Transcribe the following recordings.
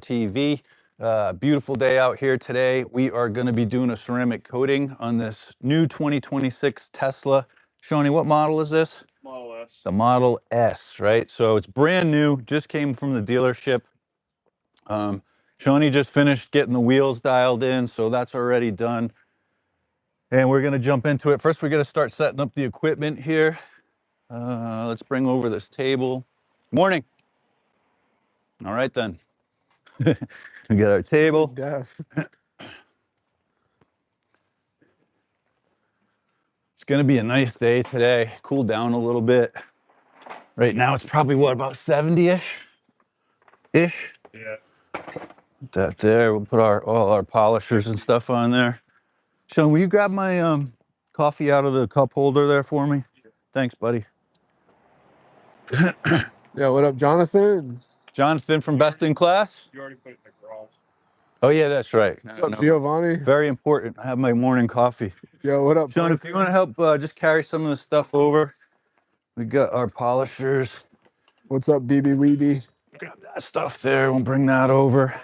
TV. Beautiful day out here today. We are going to be doing a ceramic coating on this new 2026 Tesla. Shawnee, what model is this? Model S. The Model S, right? So it's brand new, just came from the dealership. Shawnee just finished getting the wheels dialed in, so that's already done. And we're going to jump into it. First, we're going to start setting up the equipment here. Let's bring over this table. Morning. All right, then. We got our table. It's going to be a nice day today. Cool down a little bit. Right now, it's probably, what, about 70-ish? Yeah. Put that there. We'll put all our polishers and stuff on there. Sean, will you grab my coffee out of the cup holder there for me? Yeah. Thanks, buddy. Yeah, what up, Jonathan? Jonathan from Best in Class? You already put it in the garage. Oh, yeah, that's right. What's up, Giovanni? Very important. I have my morning coffee. Yo, what up, Sean, if you want to help just carry some of the stuff over, we got our polishers. What's up, BB Weeby? Grab that stuff there. We'll bring that over.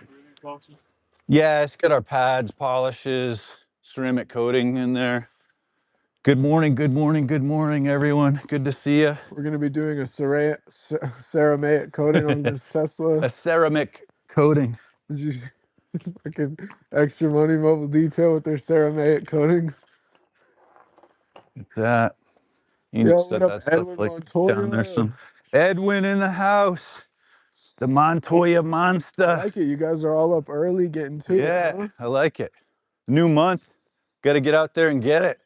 Yeah, let's get our pads, polishes, ceramic coating in there. Good morning, good morning, good morning, everyone. Good to see you. We're going to be doing a ceramic coating on this Tesla. A ceramic coating. Did you see fucking Extra Money Mobile Detail with their ceramic coatings? Like that. You need to set that stuff Edwin like Montoya? down there. Some Edwin in the house. The Montoya Monster. I like it. You guys are all up early getting to it. Yeah, Huh? I like it. New month. Got to get out there and get it.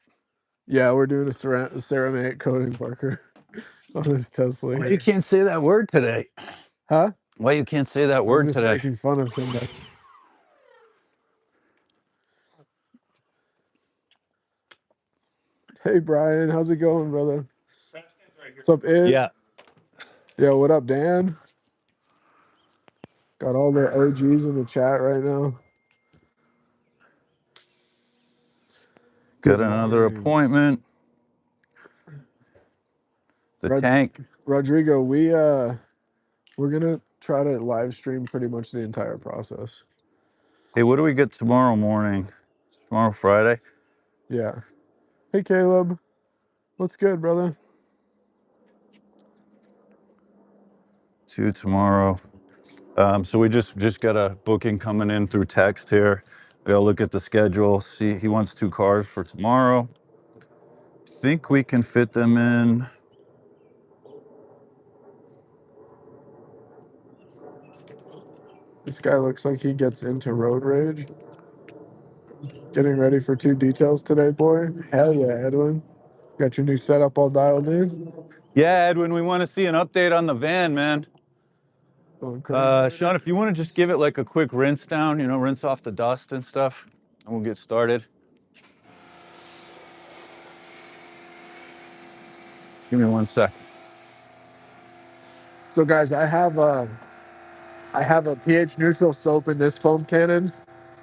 Yeah, we're doing a ceramic coating, Parker, on this Tesla. Why you can't say that word today? Huh? Why you can't say that word I'm just today? making fun of him. Hey, Brian. How's it going, brother? What's up, Ed? Yeah. Yo, what up, Dan? Got all the OGs in the chat right now. Got another appointment. The tank. Rodrigo, we're gonna try to live stream pretty much the entire process. Hey, what do we get tomorrow morning? Tomorrow, Friday? Yeah. Hey, Caleb. What's good, brother? 2 tomorrow. So we just got a booking coming in through text here. We gotta look at the schedule. See, he wants 2 cars for tomorrow. Think we can fit them in. This guy looks like he gets into road rage. Getting ready for 2 details today, boy. Hell yeah, Edwin. Got your new setup all dialed in? Yeah, Edwin, we want to see an update on the van, man. Going crazy. Sean, if you want to just give it like a quick rinse down, you know, rinse off the dust and stuff, and we'll get started. Give me 1 sec. So, guys, I have a pH neutral soap in this foam cannon.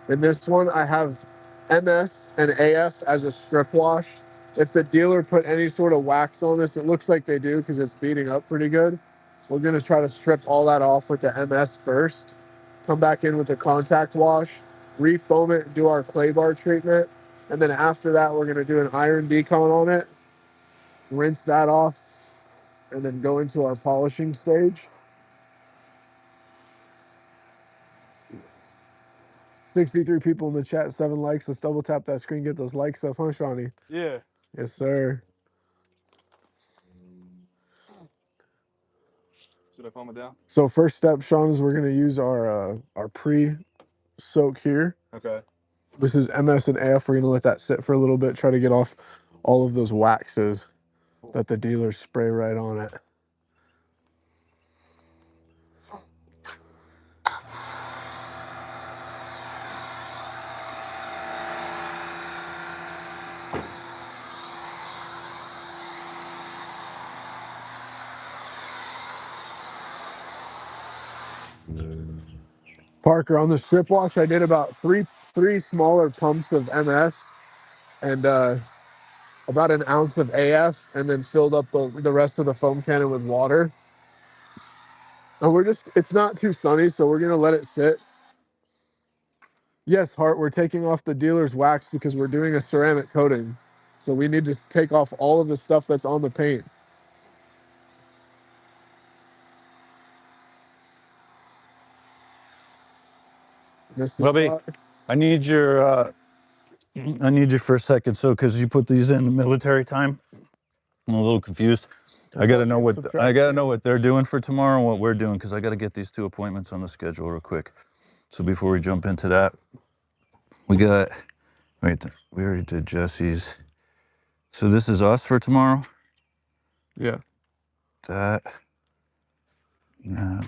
In this one, I have MS and AF as a strip wash. If the dealer put any sort of wax on this, it looks like they do because it's beating up pretty good. We're going to try to strip all that off with the MS first. Come back in with the contact wash, re-foam it, and do our clay bar treatment. And then after that, we're going to do an iron decon on it, rinse that off, and then go into our polishing stage. 63 people in the chat, 7 likes. Let's double tap that screen, get those likes up, huh, Shawnee? Yeah. Yes, sir. Should I foam it down? So first step, Sean, is we're going to use our pre-soak here. Okay. This is MS and AF. We're going to let that sit for a little bit, try to get off all of those waxes that the dealers spray right on it. Parker, on the strip wash, I did about three smaller pumps of MS and about an ounce of AF, and then filled up the rest of the foam cannon with water. And it's not too sunny, so we're gonna let it sit Yes, Hart, we're taking off the dealer's wax because we're doing a ceramic coating. So we need to take off all of the stuff that's on the paint. This is Bubby, I need your for a second, so because you put these in military time, I'm a little confused. I gotta know what they're doing for tomorrow and what we're doing, because I gotta get these 2 appointments on the schedule real quick. So before we jump into that, we got we already did Jesse's. So this is us for tomorrow. Yeah. That.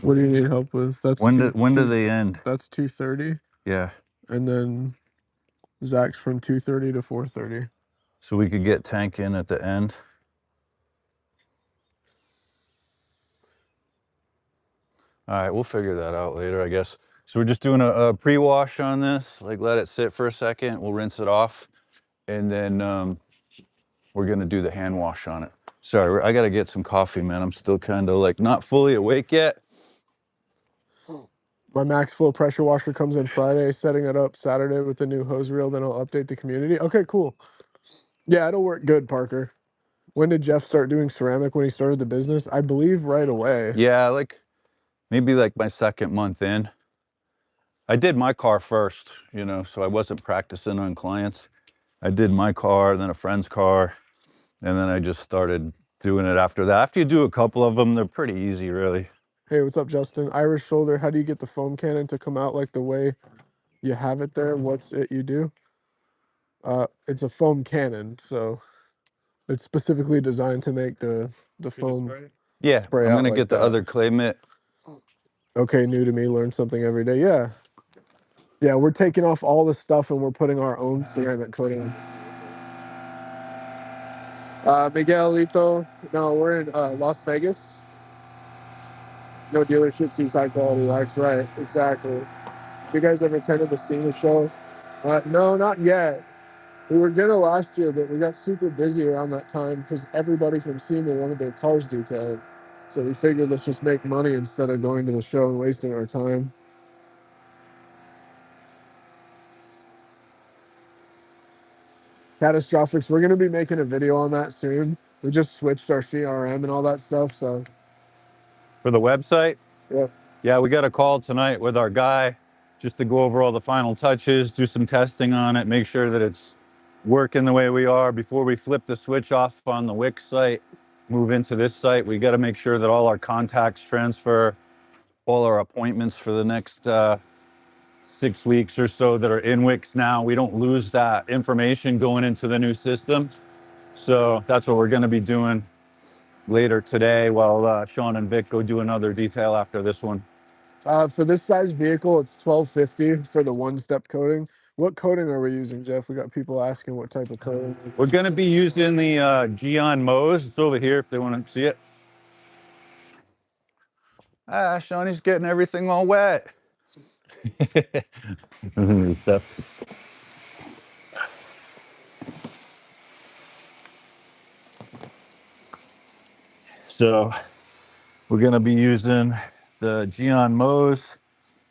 What do you need help with? That's when do they end? That's 2:30. Yeah. And then Zach's from 2:30 to 4:30. So we could get tank in at the end. All right, we'll figure that out later, I guess. So we're just doing a pre-wash on this, like let it sit for a second. We'll rinse it off, and then we're gonna do the hand wash on it. Sorry, I gotta get some coffee, man. I'm still kind of like not fully awake yet. My max flow pressure washer comes in Friday, setting it up Saturday with the new hose reel. Then I'll update the community. Okay, cool. Yeah, it'll work good, Parker. When did Jeff start doing ceramic when he started the business? I believe right away. Yeah, like maybe like my 2nd month in. I did my car first, you know, so I wasn't practicing on clients. I did my car, then a friend's car, and then I just started doing it after that. After you do a couple of them, they're pretty easy, really. Hey, what's up, Justin? Irish shoulder. How do you get the foam cannon to come out like the way you have it there? What's it you do? It's a foam cannon, so it's specifically designed to make the foam. Yeah, Spray I'm out gonna like get the that. other clay mitt. Okay, new to me. Learn something every day. Yeah. Yeah, we're taking off all the stuff and we're putting our own ceramic coating on. Miguelito. No, we're in Las Vegas. No dealership sees high quality wax. Right, exactly. You guys ever attended the SEMA show? No, not yet. We were gonna last year, but we got super busy around that time because everybody from SEMA wanted their cars detailed. So we figured let's just make money instead of going to the show and wasting our time. Catastrophics. We're gonna be making a video on that soon. We just switched our CRM and all that stuff. So For the website? yeah. Yeah, we got a call tonight with our guy just to go over all the final touches, do some testing on it, make sure that it's working the way we are before we flip the switch off on the Wix site, move into this site. We got to make sure that all our contacts transfer, all our appointments for the next 6 weeks or so that are in Wix now. We don't lose that information going into the new system. So that's what we're going to be doing later today while Sean and Vic go do another detail after this one. For this size vehicle, it's $12.50 for the one-step coating. What coating are we using, Jeff? We got people asking what type of coating. We're going to be using the Geon Mose. It's over here if they want to see it. Shawnee's getting everything all wet. So we're going to be using the Geon Mose.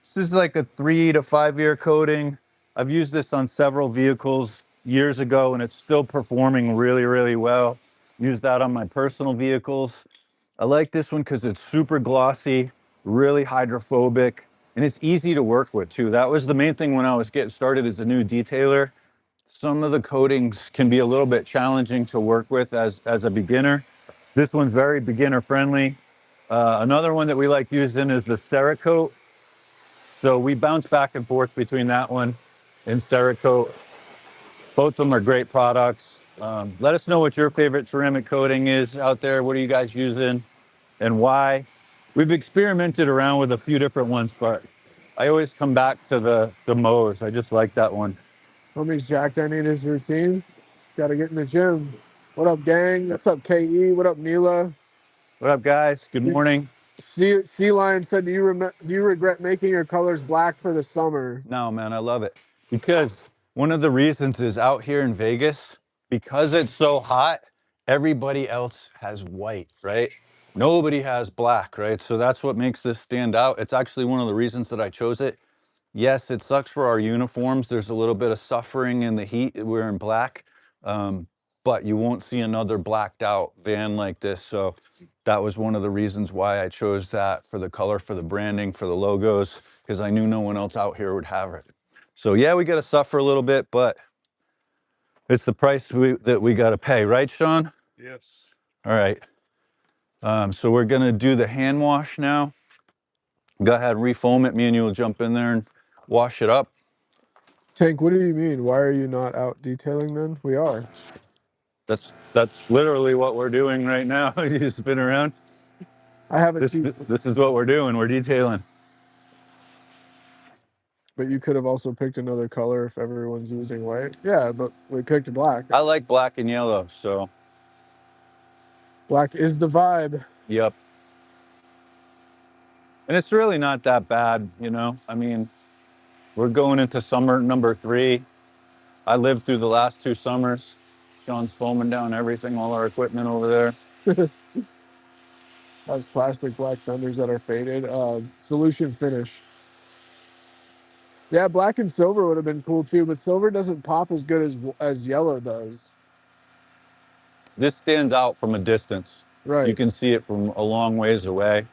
This is like a 3 to 5 year coating. I've used this on several vehicles years ago and it's still performing really, really well. Used that on my personal vehicles. I like this one because it's super glossy, really hydrophobic, and it's easy to work with too. That was the main thing when I was getting started as a new detailer. Some of the coatings can be a little bit challenging to work with as a beginner. This one's very beginner friendly. Another one that we like using is the Cerakote. So we bounce back and forth between that one and Cerakote. Both of them are great products. Let us know what your favorite ceramic coating is out there. What are you guys using and why? We've experimented around with a few different ones, but I always come back to the Mose. I just like that one. Homie's jacked any in his routine. Got to get in the gym. What up, gang? What's up, KE? What up, Neela? What up, guys? Good morning. Sea Lion said, do you regret making your colors black for the summer? No, man, I love it. Because one of the reasons is out here in Vegas, because it's so hot, everybody else has white, right? Nobody has black, right? So that's what makes this stand out. It's actually one of the reasons that I chose it. Yes, it sucks for our uniforms. There's a little bit of suffering in the heat. We're in black, but you won't see another blacked out van like this. So that was one of the reasons why I chose that for the color, for the branding, for the logos, because I knew no one else out here would have it. So yeah, we got to suffer a little bit, but it's the price that we got to pay, right, Sean? Yes. All right. So we're gonna do the hand wash now. Go ahead, refoam it. Me and you will jump in there and wash it up. Tank, what do you mean? Why are you not out detailing then? We are. That's literally what we're doing right now. You just spin around. I have a This is what we're doing. We're detailing. But you could have also picked another color if everyone's using white. Yeah, but we picked black. I like black and yellow, so. Black is the vibe. Yep. And it's really not that bad, you know? I mean, we're going into summer number 3. I lived through the last 2 summers. Sean's foaming down everything, all our equipment over there. Has plastic black fenders that are faded. Solution finish. Yeah, black and silver would have been cool too, but silver doesn't pop as good as yellow does. This stands out from a distance. Right. You can see it from a long ways away.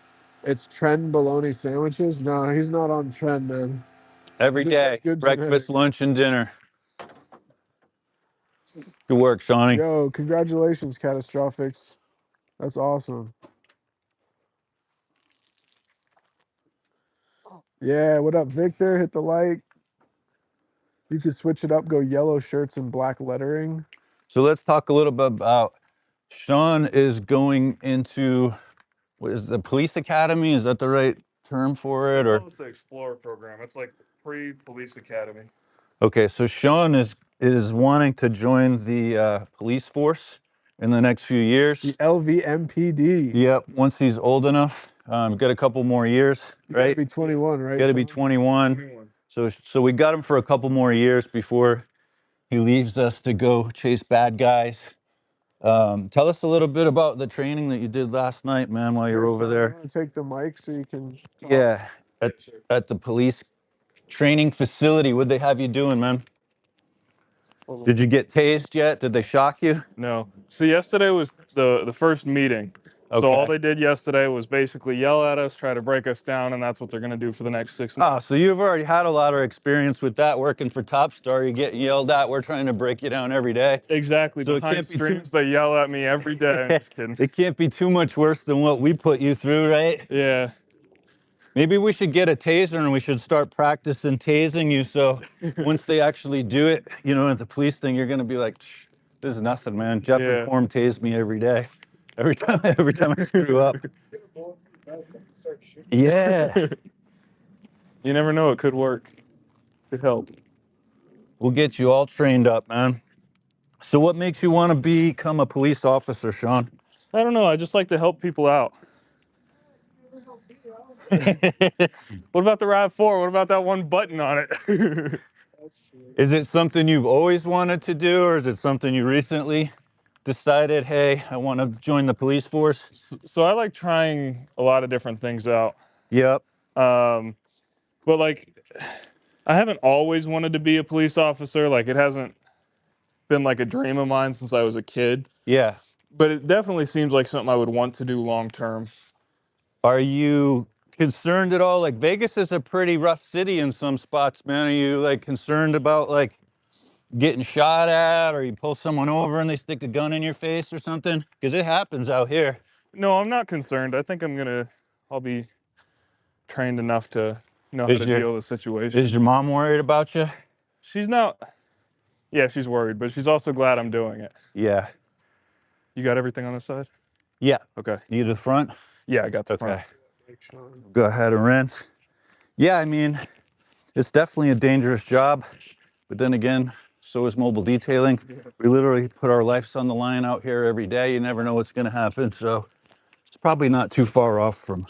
It's trend bologna sandwiches. No, he's not on trend, man. Every day, breakfast, lunch, and dinner. Good work, Shawnee. Yo, congratulations, Catastrophics. That's awesome. Yeah, what up, Victor? Hit the like. You could switch it up, go yellow shirts and black lettering. So let's talk a little bit about Sean is going into, what is the police academy? Is that the right term for it? Or It's the Explorer program. It's like pre-police academy. okay, so Sean is wanting to join the police force in the next few years. The LVMPD. Yep, once he's old enough, got a couple more years, right? Gotta be 21, right? Got to be 21. So we got him for a couple more years before he leaves us to go chase bad guys. Tell us a little bit about the training that you did last night, man, while you're over there. Take the mic so you can talk. Yeah, at the police training facility. What'd they have you doing, man? Did you get tased yet? Did they shock you? No. So yesterday was the first meeting. Okay. So all they did yesterday was basically yell at us, try to break us down, and that's what they're going to do for the next 6 months. Oh, so you've already had a lot of experience with that, working for TOPSTAR. You get yelled at. We're trying to break you down every day. Exactly. So behind streams, they yell at me every day. I'm just kidding. It can't be too much worse than what we put you through, right? Yeah. Maybe we should get a taser and we should start practicing tasing you, so once they actually do it, you know, at the police thing, you're gonna be like, this is nothing, man. Jeff and Form tased me every day. Every time I screw up. Yeah. You never know, it could work. Could help. We'll get you all trained up, man. So what makes you want to become a police officer, Sean? I don't know, I just like to help people out. What about the RAV4? What about that one button on it? Is it something you've always wanted to do, or is it something you recently decided, hey, I want to join the police force? So I like trying a lot of different things out. Yep. But like, I haven't always wanted to be a police officer. Like, it hasn't been like a dream of mine since I was a kid. Yeah. But it definitely seems like something I would want to do long term. Are you concerned at all? Like, Vegas is a pretty rough city in some spots, man. Are you like concerned about like getting shot at, or you pull someone over and they stick a gun in your face or something? Because it happens out here. No, I'm not concerned. I think I'll be trained enough to know how to deal with the situation. Is your mom worried about you? She's not. Yeah, she's worried, but she's also glad I'm doing it. Yeah. You got everything on this side? Yeah. Okay. You the front? Yeah, I got the front. Go ahead and rinse. Yeah, I mean, it's definitely a dangerous job, but then again, so is mobile detailing. We literally put our lives on the line out here every day. You never know what's going to happen, so it's probably not too far off from.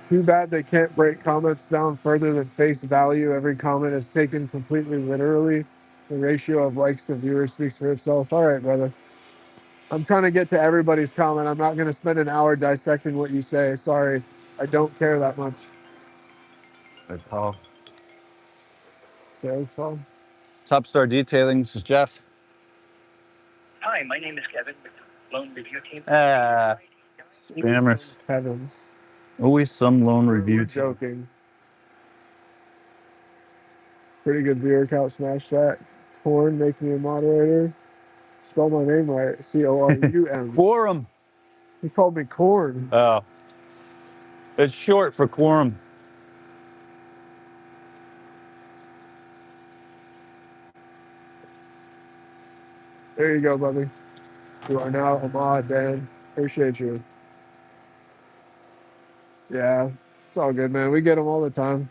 Too bad they can't break comments down further than face value. Every comment is taken completely literally. The ratio of likes to viewers speaks for itself. All right, brother. I'm trying to get to everybody's comment. I'm not going to spend an hour dissecting what you say. Sorry. I don't care that much. Good call. Sales call. TOPSTAR Detailing. This is Jeff. Hi, my name is Kevin with the Loan Review Team. Spammers. Kevin. Always some loan We're review. joking. Pretty good viewer count. Smash that. Corn, make me a moderator. Spell my name right. Corum. Quorum. He called me corn. Oh. It's short for quorum. There you go, buddy. You are now a mod, man. Appreciate you. Yeah, it's all good, man. We get them all the time.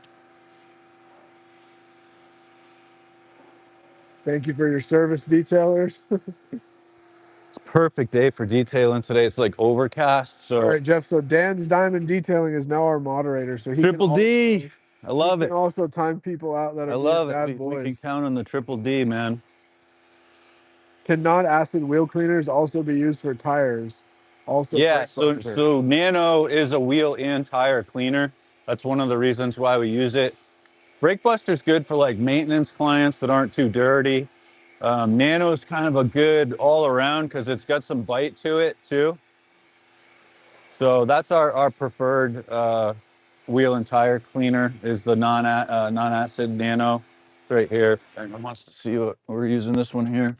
Thank you for your service, detailers. It's a perfect day for detailing today. It's like overcast, so. All right, Jeff. So Dan's Diamond Detailing is now our moderator. So he Triple can D. also, I love he it. can also time people out that are I being love it. bad We can boys. count on the triple D, man. Can non-acid wheel cleaners also be used for tires? Also, Yeah, brake so buster. Nano is a wheel and tire cleaner. That's one of the reasons why we use it. Brake Buster's good for like maintenance clients that aren't too dirty. Nano is kind of a good all around because it's got some bite to it too. So that's our preferred wheel and tire cleaner is the non-acid Nano. It's right here. If anyone wants to see what we're using this one here.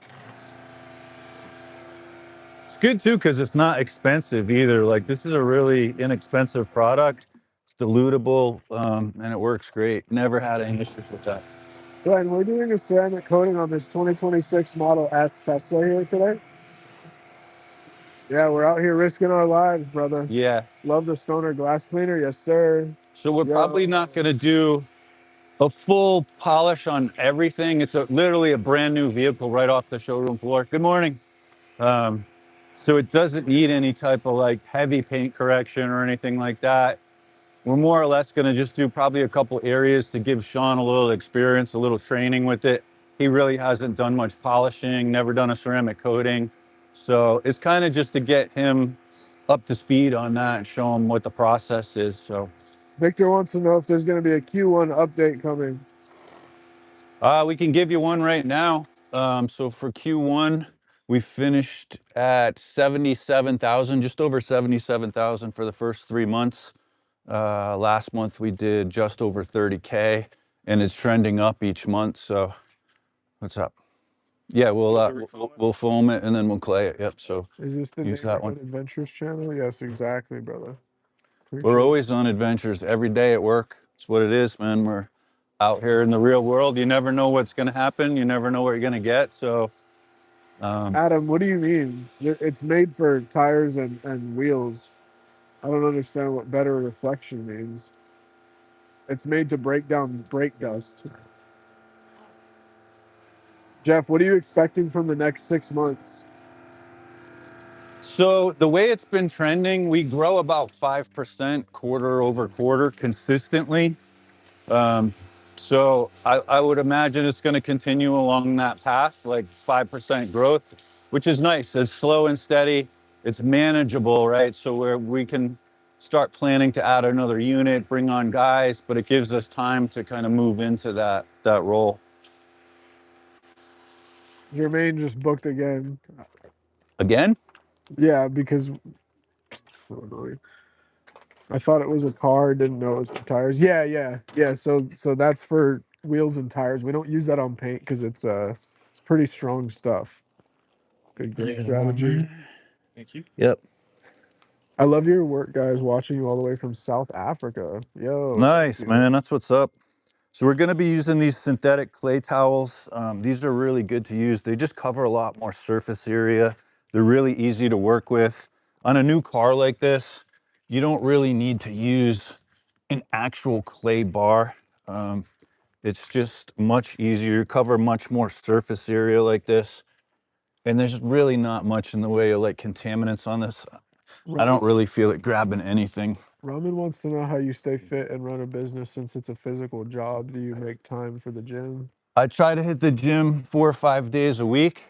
It's good too because it's not expensive either. Like this is a really inexpensive product. It's dilutable and it works great. Never had any issues with that. Glenn, we're doing a ceramic coating on this 2026 Model S Tesla here today. Yeah, we're out here risking our lives, brother. Yeah. Love the Stoner glass cleaner. Yes, sir. So we're probably not going to do a full polish on everything. It's literally a brand new vehicle right off the showroom floor. Good morning. So it doesn't need any type of like heavy paint correction or anything like that. We're more or less going to just do probably a couple areas to give Sean a little experience, a little training with it. He really hasn't done much polishing, never done a ceramic coating. So it's kind of just to get him up to speed on that and show him what the process is. So Victor wants to know if there's going to be a Q1 update coming. we can give you one right now. So for Q1, we finished at 77,000, just over 77,000 for the first 3 months. Last month we did just over 30K and it's trending up each month. So what's up? Yeah, we'll foam it and then we'll clay it. Yep. So Is this the use that one. Adventures channel? Yes, exactly, brother. We're always on adventures every day at work. It's what it is, man. We're out here in the real world. You never know what's going to happen. You never know what you're going to get. So Adam, what do you mean? It's made for tires and wheels. I don't understand what better reflection means. It's made to break down brake dust. Jeff, what are you expecting from the next 6 months? So the way it's been trending, we grow about 5% quarter over quarter consistently. So I would imagine it's going to continue along that path, like 5% growth, which is nice. It's slow and steady. It's manageable, right? So where we can start planning to add another unit, bring on guys, but it gives us time to kind of move into that role. Jermaine just booked again. Again? Yeah, because so annoying. I thought it was a car, didn't know it was for tires. Yeah. So that's for wheels and tires. We don't use that on paint because it's pretty strong stuff. Good great strategy. Thank you. Yep. I love your work, guys. Watching you all the way from South Africa. Yo, Nice, man. That's what's up. So we're going to be using these synthetic clay towels. These are really good to use. They just cover a lot more surface area. They're really easy to work with. On a new car like this, you don't really need to use an actual clay bar. It's just much easier, cover much more surface area like this. And there's really not much in the way of like contaminants on this. I don't really feel it grabbing anything. Roman wants to know how you stay fit and run a business since it's a physical job. Do you make time for the gym? I try to hit the gym 4 or 5 days a week.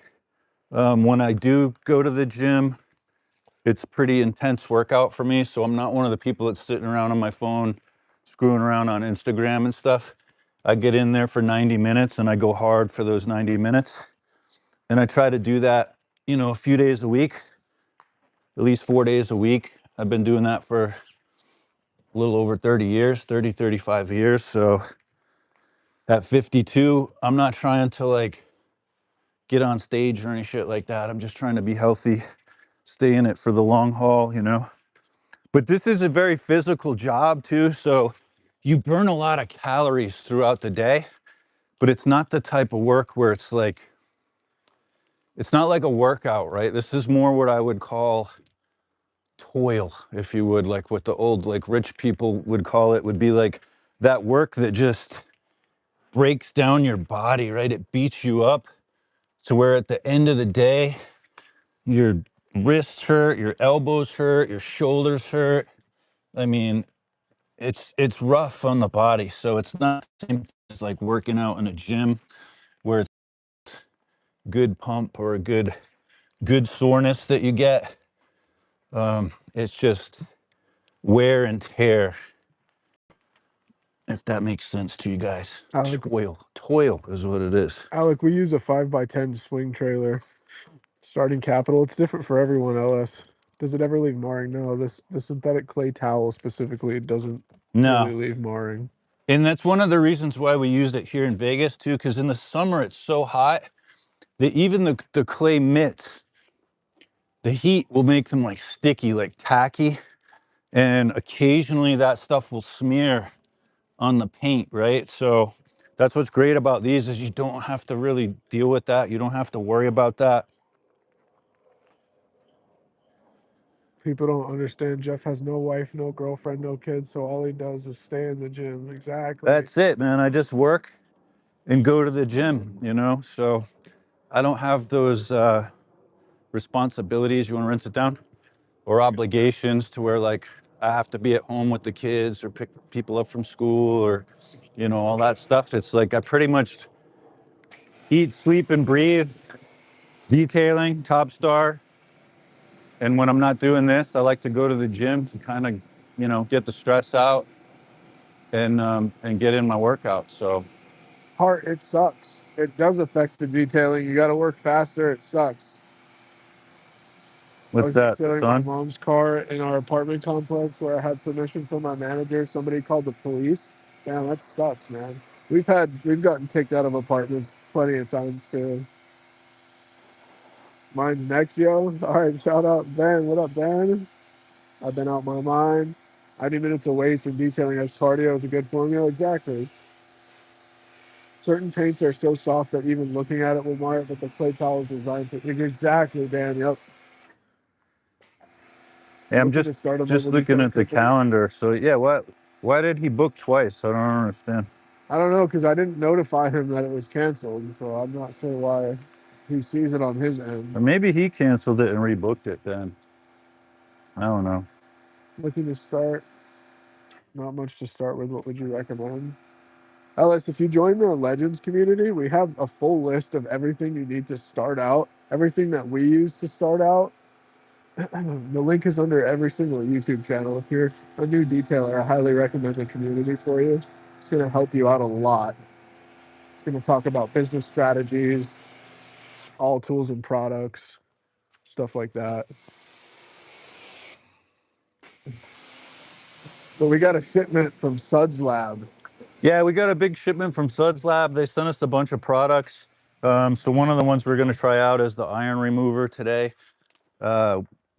When I do go to the gym, it's pretty intense workout for me. So I'm not one of the people that's sitting around on my phone, screwing around on Instagram and stuff. I get in there for 90 minutes and I go hard for those 90 minutes. And I try to do that, you know, a few days a week, at least 4 days a week. I've been doing that for a little over 30 years, 35 years. So at 52, I'm not trying to like get on stage or any shit like that. I'm just trying to be healthy, stay in it for the long haul, you know. But this is a very physical job too. So you burn a lot of calories throughout the day, but it's not the type of work where it's like, it's not like a workout, right? This is more what I would call toil, if you would, like what the old like rich people would call it, would be like that work that just breaks down your body, right? It beats you up to where at the end of the day, your wrists hurt, your elbows hurt, your shoulders hurt. I mean, it's rough on the body. So it's not the same as like working out in a gym where it's good pump or a good soreness that you get. It's just wear and tear, if that makes sense to you guys. Toil is what it is. Alec, we use a 5x10 swing trailer. Starting capital. It's different for everyone else. Does it ever leave marring? No. The synthetic clay towel specifically doesn't really No. leave marring. And that's one of the reasons why we use it here in Vegas too, because in the summer it's so hot that even the clay mitts, the heat will make them like sticky, like tacky. And occasionally that stuff will smear on the paint, right? So that's what's great about these is you don't have to really deal with that. You don't have to worry about that. People don't understand. Jeff has no wife, no girlfriend, no kids, so all he does is stay in the gym. Exactly. That's it, man. I just work and go to the gym, you know? So I don't have those responsibilities. You want to rinse it down? Or obligations to where like I have to be at home with the kids or pick people up from school or, you know, all that stuff. It's like I pretty much eat, sleep, and breathe detailing, TOPSTAR. And when I'm not doing this, I like to go to the gym to kind of, you know, get the stress out and get in my workout. So Heart, it sucks. It does affect the detailing. You got to work faster. It sucks. I what's was that, the detailing my sun? mom's car in our apartment complex where I had permission from my manager. Somebody called the police. Damn, that sucks, man. We've gotten kicked out of apartments plenty of times too. Mine's next, yo. All right, shout out Ben. What up, Ben? I've been out my mind. 90 minutes of weights and detailing as cardio is a good formula. Exactly. Certain paints are so soft that even looking at it will mar it, but the clay towel is designed to. Exactly, Dan. Yep. Yeah, I'm Looking to start a just mobile looking detailing at the company. calendar. So yeah, why did he book twice? I don't understand. I don't know because I didn't notify him that it was canceled, so I'm not sure why he sees it on his end. Or maybe he canceled it and rebooked it then. I don't know. Looking to start. Not much to start with. What would you recommend? Ellis, if you join the Legends community, we have a full list of everything you need to start out, everything that we use to start out. The link is under every single YouTube channel. If you're a new detailer, I highly recommend the community for you. It's going to help you out a lot. It's going to talk about business strategies, all tools and products, stuff like that. So we got a shipment from Suds Lab. Yeah, we got a big shipment from Suds Lab. They sent us a bunch of products. So one of the ones we're going to try out is the iron remover today.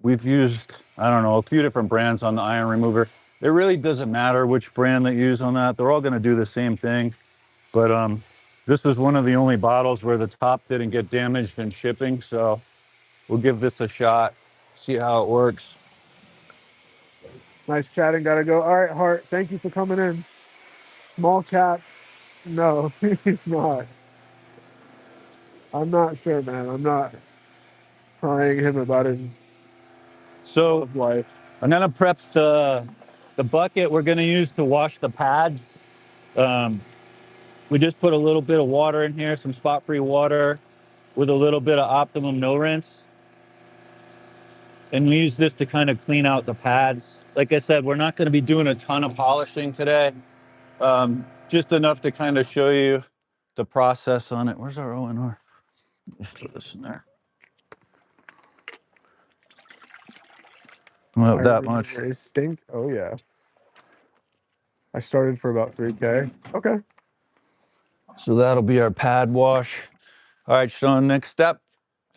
We've used, I don't know, a few different brands on the iron remover. It really doesn't matter which brand they use on that. They're all going to do the same thing. But this was one of the only bottles where the top didn't get damaged in shipping. So we'll give this a shot, see how it works. Nice chatting. Gotta go. All right, Hart. Thank you for coming in. Small cat. No, he's not. I'm not sure, man. I'm not prying him about his So life. I'm gonna prep the bucket we're gonna use to wash the pads. We just put a little bit of water in here, some spot-free water with a little bit of Optimum no rinse. And we use this to kind of clean out the pads. Like I said, we're not gonna be doing a ton of polishing today. just enough to kind of show you the process on it. Where's our O&R? Just throw this in there. Well, that much. Is stink. Oh yeah. I started for about 3K. Okay. So that'll be our pad wash. All right, Sean, next step,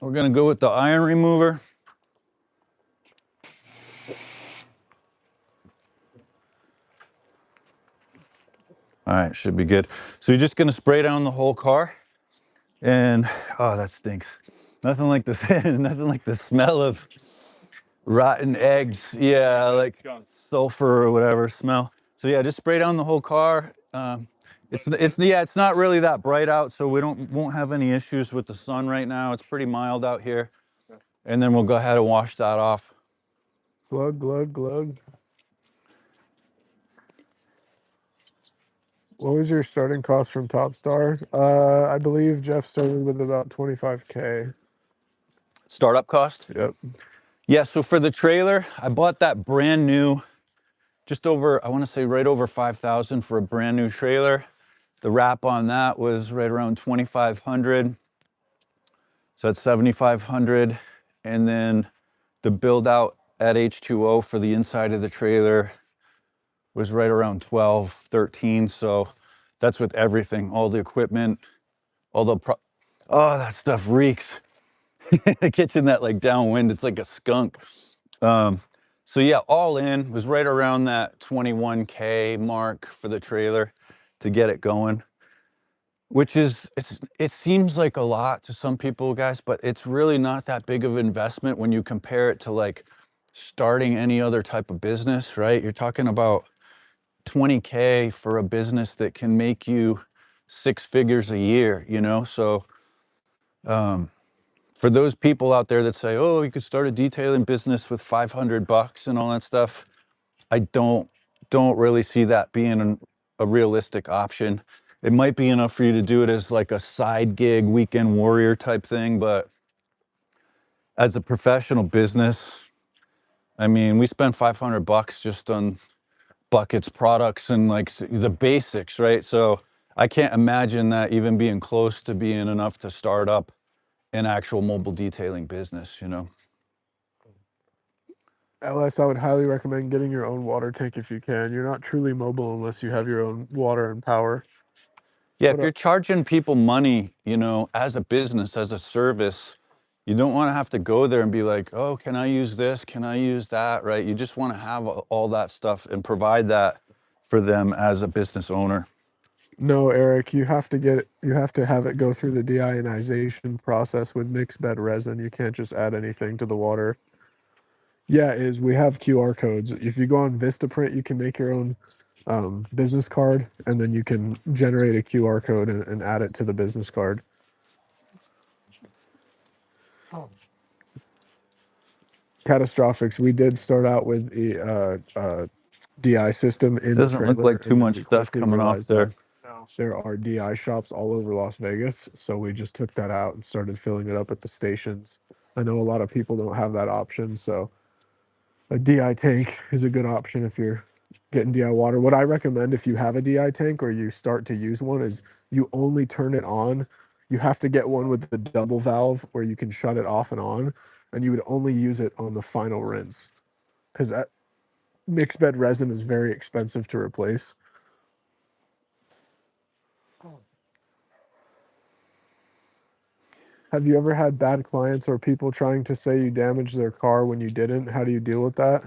we're gonna go with the iron remover. All right, should be good. So you're just gonna spray down the whole car, and oh, that stinks. Nothing like the nothing like the smell of rotten eggs. Yeah, like sulfur or whatever smell. So yeah, just spray down the whole car. It's not really that bright out, so we won't have any issues with the sun right now. It's pretty mild out here, and then we'll go ahead and wash that off. Glug, glug, glug. What was your starting cost from TOPSTAR? I believe Jeff started with about 25K. Startup cost? Yep. Yeah, so for the trailer, I bought that brand new, just over, I want to say right over 5,000 for a brand new trailer. The wrap on that was right around 2,500. So that's 7,500. And then the build out at H2O for the inside of the trailer was right around 12, 13. So that's with everything, all the equipment, all the oh, that stuff reeks. Catching that like downwind, it's like a skunk. So yeah, all in was right around that 21K mark for the trailer to get it going, which is, it seems like a lot to some people, guys, but it's really not that big of an investment when you compare it to like starting any other type of business, right? You're talking about 20K for a business that can make you 6 figures a year, you know? So, for those people out there that say, oh, you could start a detailing business with $500 and all that stuff, I don't really see that being a realistic option. It might be enough for you to do it as like a side gig, weekend warrior type thing, but as a professional business, I mean, we spend $500 just on buckets, products, and like the basics, right? So I can't imagine that even being close to being enough to start up an actual mobile detailing business, you know? LS, I would highly recommend getting your own water tank if you can. You're not truly mobile unless you have your own water and power. Yeah, if What you're charging people money, you know, as a business, as a service, you don't want to have to go there and be like, oh, can I use this? Can I use that? Right? You just want to have all that stuff and provide that for them as a business owner. No, Eric, you have to have it go through the deionization process with mixed bed resin. You can't just add anything to the water. Yeah, we have QR codes. If you go on Vistaprint, you can make your own business card, and then you can generate a QR code and add it to the business card. Catastrophics. We did start out with the DI system in the Doesn't look trailer, like too and then much we stuff quickly coming off realized there. that there are DI shops all over Las Vegas, so we just took that out and started filling it up at the stations. I know a lot of people don't have that option, so a DI tank is a good option if you're getting DI water. What I recommend if you have a DI tank or you start to use one is you only turn it on. You have to get one with the double valve where you can shut it off and on, and you would only use it on the final rinse because that mixed bed resin is very expensive to replace. Have you ever had bad clients or people trying to say you damaged their car when you didn't? How do you deal with that?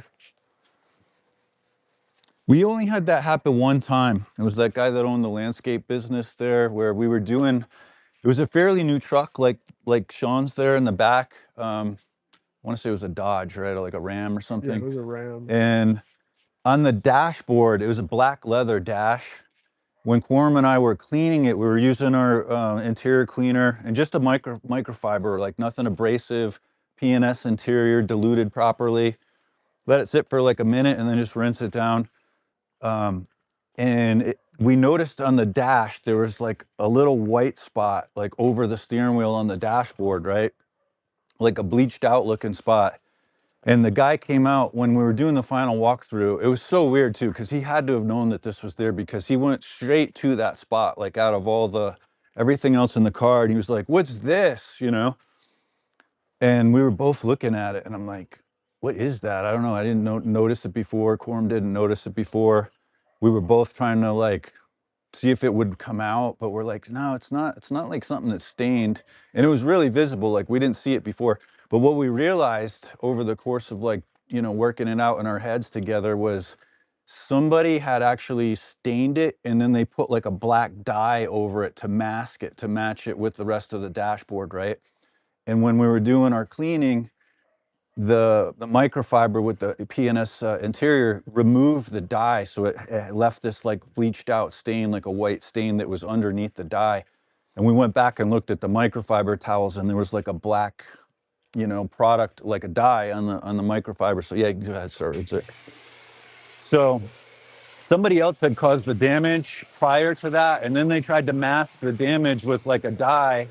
We only had that happen one time. It was that guy that owned the landscape business there where we were doing, it was a fairly new truck like Sean's there in the back. I want to say it was a Dodge, right? Or like a Ram or Yeah, something. it was a Ram. And on the dashboard, it was a black leather dash. When Quorum and I were cleaning it, we were using our interior cleaner and just a microfiber, like nothing abrasive, PNS interior, diluted properly. Let it sit for like a minute and then just rinse it down. We noticed on the dash, there was like a little white spot, like over the steering wheel on the dashboard, right? Like a bleached out looking spot. And the guy came out when we were doing the final walkthrough. It was so weird too, because he had to have known that this was there, because he went straight to that spot, like out of all the everything else in the car. And he was like, "What's this?" You know? And we were both looking at it, and I'm like, "What is that?" I don't know. I didn't notice it before. Quorum didn't notice it before. We were both trying to like see if it would come out, but we're like, no, it's not. It's not like something that's stained, and it was really visible. Like we didn't see it before. But what we realized over the course of like, you know, working it out in our heads together was somebody had actually stained it, and then they put like a black dye over it to mask it, to match it with the rest of the dashboard, right? And when we were doing our cleaning, the microfiber with the PNS interior removed the dye, so it left this like bleached out stain, like a white stain that was underneath the dye. And we went back and looked at the microfiber towels, and there was like a black, you know, product, like a dye on the microfiber. So yeah, go ahead, sir. It's it. So somebody else had caused the damage prior to that, and then they tried to mask the damage with like a dye,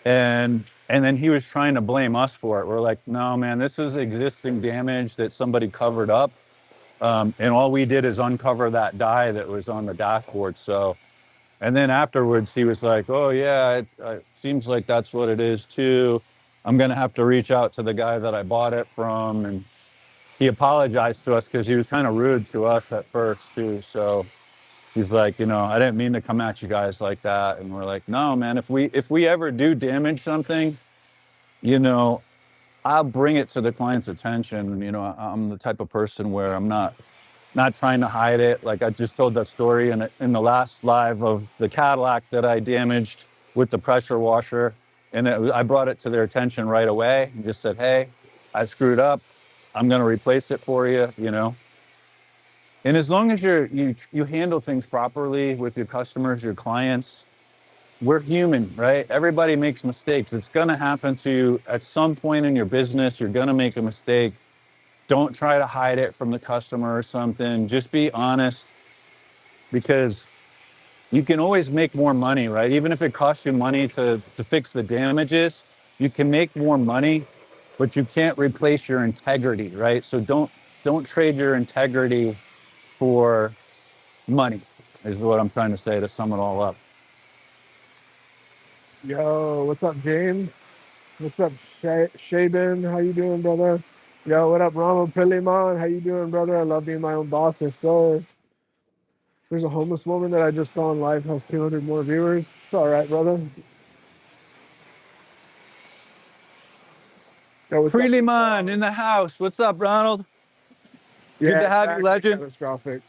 and then he was trying to blame us for it. We're like, no, man, this is existing damage that somebody covered up, and all we did is uncover that dye that was on the dashboard. So, and then afterwards, he was like, oh yeah, it seems like that's what it is too. I'm gonna have to reach out to the guy that I bought it from, and he apologized to us because he was kind of rude to us at first too. So he's like, you know, I didn't mean to come at you guys like that. And we're like, no, man, if we ever do damage something, you know, I'll bring it to the client's attention. You know, I'm the type of person where I'm not trying to hide it. Like I just told that story in the last live of the Cadillac that I damaged with the pressure washer, and I brought it to their attention right away and just said, hey, I screwed up. I'm going to replace it for you. You know, and as long as you handle things properly with your customers, your clients, we're human, right? Everybody makes mistakes. It's going to happen to you at some point in your business. You're going to make a mistake. Don't try to hide it from the customer or something. Just be honest, because you can always make more money, right? Even if it costs you money to fix the damages, you can make more money, but you can't replace your integrity, right? So don't trade your integrity for money, is what I'm trying to say to sum it all up. Yo, what's up, James? What's up, Shaben? How you doing, brother? Yo, what up, Ronald Piliman? How you doing, brother? I love being my own boss. Yes, sir. There's a homeless woman that I just saw in live, has 200 more viewers. It's all right, brother. Yo, what's up? Freelyman in the house. What's up, Ronald? Yeah, Good to have you, exactly, legend. catastrophic.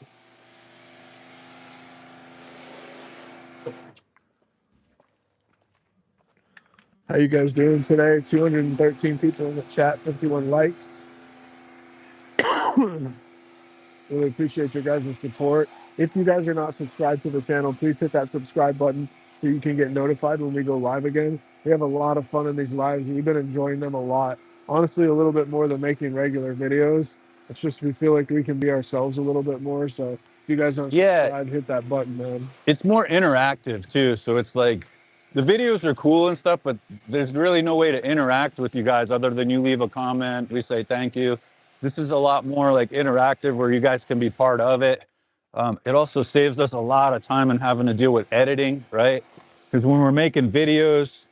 How you guys doing today? 213 people in the chat, 51 likes. Really appreciate your guys' support. If you guys are not subscribed to the channel, please hit that subscribe button so you can get notified when we go live again. We have a lot of fun in these lives. We've been enjoying them a lot. Honestly, a little bit more than making regular videos. It's just we feel like we can be ourselves a little bit more. So if you guys don't Yeah, subscribe, hit that button, man. it's more interactive too. So it's like the videos are cool and stuff, but there's really no way to interact with you guys other than you leave a comment. We say thank you. This is a lot more like interactive where you guys can be part of it. It also saves us a lot of time in having to deal with editing, right? Because when we're making videos,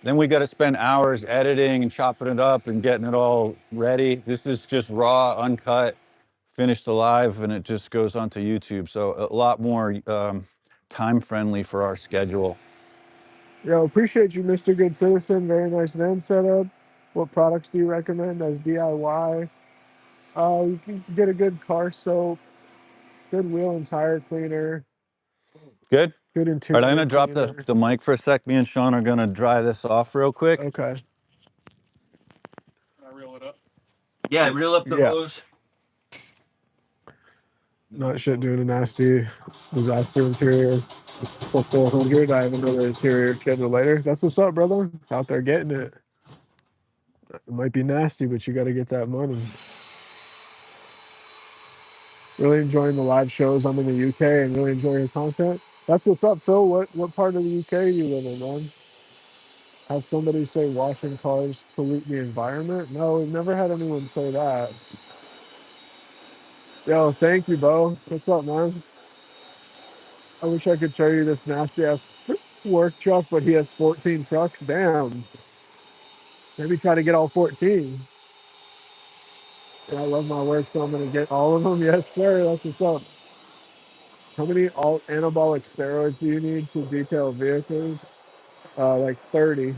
then we got to spend hours editing and chopping it up and getting it all ready. This is just raw, uncut, finished alive, and it just goes onto YouTube. So a lot more time friendly for our schedule. Yo, appreciate you, Mr. Good Citizen. Very nice van setup. What products do you recommend as DIY? You can get a good car soap, good wheel and tire cleaner, Good. good All interior right, I'm gonna drop cleaner. the mic for a sec. Me and Sean are gonna dry this off real quick. Okay. Can I reel it up? Yeah, reel up the Yeah. hose. Not shit doing a nasty disaster interior for 400. I have another interior scheduled later. That's what's up, brother. Out there getting it. It might be nasty, but you got to get that money. Really enjoying the live shows. I'm in the UK and really enjoying your content. That's what's up, Phil. What part of the UK do you live in, man? Has somebody say washing cars pollute the environment? No, we've never had anyone say that. Yo, thank you, Bo. What's up, man? I wish I could show you this nasty ass work truck, but he has 14 trucks. Damn. Maybe try to get all 14. And I love my work, so I'm gonna get all of them. Yes, sir. That's what's up. How many all anabolic steroids do you need to detail vehicles? Like 30.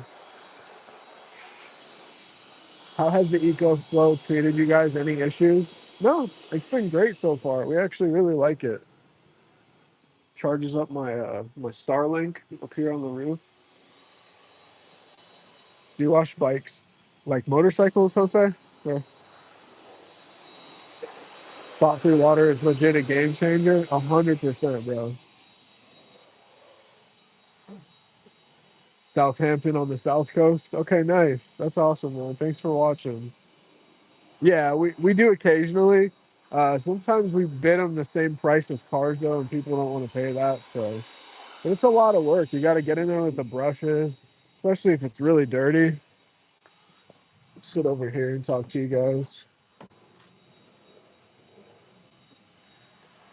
How has the EcoFlow treated you guys? Any issues? No, it's been great so far. We actually really like it. Charges up my Starlink up here on the roof. Do you wash bikes? Like motorcycles, Jose? Or spot-free water is legit a game changer? 100%, bro. Southampton on the South Coast? Okay, nice. That's awesome, man. Thanks for watching. Yeah, we do occasionally. Sometimes we bid them the same price as cars, though, and people don't want to pay that, so... But it's a lot of work. You got to get in there with the brushes, especially if it's really dirty. Sit over here and talk to you guys.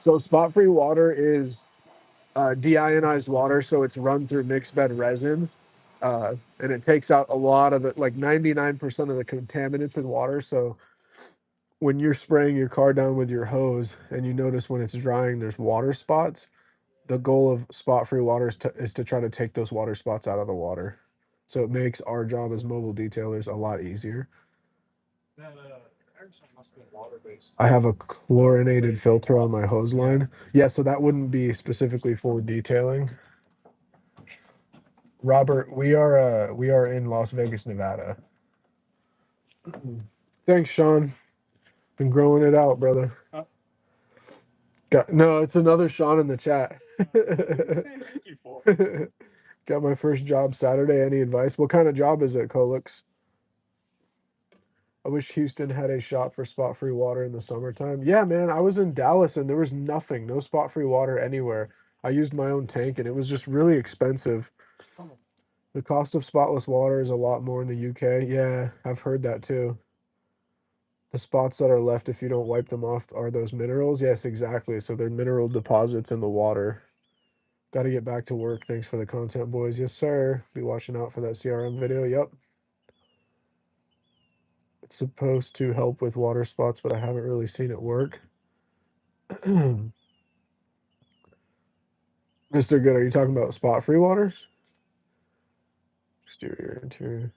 So spot-free water is deionized water, so it's run through mixed bed resin, and it takes out a lot of the, like 99% of the contaminants in water. So when you're spraying your car down with your hose and you notice when it's drying, there's water spots. The goal of spot-free water is to try to take those water spots out of the water. So it makes our job as mobile detailers a lot easier. I have a chlorinated filter on my hose line. Yeah, so that wouldn't be specifically for detailing. Robert, we are in Las Vegas, Nevada. Thanks, Sean. Been growing it out, brother. No, it's another Sean in the chat. Got my first job Saturday. Any advice? What kind of job is it, Colix? I wish Houston had a shop for spot-free water in the summertime. Yeah, man, I was in Dallas and there was nothing, no spot-free water anywhere. I used my own tank and it was just really expensive. The cost of spotless water is a lot more in the UK. Yeah, I've heard that too. The spots that are left if you don't wipe them off are those minerals? Yes, exactly. So they're mineral deposits in the water. Got to get back to work. Thanks for the content, boys. Yes, sir. Be watching out for that CRM video. Yep. It's supposed to help with water spots, but I haven't really seen it work. Mr. Good, are you talking about spot-free water? Exterior, interior.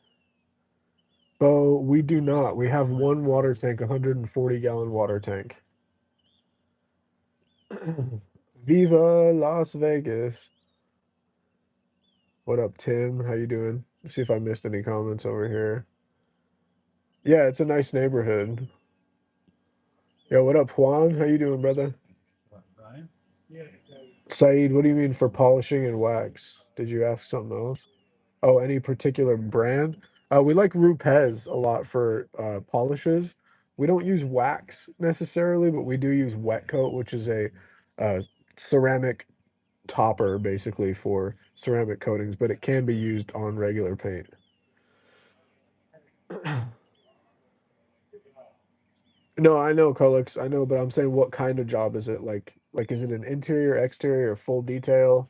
Bo, we do not. We have one water tank, 140-gallon water tank. Viva Las Vegas. What up, Tim? How you doing? Let's see if I missed any comments over here. Yeah, it's a nice neighborhood. Yo, what up, Juan? How you doing, brother? Saeed, what do you mean for polishing and wax? Did you ask something else? Oh, any particular brand? We like Rupes a lot for polishes. We don't use wax necessarily, but we do use wet coat, which is a ceramic topper basically for ceramic coatings, but it can be used on regular paint. No, I know, Colix. I know, but I'm saying what kind of job is it? Like is it an interior, exterior, full detail?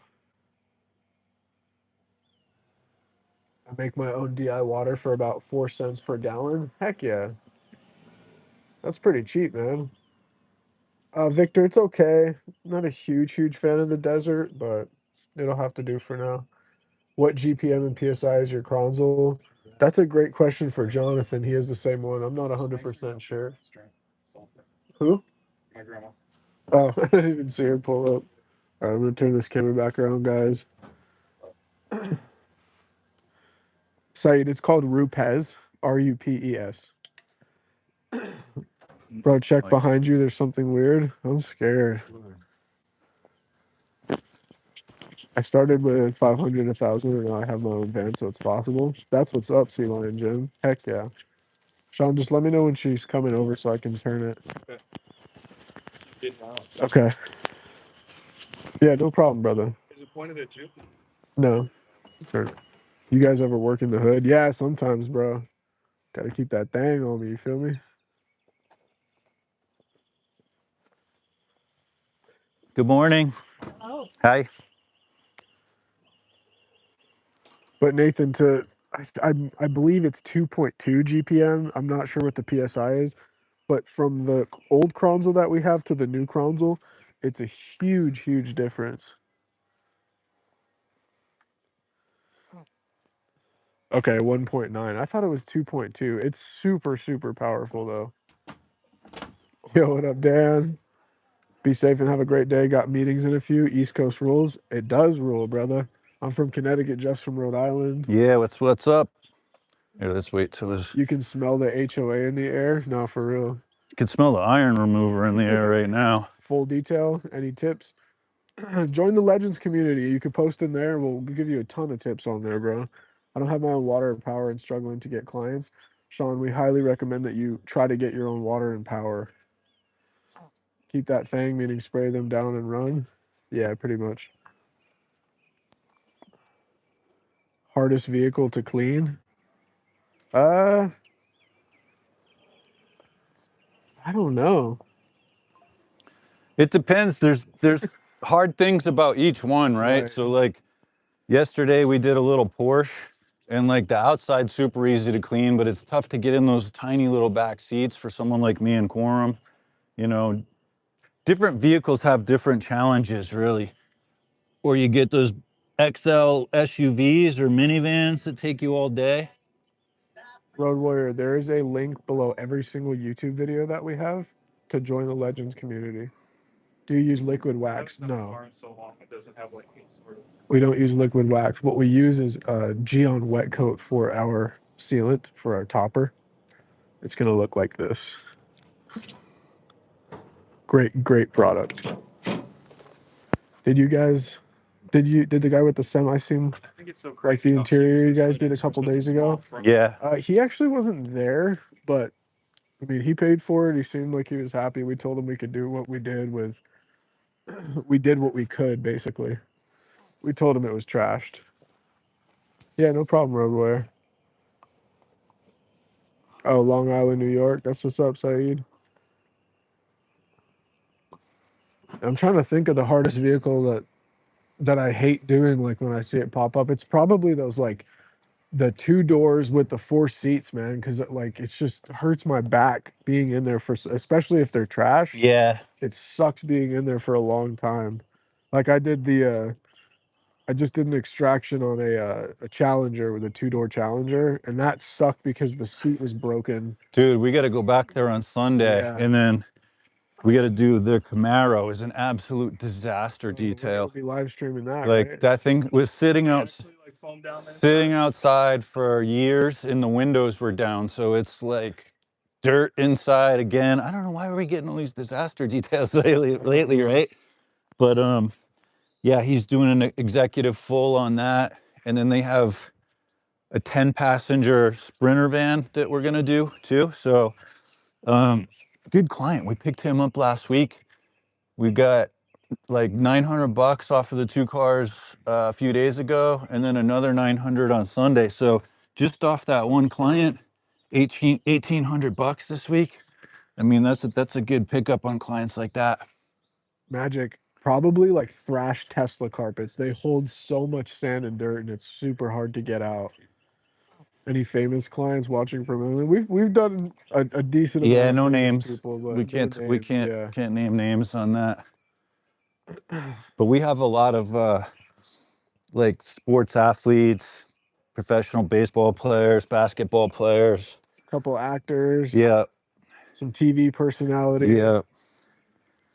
I make my own DI water for about 4 cents per gallon. Heck yeah. That's pretty cheap, man. Victor, it's okay. Not a huge fan of the desert, but it'll have to do for now. What GPM and PSI is your console? That's a great question for Jonathan. He has the same one. I'm not 100% sure. Who? My grandma. Oh, I didn't even see her pull up. All right, I'm going to turn this camera back around, guys. Saeed, it's called Rupes. Rupes. Bro, check behind you. There's something weird. I'm scared. I started with 500, 1,000, and now I have my own van, so it's possible. That's what's up, Sea Lion Jim. Heck yeah. Sean, just let me know when she's coming over so I can turn it. Okay. Yeah, no problem, brother. Is it pointed at you? No. Turn it. You guys ever work in the hood? Yeah, sometimes, bro. Gotta keep that thing on me, you feel me? Good morning. Oh, Hi. But Nathan, I believe it's 2.2 GPM. I'm not sure what the PSI is, but from the old Kronzel that we have to the new Kronzel, it's a huge difference. Okay, 1.9. I thought it was 2.2. It's super powerful though. Yo, what up, Dan? Be safe and have a great day. Got meetings in a few. East Coast rules. It does rule, brother. I'm from Connecticut, Jeff's from Rhode Island. Yeah, what's up? Here, let's wait till this. You can smell the HOA in the air. No, for real. You can smell the iron remover in the air right now. Full detail. Any tips? Join the Legends community. You can post in there. We'll give you a ton of tips on there, bro. I don't have my own water and power and struggling to get clients. Sean, we highly recommend that you try to get your own water and power. Keep that thing, meaning spray them down and run. Yeah, pretty much. Hardest vehicle to clean? I don't know. It depends. There's hard things about each one, right? Right. So like yesterday we did a little Porsche, and like the outside's super easy to clean, but it's tough to get in those tiny little back seats for someone like me and Quorum. You know, different vehicles have different challenges, really. Or you get those XL SUVs or minivans that take you all day. Road Warrior, there is a link below every single YouTube video that we have to join the Legends community. Do you use liquid wax? No. So long it doesn't have like any sort of. We don't use liquid wax. What we use is Geon wet coat for our sealant, for our topper. It's gonna look like this. Great product. Did the guy with the semi seam, I think it's so like crazy the how interior you cheap it guys is did a for couple such a days small ago? front. Yeah. He actually wasn't there, but I mean, he paid for it. He seemed like he was happy. We told him we could do what we did with, we did what we could, basically. We told him it was trashed. Yeah, no problem, Road Warrior. Oh, Long Island, New York. That's what's up, Saeed. I'm trying to think of the hardest vehicle that I hate doing, like when I see it pop up. It's probably those like the two doors with the four seats, man, because like it's just hurts my back being in there for, especially if they're trashed. Yeah. It sucks being in there for a long time. Like I just did an extraction on a Challenger with a two-door Challenger, and that sucked because the seat was broken. Dude, we got to go back there on Sunday, Yeah. and then we got to do the Camaro. Is an absolute disaster We're gonna detail. be live streaming that, Like right? that thing was sitting Actually, like foam down there. sitting outside for years, and the windows were down, so it's like dirt inside again. I don't know why we're getting all these disaster details lately, right? But yeah, he's doing an executive full on that, and then they have a 10-passenger Sprinter van that we're gonna do too. So good client. We picked him up last week. We got like 900 bucks off of the two cars a few days ago, and then another 900 on Sunday. So just off that one client, 1,800 bucks this week. I mean, that's a good pickup on clients like that. Magic. Probably like thrashed Tesla carpets. They hold so much sand and dirt, and it's super hard to get out. Any famous clients watching from England? We've done a decent amount Yeah, of no famous names. people, but We no can't names, yeah. can't name names on that. But we have a lot of like sports athletes, professional baseball players, basketball players. Couple actors, Yeah, some TV personalities. yeah.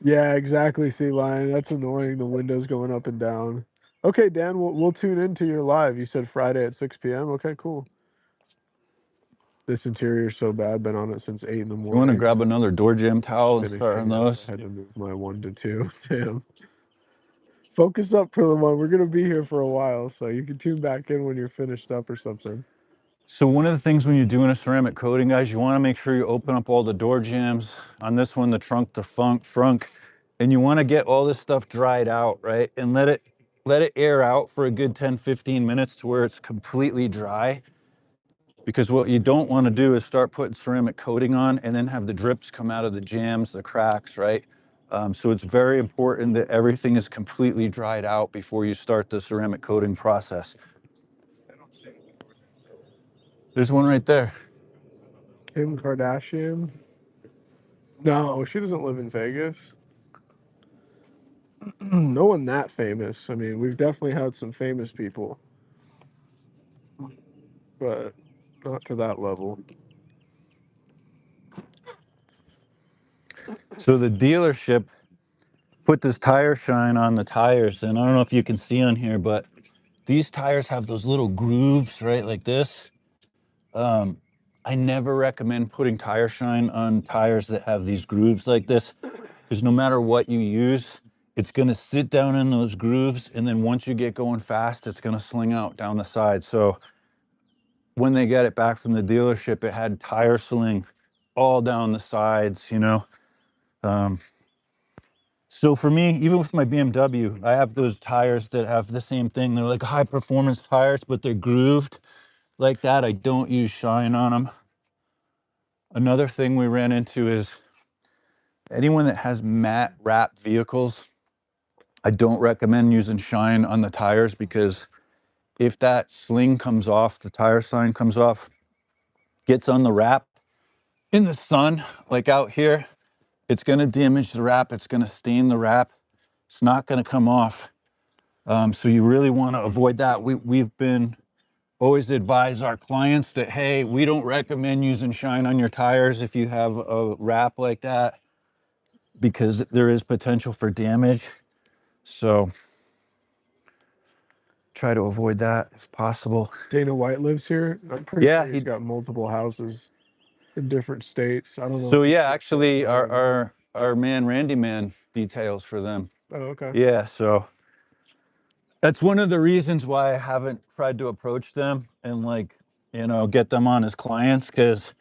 Yeah, exactly. Sea Lion. That's annoying. The windows going up and down. Okay, Dan, we'll tune into your live. You said Friday at 6 p.m. Okay, cool. This interior's so bad. Been on it since 8 in the You want to morning. grab another door jam towel and start on Finishing it. those? I had to move my 1 to 2. Damn. Focus up for the one. We're gonna be here for a while, so you can tune back in when you're finished up or something. So one of the things when you're doing a ceramic coating, guys, you want to make sure you open up all the door jambs. On this one, the trunk, and you want to get all this stuff dried out, right? And let it let it air out for a good 10-15 minutes to where it's completely dry. Because what you don't want to do is start putting ceramic coating on and then have the drips come out of the jams, the cracks, right? So it's very important that everything is completely dried out before you start the ceramic coating process. There's one right there. Kim Kardashian? No, she doesn't live in Vegas. No one that famous. I mean, we've definitely had some famous people, but not to that level. So the dealership put this tire shine on the tires, and I don't know if you can see on here, but these tires have those little grooves, right, like this. I never recommend putting tire shine on tires that have these grooves like this, because no matter what you use, it's going to sit down in those grooves, and then once you get going fast, it's going to sling out down the side. So when they got it back from the dealership, it had tire sling all down the sides, you know. So for me, even with my BMW, I have those tires that have the same thing. They're like high performance tires, but they're grooved like that. I don't use shine on them. Another thing we ran into is anyone that has matte wrap vehicles, I don't recommend using shine on the tires, because if that sling comes off, the tire sign comes off, gets on the wrap in the sun, like out here, it's going to damage the wrap. It's going to stain the wrap. It's not going to come off. So you really want to avoid that. We've been always advise our clients that, hey, we don't recommend using shine on your tires if you have a wrap like that, because there is potential for damage. So try to avoid that if possible. Dana White lives here. I'm pretty Yeah, sure he's got multiple houses in different states. I don't know. so if yeah, he's actually close to them. our man Randy Man details for them. Oh, okay. Yeah, so that's one of the reasons why I haven't tried to approach them and, like, you know, get them on as clients, because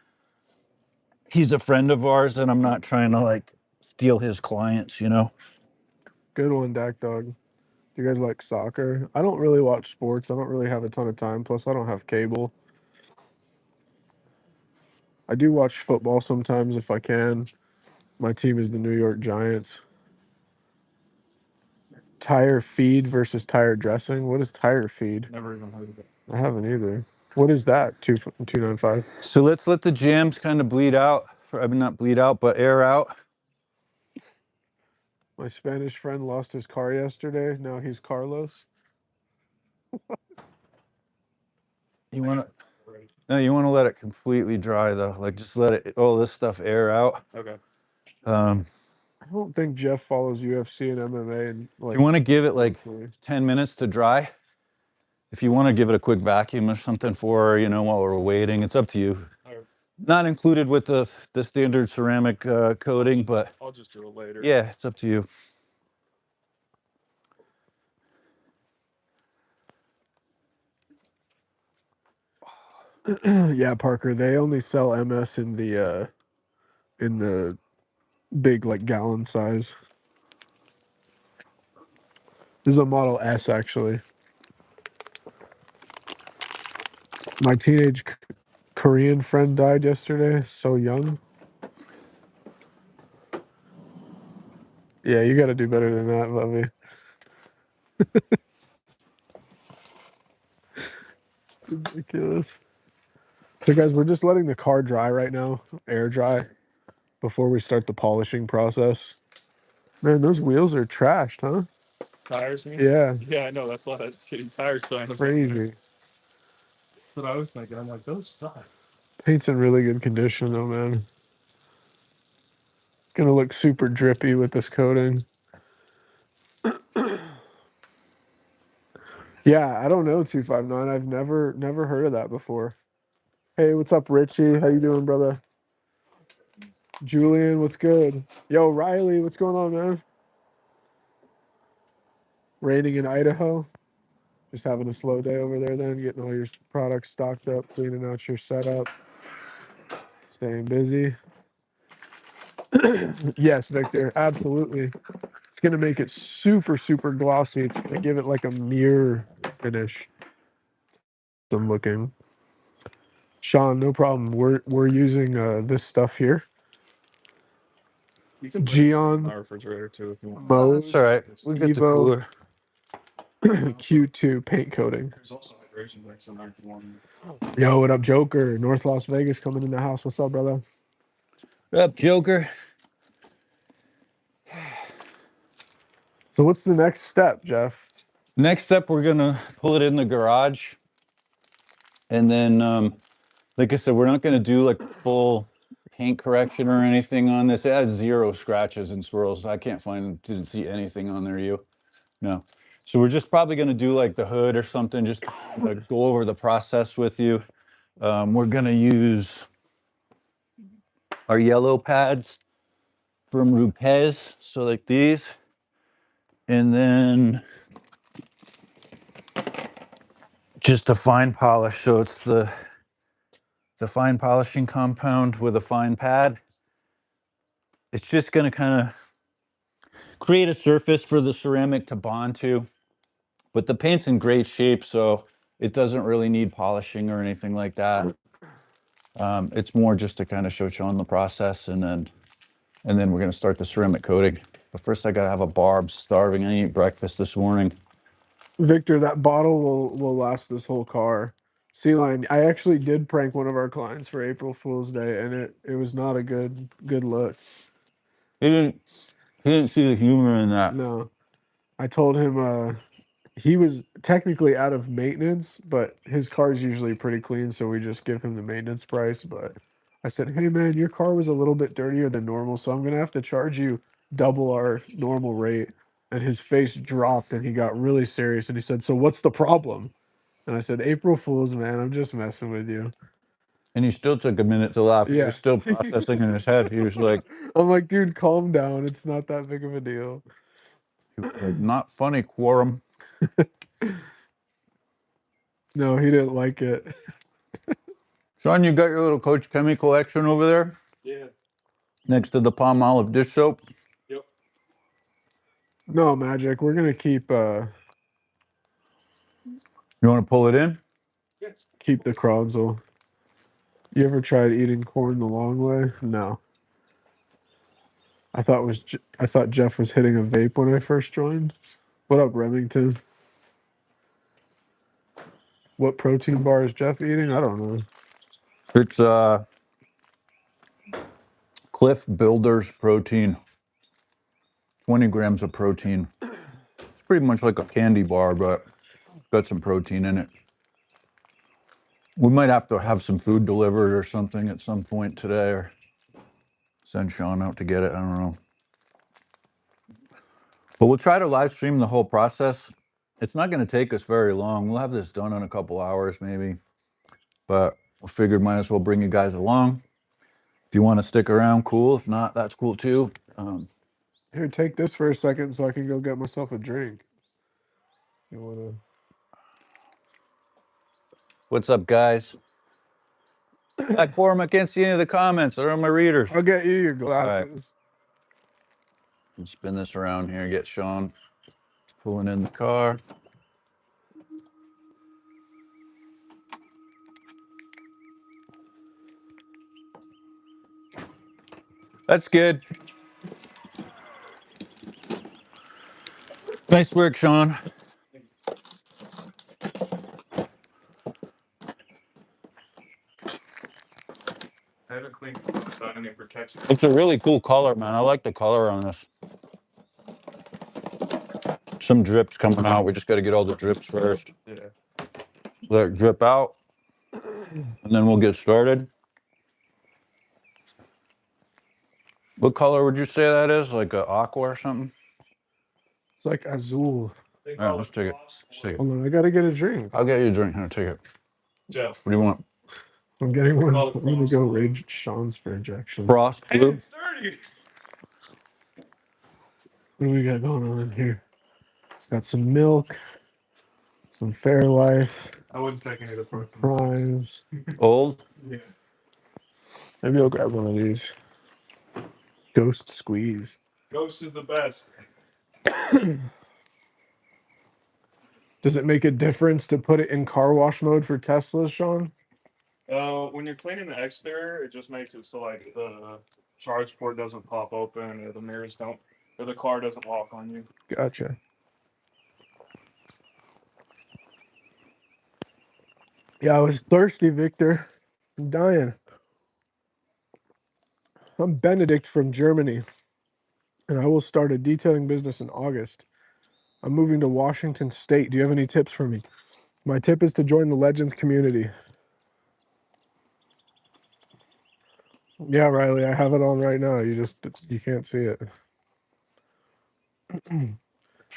he's a friend of ours and I'm not trying to like steal his clients, you know. Good one, Dak Dog. Do you guys like soccer? I don't really watch sports. I don't really have a ton of time. Plus, I don't have cable. I do watch football sometimes if I can. My team is the New York Giants. Tire feed versus tire dressing. What is tire feed? Never even heard of it. I haven't either. What is that? 295. So let's let the jams kind of bleed out. I mean, not bleed out, but air out. My Spanish friend lost his car yesterday. Now he's Carlos. You want to, no, you want to let it completely dry though. Like just let it, all this stuff air out. Okay. I don't think Jeff follows UFC and MMA. And If like, you want to give it like 10 minutes to dry, if you want to give it a quick vacuum or something for, you know, while we're waiting, it's up to you. Not included with the standard ceramic coating, but I'll just do it later. yeah, it's up to you. yeah, Parker. They only sell MS in the big like gallon size. This is a Model S actually. My teenage Korean friend died yesterday. So young. Yeah, you got to do better than that, Lovey. Ridiculous. So, guys, we're just letting the car dry right now, air dry, before we start the polishing process. Man, those wheels are trashed, huh? Tires, me? Yeah, Yeah, I know. That's why that shitty tire shine was crazy. That's what I was thinking. I'm like, those suck. Paint's in really good condition, though, man. It's gonna look super drippy with this coating. Yeah, I don't know 259. I've never heard of that before. Hey, what's up, Richie? How you doing, brother? Julian, what's good? Yo, Riley, what's going on, man? Raining in Idaho. Just having a slow day over there then, getting all your products stocked up, cleaning out your setup, staying busy. Yes, Victor, absolutely. It's gonna make it super, super glossy. It's gonna give it like a mirror finish. I'm looking. Sean, no problem. We're using this stuff here. You can Geon, my refrigerator too if you want. Oh, Moe's, that's all right. We get the Evo. cooler. Q2 paint coating. There's also hydration mix in there if you want. Yo, what up, Joker? North Las Vegas coming in the house. What's up, brother? What up, Joker? So what's the next step, Jeff? Next step, we're gonna pull it in the garage. And then, like I said, we're not gonna do like full paint correction or anything on this. It has 0 scratches and swirls. I didn't see anything on there, you? No. So we're just probably gonna do like the hood or something, just to go over the process with you. We're gonna use our yellow pads from Rupes, so like these. And then just a fine polish. So it's the fine polishing compound with a fine pad. It's just gonna kind of create a surface for the ceramic to bond to. But the paint's in great shape, so it doesn't really need polishing or anything like that. It's more just to kind of show Sean the process, and then we're gonna start the ceramic coating. But first I gotta have a barb. Starving. I ate breakfast this morning. Victor, that bottle will last this whole car. C-Line, I actually did prank one of our clients for April Fool's Day, and it was not a good look. He didn't see the humor in that. No. I told him he was technically out of maintenance, but his car's usually pretty clean, so we just give him the maintenance price. But I said, hey man, your car was a little bit dirtier than normal, so I'm gonna have to charge you double our normal rate. And his face dropped and he got really serious and he said, so what's the problem? And I said, April Fools, man, I'm just messing with you. And he still took a minute to laugh. He Yeah. was still processing in his head. He was like, I'm like, dude, calm down. It's not that big of a deal. not funny, Quorum. No, he didn't like it. Sean, you got your little Coach Chemi collection over there? Yeah. Next to the palm olive dish soap? Yep. No, Magic. We're gonna keep You want to pull it in? keep the Kronzel. You ever tried eating corn the long way? No. I thought Jeff was hitting a vape when I first joined. What up, Remington? What protein bar is Jeff eating? I don't know. It's Cliff Builders protein. 20 grams of protein. It's pretty much like a candy bar, but got some protein in it. We might have to have some food delivered or something at some point today, or send Sean out to get it. I don't know. But we'll try to live stream the whole process. It's not going to take us very long. We'll have this done in a couple hours maybe. But we figured might as well bring you guys along. If you want to stick around, cool. If not, that's cool too. Here, take this for a second so I can go get myself a drink. You wanna? What's up, guys? Quorum, I can't see any of the comments. They're on my readers. I'll get you your glasses. Right. Spin this around here, get Sean pulling in the car. That's good. Nice work, Sean. I haven't cleaned without any protection. It's a really cool color, man. I like the color on this. Some drips coming out. We just got to get all the drips first. Yeah. Let it drip out, and then we'll get started. What color would you say that is? Like a aqua or something? It's like Azul. All right, let's take it. Let's take it. Hold on, I gotta get a drink. I'll get you a drink. Here, take it. Jeff. What do you want? I'm getting one. I'm gonna go raid Sean's for injection. Frost blue? It's dirty. What do we got going on in here? Got some milk, some Fairlife, I wouldn't take any of the protein. Primes. Old? Yeah. Maybe I'll grab one of these. Ghost Squeeze. Ghost is the best. Does it make a difference to put it in car wash mode for Teslas, Sean? When you're cleaning the exterior, it just makes it so like the charge port doesn't pop open or the mirrors don't, or the car doesn't lock on you. Gotcha. Yeah, I was thirsty, Victor. I'm dying. I'm Benedict from Germany, and I will start a detailing business in August. I'm moving to Washington State. Do you have any tips for me? My tip is to join the Legends community. Yeah, Riley, I have it on right now. You can't see it.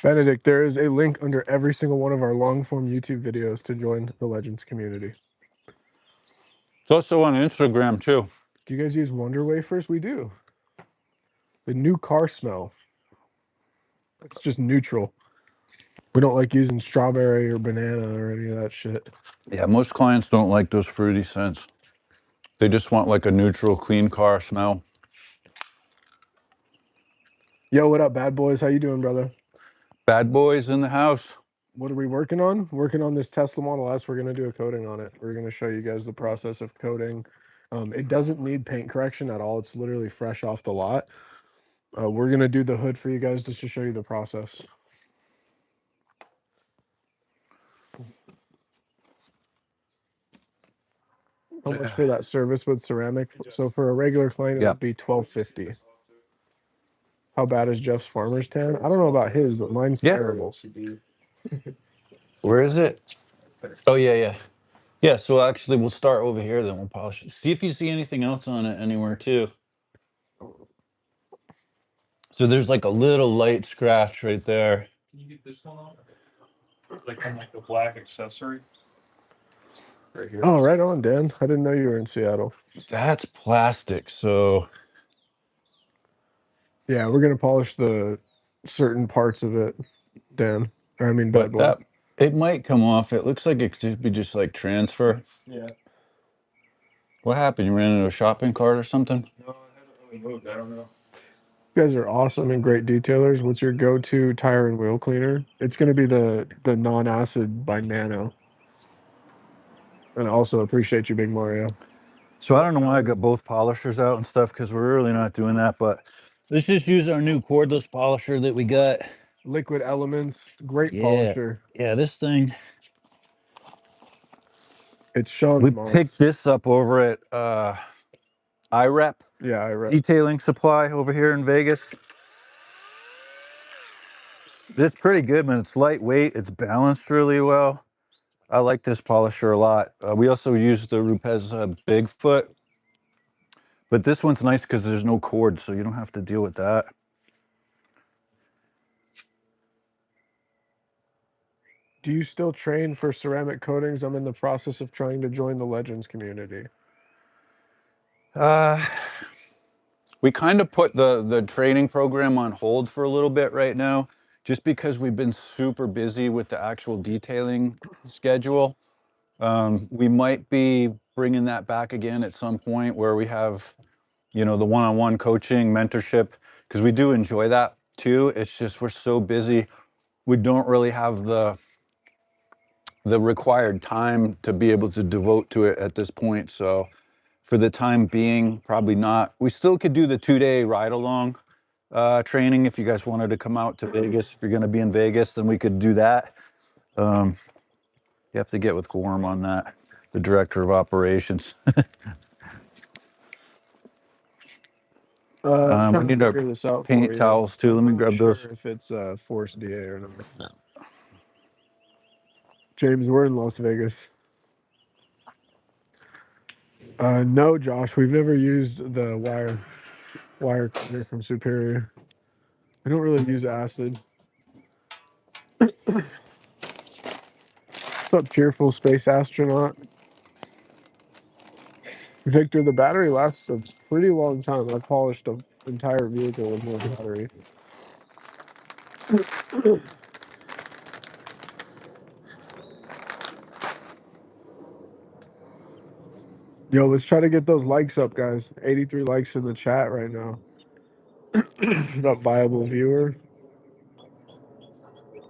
Benedict, there is a link under every single one of our long form YouTube videos to join the Legends community. It's also on Instagram too. Do you guys use Wonder Wafers? We do. The new car smell. It's just neutral. We don't like using strawberry or banana or any of that shit. Yeah, most clients don't like those fruity scents. They just want like a neutral, clean car smell. Yo, what up, bad boys? How you doing, brother? Bad boys in the house. What are we working on? Working on this Tesla Model S. We're going to do a coating on it. We're going to show you guys the process of coating. It doesn't need paint correction at all. It's literally fresh off the lot. We're going to do the hood for you guys just to show you the process. How much for that service with ceramic? So for a regular client, it would be $12.50. How bad is Jeff's farmer's tan? I don't know about his, but mine's terrible. Where is it? Oh, yeah. Yeah, so actually we'll start over here, then we'll polish it. See if you see anything else on it anywhere too. So there's like a little light scratch right there. Can you get this one off? Like on like the black accessory. Right here. Oh, right on, Dan. I didn't know you were in Seattle. That's plastic, so... Yeah, we're going to polish the certain parts of it, Dan. Or I mean, bad But boy. that, it might come off. It looks like it could be just like transfer. Yeah. What happened? You ran into a shopping cart or something? No, I haven't really moved. I don't know. You guys are awesome and great detailers. What's your go-to tire and wheel cleaner? It's going to be the non-acid by Nano. And I also appreciate you, Big Mario. So I don't know why I got both polishers out and stuff, because we're really not doing that, but let's just use our new cordless polisher that we got. Liquid Elements, great polisher. Yeah, this thing. It's Sean's We mom's. picked this up over at IREP. Yeah, I read. Detailing supply over here in Vegas. It's pretty good, man. It's lightweight. It's balanced really well. I like this polisher a lot. We also use the Rupes Bigfoot, but this one's nice because there's no cord, so you don't have to deal with that. Do you still train for ceramic coatings? I'm in the process of trying to join the Legends community. We kind of put the training program on hold for a little bit right now, just because we've been super busy with the actual detailing schedule. We might be bringing that back again at some point, where we have, you know, the one-on-one coaching, mentorship, because we do enjoy that too. It's just we're so busy, we don't really have the required time to be able to devote to it at this point. So for the time being, probably not. We still could do the 2-day ride-along training if you guys wanted to come out to Vegas. If you're going to be in Vegas, then we could do that. You have to get with Gorm on that, the director of operations. We need our paint towels too. Let me grab those. If it's Force DA or not. No. James, we're in Las Vegas. No, Josh, we've never used the wire cleaner from Superior. I don't really use acid. What's up, cheerful space astronaut? Victor, the battery lasts a pretty long time. I polished an entire vehicle with more battery. Yo, let's try to get those likes up, guys. 83 likes in the chat right now. Not viable viewer.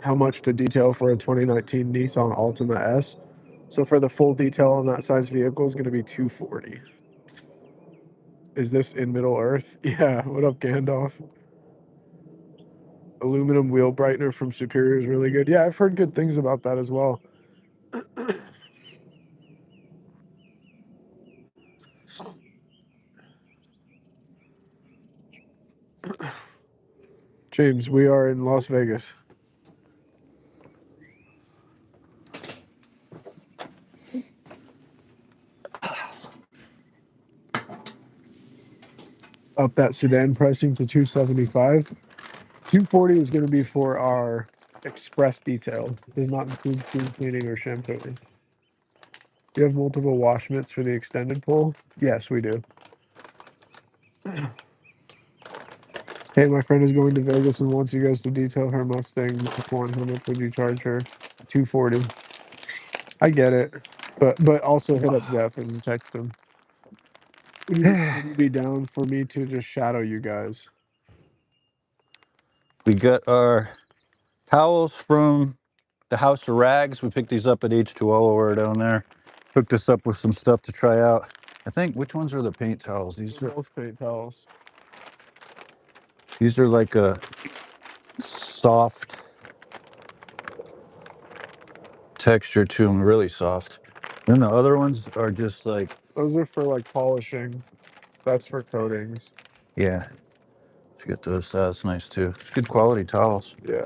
how much to detail for a 2019 Nissan Altima S. So for the full detail on that size vehicle is going to be $240. Is this in Middle Earth? Yeah. What up, Gandalf? Aluminum wheel brightener from Superior is really good. Yeah, I've heard good things about that as well. James, we are in Las Vegas. Up that sedan pricing to 275. 240 is going to be for our express detail. Does not include food cleaning or shampooing. Do you have multiple wash mitts for the extended pull? Yes, we do. Hey, my friend is going to Vegas and wants you guys to detail her Mustang Mach-1. How much would you charge her? 240. I get it, but also hit up Jeff and text him. Would you be down for me to just shadow you guys? We got our towels from the House of Rags. We picked these up at H2O over down there. Hooked us up with some stuff to try out. I think, which ones are the paint towels? These They're are both paint towels. like a soft texture to them, really soft. Then the other ones are just like, Those are for like polishing. That's for coatings. yeah. Let's get those. That's nice too. It's good quality towels. Yeah.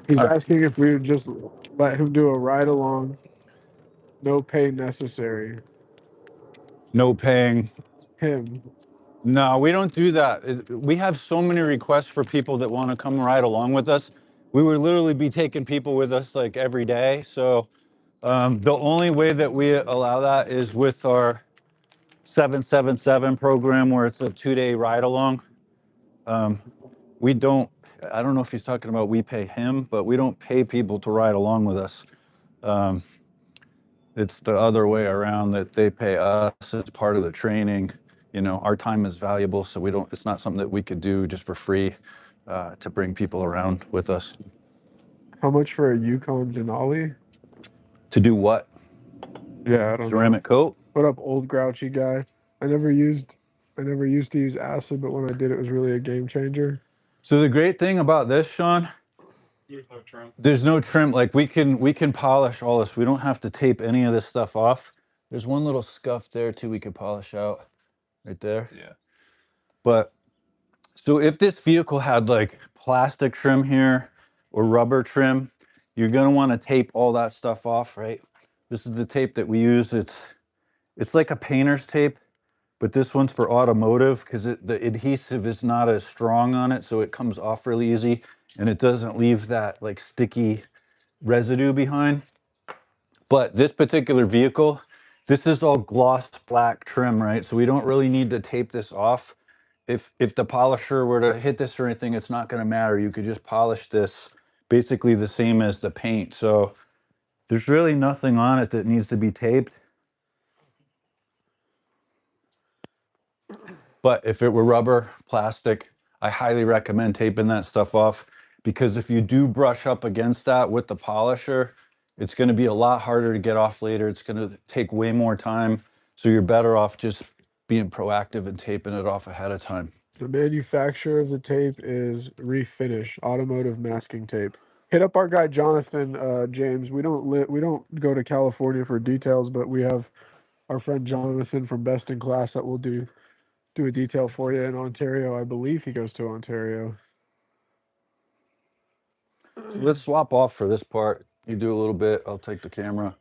He's asking if we would just let him do a ride along. No pay necessary. No paying. Him. No, we don't do that. We have so many requests for people that want to come ride along with us. We would literally be taking people with us like every day. So the only way that we allow that is with our 777 program, where it's a 2-day ride along. We don't, I don't know if he's talking about we pay him, but we don't pay people to ride along with us. It's the other way around, that they pay us as part of the training. You know, our time is valuable, so we don't, it's not something that we could do just for free to bring people around with us. How much for a Yukon Denali? To do what? Yeah, I don't Ceramic know. coat? What up, old grouchy guy? I never used to use acid, but when I did, it was really a game changer. So the great thing about this, Sean, There's no trim. there's no trim. Like we can polish all this. We don't have to tape any of this stuff off. There's one little scuff there too we could polish out right there. Yeah. But so if this vehicle had like plastic trim here or rubber trim, you're gonna want to tape all that stuff off, right? This is the tape that we use. It's like a painter's tape, but this one's for automotive because the adhesive is not as strong on it, so it comes off really easy and it doesn't leave that like sticky residue behind. But this particular vehicle, this is all gloss black trim, right? So we don't really need to tape this off. If the polisher were to hit this or anything, it's not going to matter. You could just polish this basically the same as the paint. So there's really nothing on it that needs to be taped. But if it were rubber, plastic, I highly recommend taping that stuff off, because if you do brush up against that with the polisher, it's going to be a lot harder to get off later. It's going to take way more time. So you're better off just being proactive and taping it off ahead of time. The manufacturer of the tape is Refinish Automotive Masking Tape. Hit up our guy Jonathan, James. We don't go to California for details, but we have our friend Jonathan from Best in Class that will do a detail for you in Ontario. I believe he goes to Ontario. So let's swap off for this part. You do a little bit, I'll take the camera,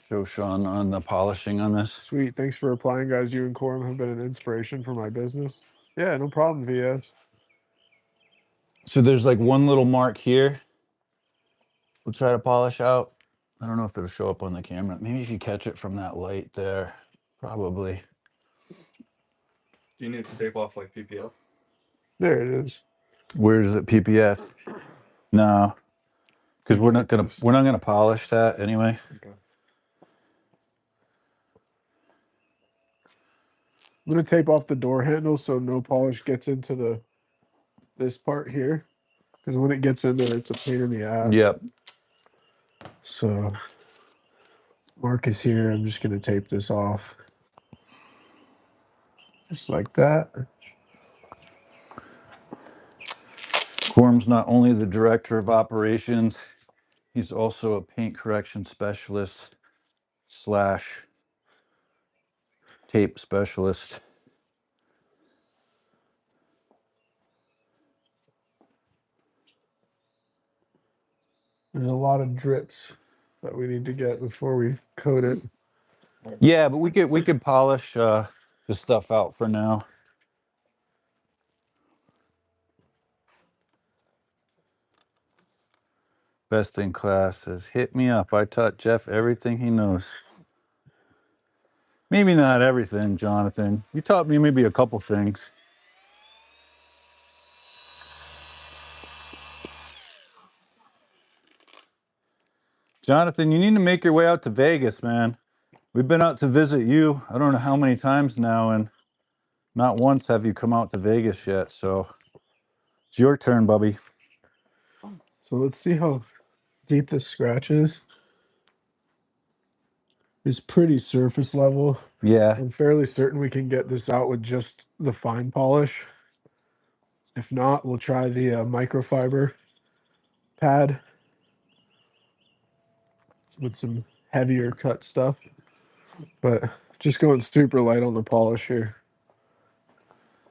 show Sean on the polishing on this. Sweet. Thanks for replying, guys. You and Corum have been an inspiration for my business. Yeah, no problem, VS. So there's like one little mark here. We'll try to polish out. I don't know if it'll show up on the camera. Maybe if you catch it from that light there, probably. Do you need to tape off like PPF? There it is. Where is it, PPF? No, because we're not gonna polish that anyway. Okay. I'm gonna tape off the door handle so no polish gets into this part here. because when it gets in there, it's a pain in the ass. Yep. So Mark is here. I'm just going to tape this off. Just like that. Quorum's not only the director of operations, he's also a paint correction specialist slash tape specialist. There's a lot of drips that we need to get before we coat it. Yeah, but we could polish the stuff out for now. Best in class says, hit me up. I taught Jeff everything he knows. Maybe not everything, Jonathan. You taught me maybe a couple things. Jonathan, you need to make your way out to Vegas, man. We've been out to visit you, I don't know how many times now, and not once have you come out to Vegas yet. So it's your turn, Bubby. So let's see how deep this scratch is. It's pretty surface level. Yeah. I'm fairly certain we can get this out with just the fine polish. If not, we'll try the microfiber pad with some heavier cut stuff. But just going super light on the polish here.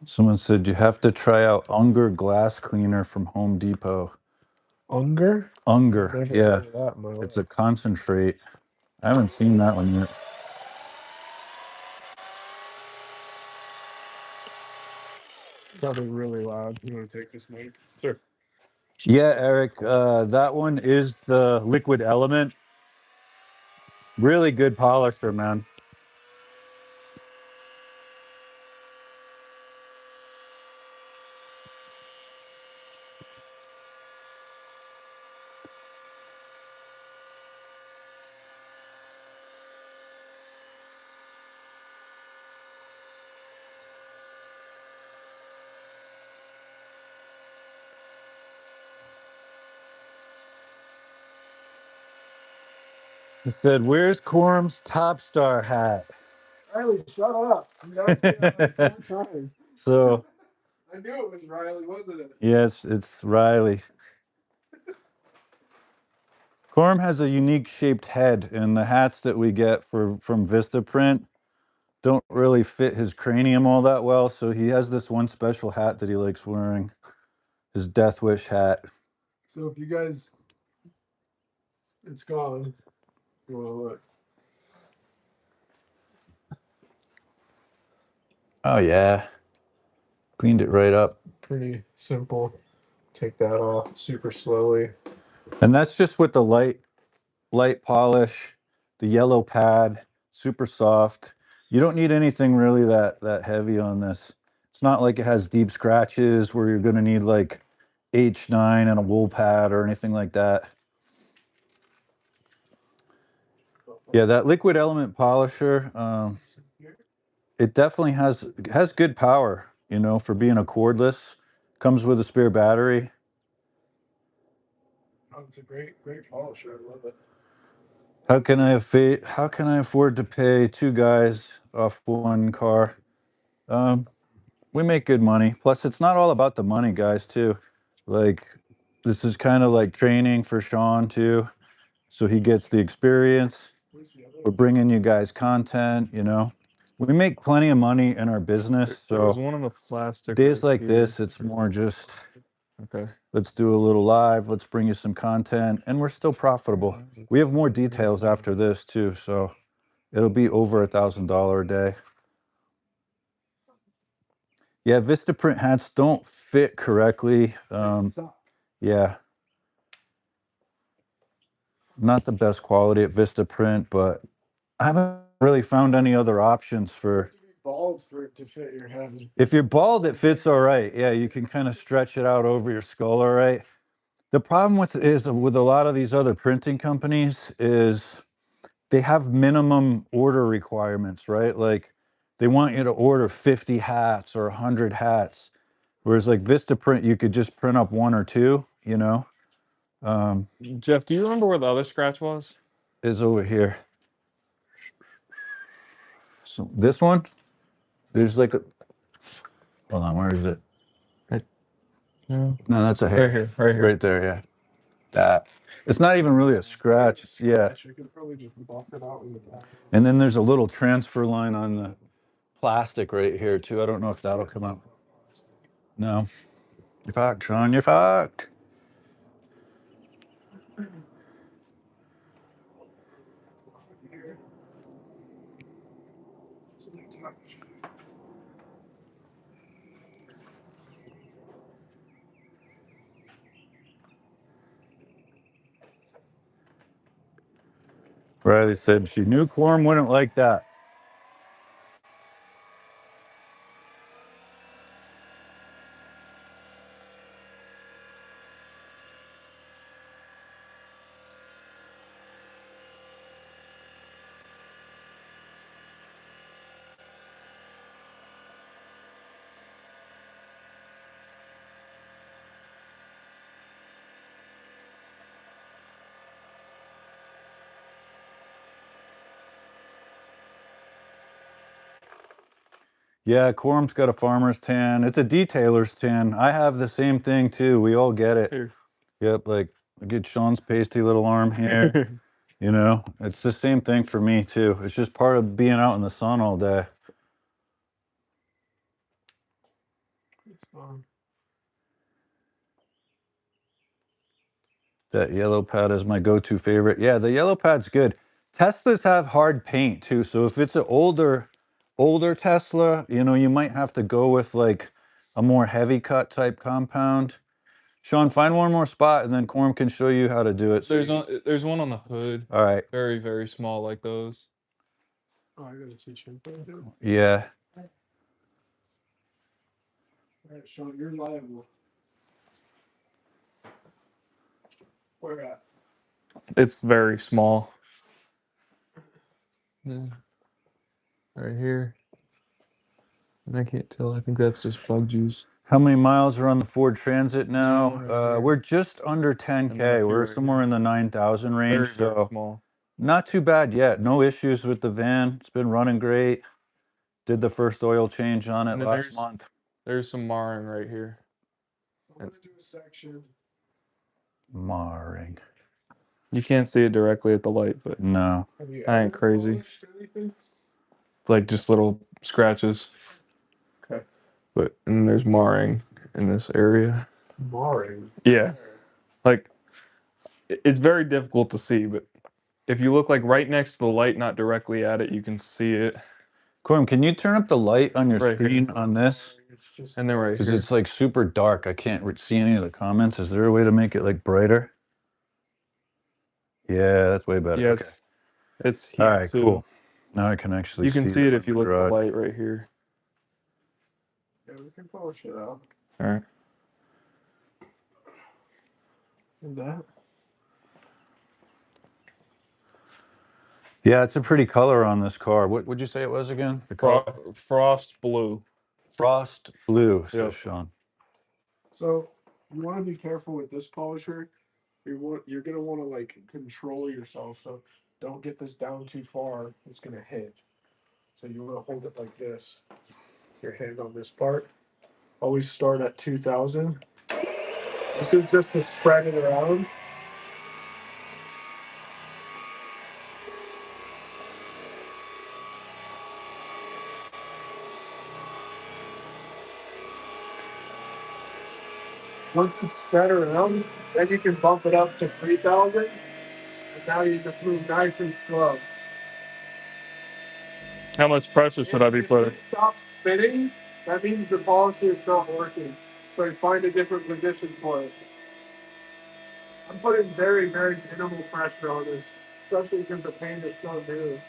Someone said you have to try out Unger glass cleaner from Home Depot. Unger? Unger, Never yeah. heard of that in my life. It's a concentrate. I haven't seen that one yet. Probably really loud. You want to take this mic? Sure. Yeah, Eric, that one is the Liquid Element. Really good polisher, man. He said, where's Quorum's TOPSTAR hat? Riley, shut up. You asked me that like 4 times. So, I knew it was Riley, wasn't it? yes, it's Riley. Quorum has a unique shaped head, and the hats that we get from Vistaprint don't really fit his cranium all that well, so he has this one special hat that he likes wearing, his Death Wish hat. So if you guys, it's gone. You want to look? Oh yeah, cleaned it right up. Pretty simple. Take that off super slowly. And that's just with the light polish, the yellow pad, super soft. You don't need anything really that heavy on this. It's not like it has deep scratches where you're gonna need like H9 and a wool pad or anything like that. Yeah, that Liquid Element polisher, it definitely has good power, you know, for being a cordless. Comes with a spare battery. Oh, it's a great polisher. I love it. How can I afford to pay 2 guys off 1 car? We make good money. Plus, it's not all about the money, guys, too. Like, this is kind of like training for Sean, too. So he gets the experience. We're bringing you guys content, you know. We make plenty of money in our business. There was So one on the plastic. days right like here. this, it's more just, Okay. let's do a little live. Let's bring you some content. And we're still profitable. We have more details after this, too. So it'll be over $1,000 a day. Yeah, Vistaprint hats don't fit correctly. Yeah. Not the best quality at Vistaprint, but I haven't really found any other options for. Bald for it to fit your head. If you're bald, it fits all right. Yeah, you can kind of stretch it out over your skull all right. The problem with a lot of these other printing companies is they have minimum order requirements, right? Like they want you to order 50 hats or 100 hats. Whereas like Vistaprint, you could just print up 1 or 2, you know. Jeff, do you remember where the other scratch was? Is over here. So this one, there's like a, hold on, where is it? No. No, that's a Right hair. here, right here. Right there, yeah. That. It's not even really a scratch. It's, yeah. You can probably just buff it out with the towel. And then there's a little transfer line on the plastic right here too. I don't know if that'll come out. No. You're fucked, Sean. You're fucked. Riley said she knew Quorum wouldn't like that. Yeah, Quorum's got a farmer's tan. It's a detailer's tan. I have the same thing too. We all get it. Here. Yep, like get Sean's pasty little arm here. You know, it's the same thing for me too. It's just part of being out in the sun all day. It's fine. That yellow pad is my go-to favorite. Yeah, the yellow pad's good. Teslas have hard paint too, so if it's an older Tesla, you know, you might have to go with like a more heavy cut type compound. Sean, find one more spot and then Quorum can show you how to do it. There's one on the hood. All right. Very, very small like those. Oh, I gotta teach him. All Yeah. right, Sean, you're liable. Where at? It's very small. Yeah. Right here. And I can't tell. I think that's just bug juice. How many miles are on the Ford Transit now? Right here. We're just under And then 10K. up We're here, right somewhere in the 9,000 range. Very, very So small. not too bad yet. No issues with the van. It's been running great. Did the first oil change on it And then last month. There's some marring right here. I'm gonna do a section. Marring. You can't see it directly at the light, but No. Have you I ain't ever crazy. polished anything? it's like just little scratches. Okay. But and there's marring in this area. Marring. Yeah. Like it's very difficult to see, but if you look like right next to the light, not directly at it, you can see it. Quorum, can you turn up the light on your Right here. screen on this? It's just And then right Because here. it's like super dark. I can't see any of the comments. Is there a way to make it like brighter? Yeah, that's way better. Yeah, Okay. it's All here right, too. cool. Now I can actually You can see it them if in you look at the garage. light right here. yeah, we can polish it out. All right. And that. Yeah, it's a pretty color on this car. What would you say it was again? The color? Frost blue. Frost blue, says Yep. Sean. So you want to be careful with this polisher. You're gonna want to like control yourself. So don't get this down too far. It's gonna hit. So you want to hold it like this. Your hand on this part. Always start at 2,000. This is just to spread it around. Once it's spread around, then you can bump it up to 3,000. And now you just move nice and slow. How much pressure should I be If putting? it stops spinning, that means the polisher is not working. So you find a different position for it. I'm putting very, very minimal pressure on this, especially because the paint is so new.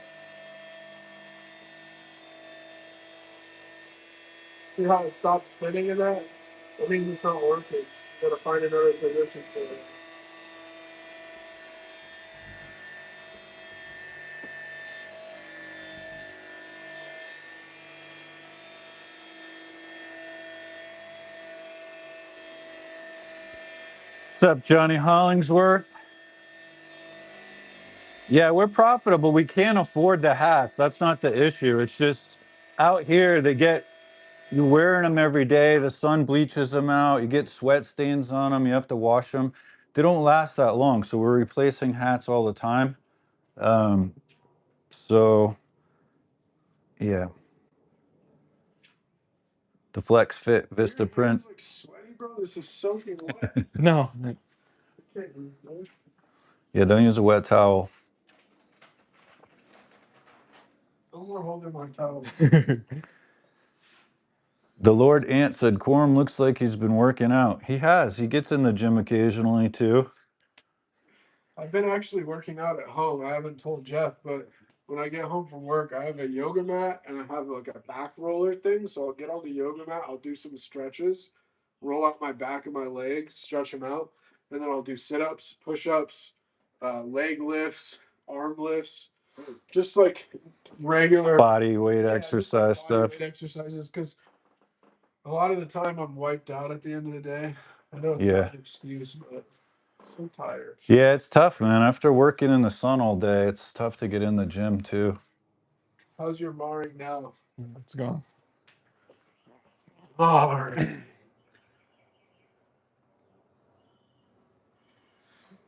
See how it stops spinning in that? That means it's not working. You gotta find another position for it. What's up, Johnny Hollingsworth? Yeah, we're profitable. We can't afford the hats. That's not the issue. It's just out here, you're wearing them every day. The sun bleaches them out. You get sweat stains on them. You have to wash them. They don't last that long. So we're replacing hats all the time. So, yeah. The Flex Fit Vista Print. Like sweaty, bro. This is soaking wet. No. Yeah, don't use a wet towel. No more holding my towel. The Lord Ant said, Quorum looks like he's been working out. He has. He gets in the gym occasionally, too. I've been actually working out at home. I haven't told Jeff, but when I get home from work, I have a yoga mat and I have like a back roller thing. So I'll get on the yoga mat, I'll do some stretches, roll out my back and my legs, stretch them out, and then I'll do sit-ups, push-ups, leg lifts, arm lifts, just like regular Body weight yeah, exercise just like body stuff. weight exercises. Because a lot of the time I'm wiped out at the end of the day. I know it's Yeah. not an excuse, but I'm so tired. Yeah, it's tough, man. After working in the sun all day, it's tough to get in the gym, too. How's your marring now? It's gone. Marring.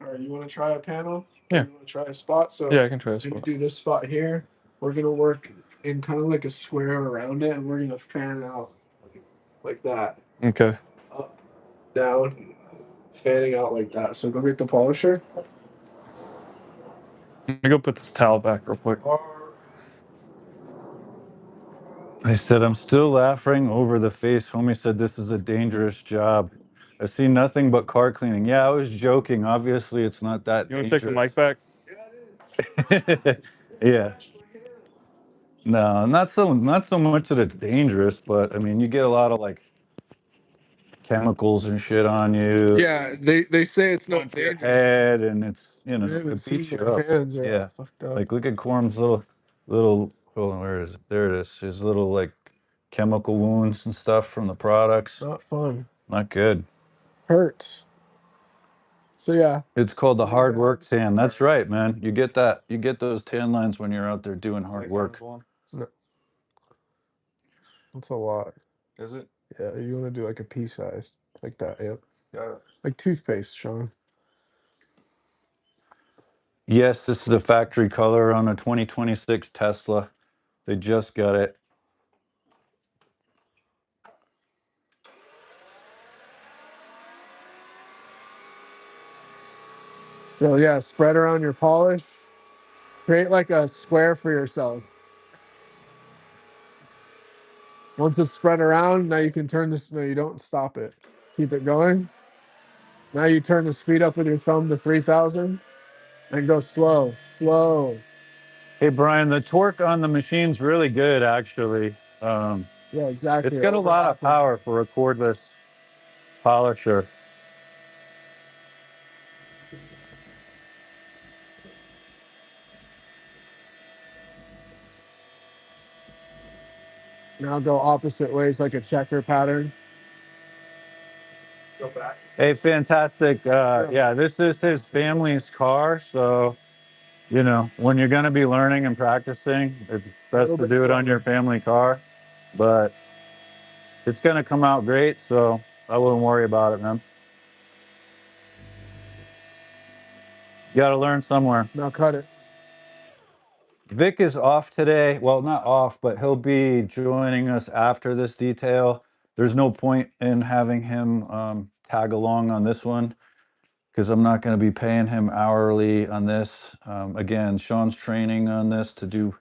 All right, you want to try a panel? Yeah. You want to try a spot? So Yeah, I can try this maybe one. do this spot here. We're gonna work in kind of like a square around it, and we're gonna fan out like that, Okay. up, down, fanning out like that. So go get the polisher. Let me go put this towel back real quick. I said, I'm still laughing over the face. Homie said, this is a dangerous job. I see nothing but car cleaning. Yeah, I was joking. Obviously, it's not that You want to take the mic back? Yeah. No, not so much that it's dangerous, but I mean, you get a lot of like chemicals and shit on you. Yeah, they say it's not Your dangerous. head, and it's, you know, I haven't it seen beats you my up. hands are Yeah. all fucked up. Like, look at Quorum's little, hold on, where is it? There it is. His little like chemical wounds and stuff from the products. Not fun. Not good. Hurts. So yeah, It's called the hard work tan. That's right, man. You get that. You get those tan lines when you're out there doing hard work. no, that's a lot. Is it? Yeah, you want to do like a pea size, like that. Yep. Got it. Like toothpaste, Sean. Yes, this is the factory color on a 2026 Tesla. They just got it. So yeah, spread around your polish. Create like a square for yourself. Once it's spread around, now you can turn this. No, you don't stop it. Keep it going. Now you turn the speed up with your thumb to 3,000 and go slow, slow. Hey, Brian, the torque on the machine's really good, actually. Yeah, exactly. It's got a lot of power for a cordless polisher. Now go opposite ways like a checker pattern. Go back. Hey, fantastic. Yeah, this is his family's car. So, you know, when you're going to be learning and practicing, it's best to do it on your family car. But it's going to come out great. So I wouldn't worry about it, man. You got to learn somewhere. Now cut it. Vic is off today. Well, not off, but he'll be joining us after this detail. There's no point in having him tag along on this one because I'm not going to be paying him hourly on this. Again, Sean's training on this to do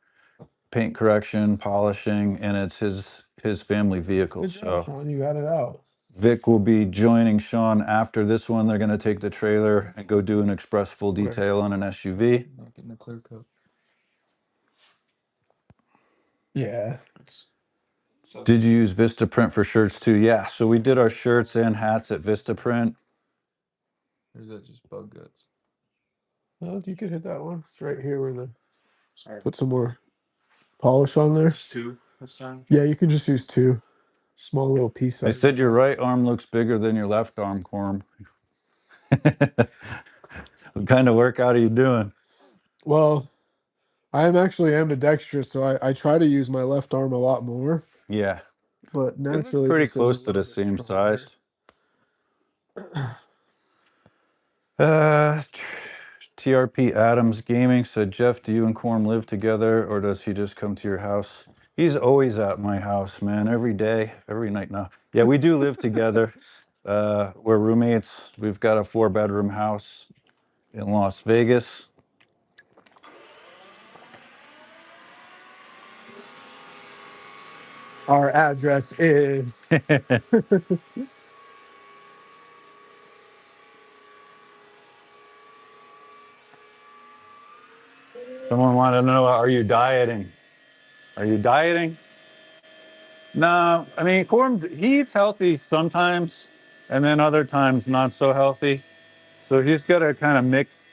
paint correction, polishing, and it's his family vehicle. Good job, So Sean, you got it out. Vic will be joining Sean after this one. They're going to take the trailer and go do an express full detail on an SUV. Not getting a clear coat. Yeah. Did you use Vistaprint for shirts too? Yeah, so we did our shirts and hats at Vistaprint. Or is that just bug guts? Well, you could hit that one. It's right here where the. Put some more polish on there. Just two this time? Yeah, you can just use two. Small little piece. I said your right arm looks bigger than your left arm, Quorum. What kind of workout are you doing? Well, I am actually ambidextrous, so I try to use my left arm a lot more. Yeah. But We look naturally, pretty this is a close to little the bit same stronger. size. Uh, TRP Adams Gaming said, Jeff, do you and Quorum live together, or does he just come to your house? He's always at my house, man, every day, every night now. Yeah, we do live together. We're roommates. We've got a 4-bedroom house in Las Vegas. Our address is. Someone wanted to know, are you dieting? Are you dieting? No, I mean, Quorum, he eats healthy sometimes, and then other times not so healthy. So he's got a kind of mixed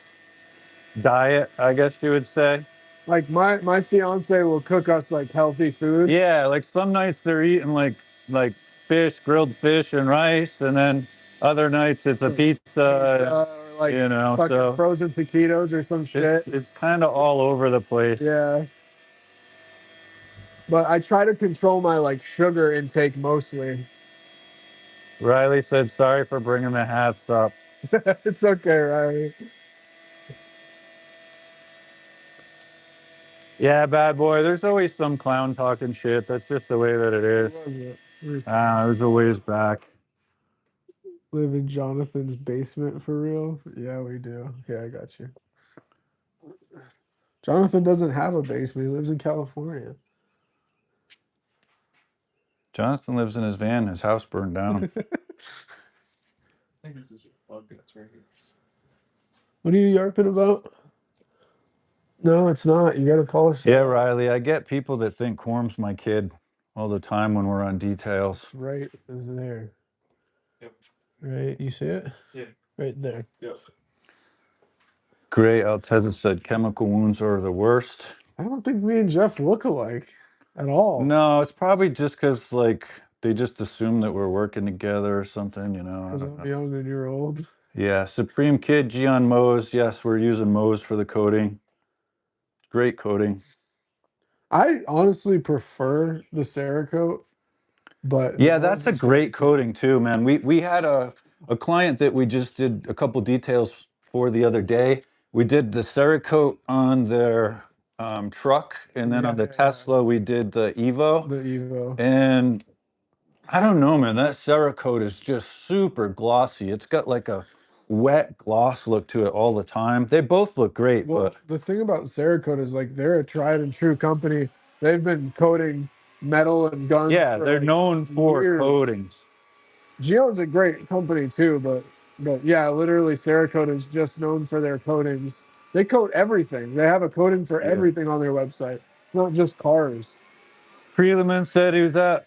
diet, I guess you would say. Like my fiance will cook us like healthy food. Yeah, like some nights they're eating like fish, grilled fish and rice, and then other nights it's a pizza, or like you know. fucking So frozen taquitos or some shit. it's kind of all over the place. Yeah. But I try to control my like sugar intake mostly. Riley said, "Sorry for bringing the hats up." It's okay, Riley. Yeah, bad boy. There's always some clown talking shit. That's just the way that it is. It was a ways back. Live in Jonathan's basement for real? Yeah, we do. Yeah, I got you. Jonathan doesn't have a basement. He lives in California. Jonathan lives in his van. His house burned down. I think this is your plug that's right here. What are you yarping about? No, it's not. You got to polish it. Yeah, Riley. I get people that think Quorum's my kid all the time when we're on details. Right is there. Yep. Right, you see it? Yeah. Right there. Yep. Gray Alteza said chemical wounds are the worst. I don't think me and Jeff look alike at all. No, it's probably just because like they just assume that we're working together or something, you know. I Because don't I'm know. young and you're old. Yeah, Supreme Kid Gian Moe's. Yes, we're using Moe's for the coating. Great coating. I honestly prefer the Cerakote, but Yeah, that's a great coating too, man. We had a client that we just did a couple details for the other day. We did the Cerakote on their truck, and then on the Tesla we did the Evo. The Evo. And I don't know, man. That Cerakote is just super glossy. It's got like a wet gloss look to it all the time. They both look great, Well, but the thing about Cerakote is like they're a tried and true company. They've been coating metal and guns. yeah, for they're like known for years. coatings. Geode's a great company too, but yeah, literally Cerakote is just known for their coatings. They coat everything. They have a coating for Yeah. everything on their website. It's not just cars. Freeman said he was at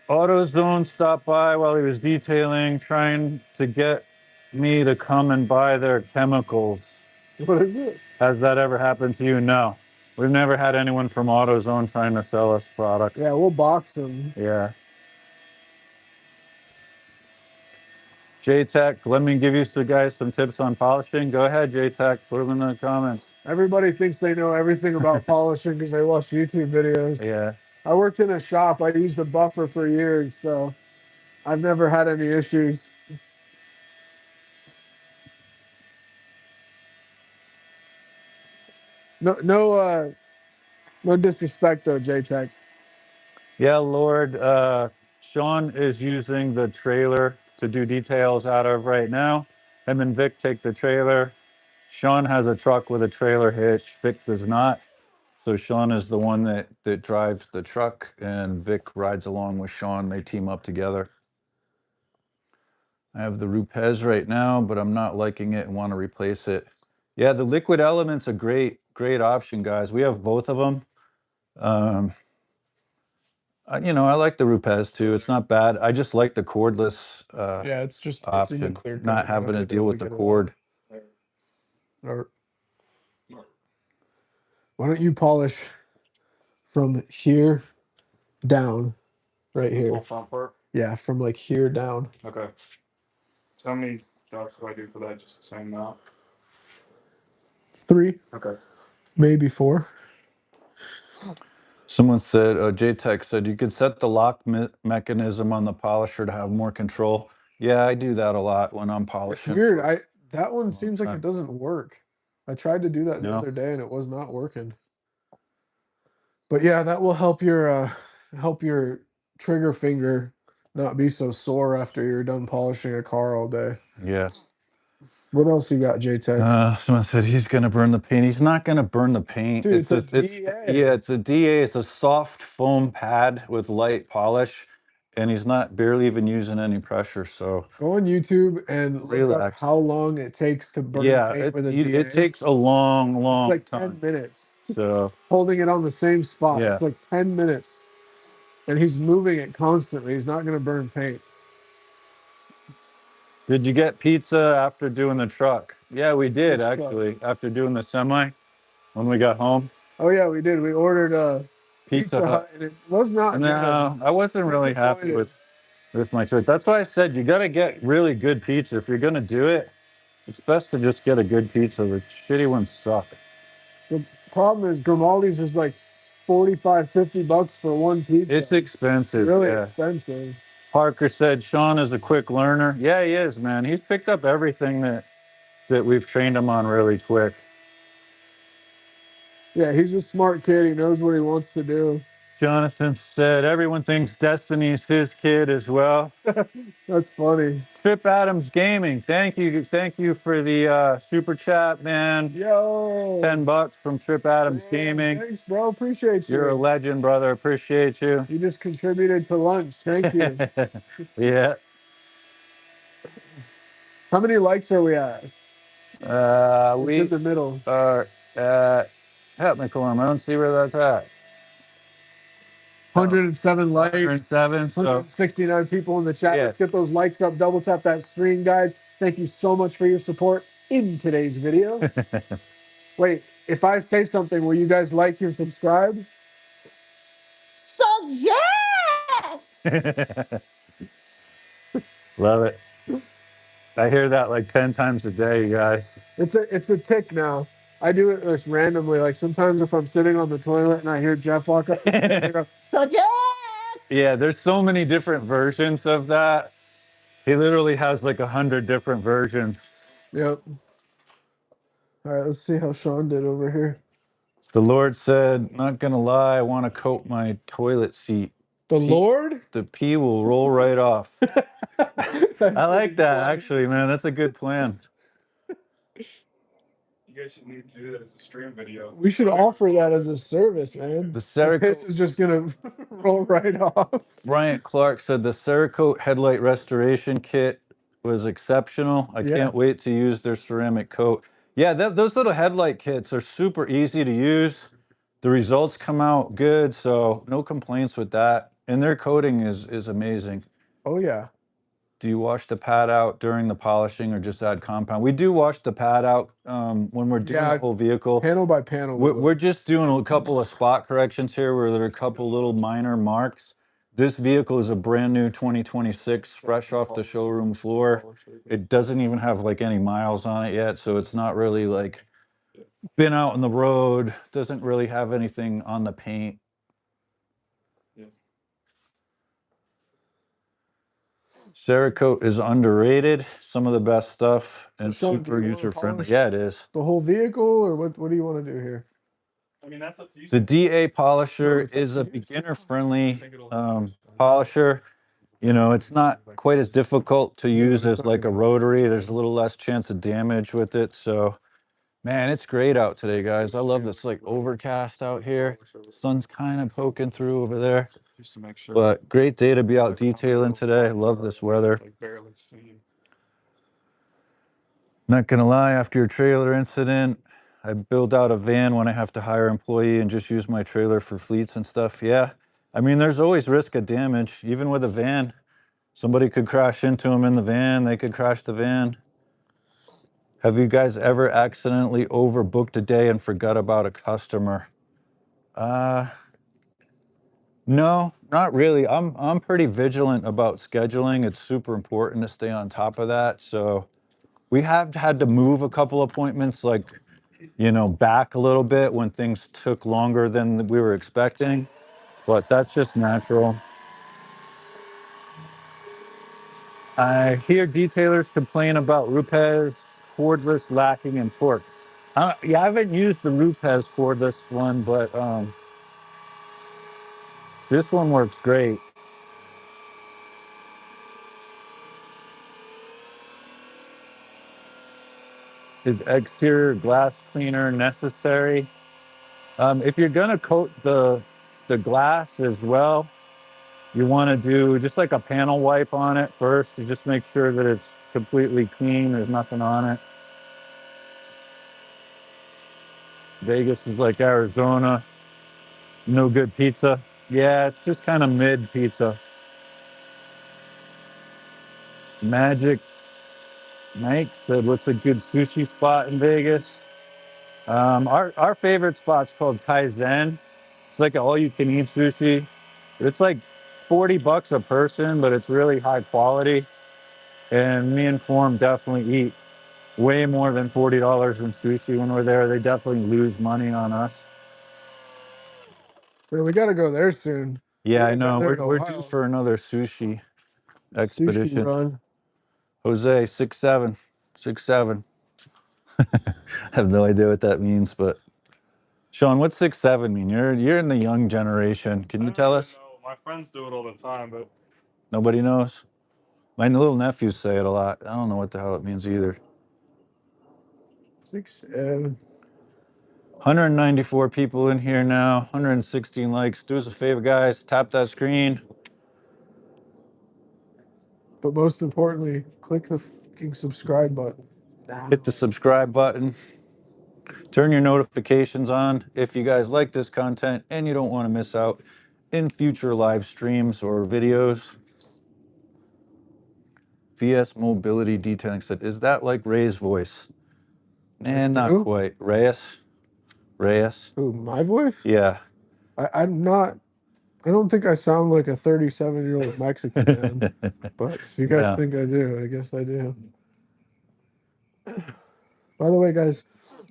AutoZone, stopped by while he was detailing, trying to get me to come and buy their chemicals. What is it? Has that ever happened to you? No. We've never had anyone from AutoZone trying to sell us product. Yeah, we'll box them. Yeah. JTech, let me give you guys some tips on polishing. Go ahead, JTech, put them in the comments. Everybody thinks they know everything about polishing because they watch YouTube videos. Yeah. I worked in a shop. I used a buffer for years, so I've never had any issues. No disrespect though, JTech. Yeah, Lord. Sean is using the trailer to do details out of right now. Him and Vic take the trailer. Sean has a truck with a trailer hitch. Vic does not. So Sean is the one that drives the truck, and Vic rides along with Sean. They team up together. I have the Rupes right now, but I'm not liking it and want to replace it. Yeah, the Liquid Element's a great option, guys. We have both of them. You know, I like the Rupes too. It's not bad. I just like the cordless Yeah, it's just option, it's in the clear coat. not having to deal with the cord. Why don't you polish from here down, right This here? whole front part. Yeah, from like here down. Okay. So how many That's what I do for that, just the same amount. 3, Okay. maybe 4. Someone said, JTech said, you could set the lock mechanism on the polisher to have more control. Yeah, I do that a lot when I'm It's polishing. weird. That one long seems like time. it doesn't work. I tried to do that the No. other day and it was not working. But yeah, that will help your trigger finger not be so sore after you're done polishing a car all day. Yeah. What else you got, JTech? Someone said he's gonna burn the paint. He's not gonna burn the paint. Dude, it's a it's DA. yeah, it's a DA. It's a soft foam pad with light polish, and he's not barely even using any pressure. So Go on YouTube and look up relax. how long it takes to burn Yeah, paint with a DA. it takes a long, It's long like 10 time. minutes. So Holding it on the same spot. Yeah. It's like 10 minutes. And he's moving it constantly. He's not going to burn paint. did you get pizza after doing the truck? Yeah, we did Which truck? actually. After doing the semi, when we got home, Oh, yeah, we did. We ordered Pizza Hut. and it was not good. No, I wasn't really happy Disappointed. with my choice. That's why I said you got to get really good pizza if you're gonna do it. It's best to just get a good pizza. The shitty ones suck. The problem is Grimaldi's is like 45, 50 bucks for one pizza. It's expensive. really Yeah. expensive. Parker said Sean is a quick learner. Yeah, he is, man. He's picked up everything that we've trained him on really quick. Yeah, he's a smart kid. He knows what he wants to do. Jonathan said everyone thinks Destiny's his kid as well. That's funny. Trip Adams Gaming, thank you for the super chat, man. Yo. $10 from Trip Adams Man, Gaming. thanks, bro. Appreciate you. You're a legend, brother. Appreciate you. You just contributed to lunch. Thank you. Yeah. How many likes are we at? We It's in the middle. are at, help me, Colum. I don't see where that's at. 107 likes. 107. So 169 people in the chat. Yeah. Let's get those likes up. Double tap that screen, guys. Thank you so much for your support in today's video. Wait, if I say something, will you guys like and subscribe? love it. I hear that like 10 times a day, you guys. It's a tick now. I do it just randomly. Like sometimes if I'm sitting on the toilet and I hear Jeff walk up, I go, Yeah, there's so many different versions of that. He literally has like 100 different versions. Yep. All right, let's see how Sean did over here. The Lord said, not gonna lie, I want to coat my toilet seat. The Lord? The pee will roll right off. I like that, funny. actually, man. That's a good plan. You guys should need to do that as a stream video. We should offer that as a service, man. The The piss Cerakote, is just gonna roll right off. Bryant Clark said the Cerakote headlight restoration kit was exceptional. I Yeah. can't wait to use their ceramic coat. Yeah, those little headlight kits are super easy to use. The results come out good, so no complaints with that. And their coating is amazing. Oh yeah. Do you wash the pad out during the polishing or just add compound? We do wash the pad out when we're doing Yeah, the whole vehicle. Panel by panel. We're just doing a couple of spot corrections here where there are a couple little minor marks. This vehicle is a brand new 2026, fresh off the showroom floor. It doesn't even have like any miles on it yet, so it's not really like been out on the road. Doesn't really have anything on the paint. Cerakote is underrated. Some of the best stuff and So, Sean, do super you wanna user friendly. polish Yeah, it is. the whole vehicle, or what do you want to do here? I mean, that's up to you. The DA polisher No, it's up is to a you. beginner friendly polisher. You know, it's not quite as difficult to use as like a rotary. There's a little less chance of damage with it. So, man, it's great out today, guys. I love this like overcast out here. Sun's kind of poking through over there. Just to make sure. But great day to be out detailing today. Love this weather. Like barely seen. Not gonna lie, after your trailer incident, I build out a van when I have to hire an employee and just use my trailer for fleets and stuff. Yeah, I mean, there's always risk of damage, even with a van. Somebody could crash into them in the van. They could crash the van. Have you guys ever accidentally overbooked a day and forgot about a customer? No, not really. I'm pretty vigilant about scheduling. It's super important to stay on top of that. So We have had to move a couple appointments, like, you know, back a little bit when things took longer than we were expecting, but that's just natural. I hear detailers complain about Rupes cordless lacking in torque. Yeah, I haven't used the Rupes cordless one, but this one works great. Is exterior glass cleaner necessary? If you're gonna coat the glass as well, you want to do just like a panel wipe on it first to just make sure that it's completely clean. There's nothing on it. Vegas is like Arizona. No good pizza. Yeah, it's just kind of mid pizza. Magic Mike said, "What's a good sushi spot in Vegas?" Our favorite spot's called Kaizen. It's like an all-you-can-eat sushi. It's like $40 a person, but it's really high quality. And me and Form definitely eat way more than $40 in sushi when we're there. They definitely lose money on us. Man, we got to go there soon. Yeah, I haven't been know. there in a We're due while. for another sushi Sushi expedition. run. Jose, 6'7", 6'7". I have no idea what that means, but Sean, what's 6'7" mean? You're in the young generation. Can you tell us? No, my friends do it all the time, but Nobody knows. My little nephews say it a lot. I don't know what the hell it means either. 6'7". 194 people in here now. 116 likes. Do us a favor, guys. Tap that screen. But most importantly, click the fucking subscribe button. Hit the subscribe button. Turn your notifications on if you guys like this content and you don't want to miss out in future live streams or videos. VS Mobility Detailing said, "Is that like Ray's voice?" And not who? quite. Reyes? Who, my voice? Yeah. I'm not. I don't think I sound like a 37-year-old Mexican man. But if you guys Yeah. think I do, I guess I do. By the way, guys,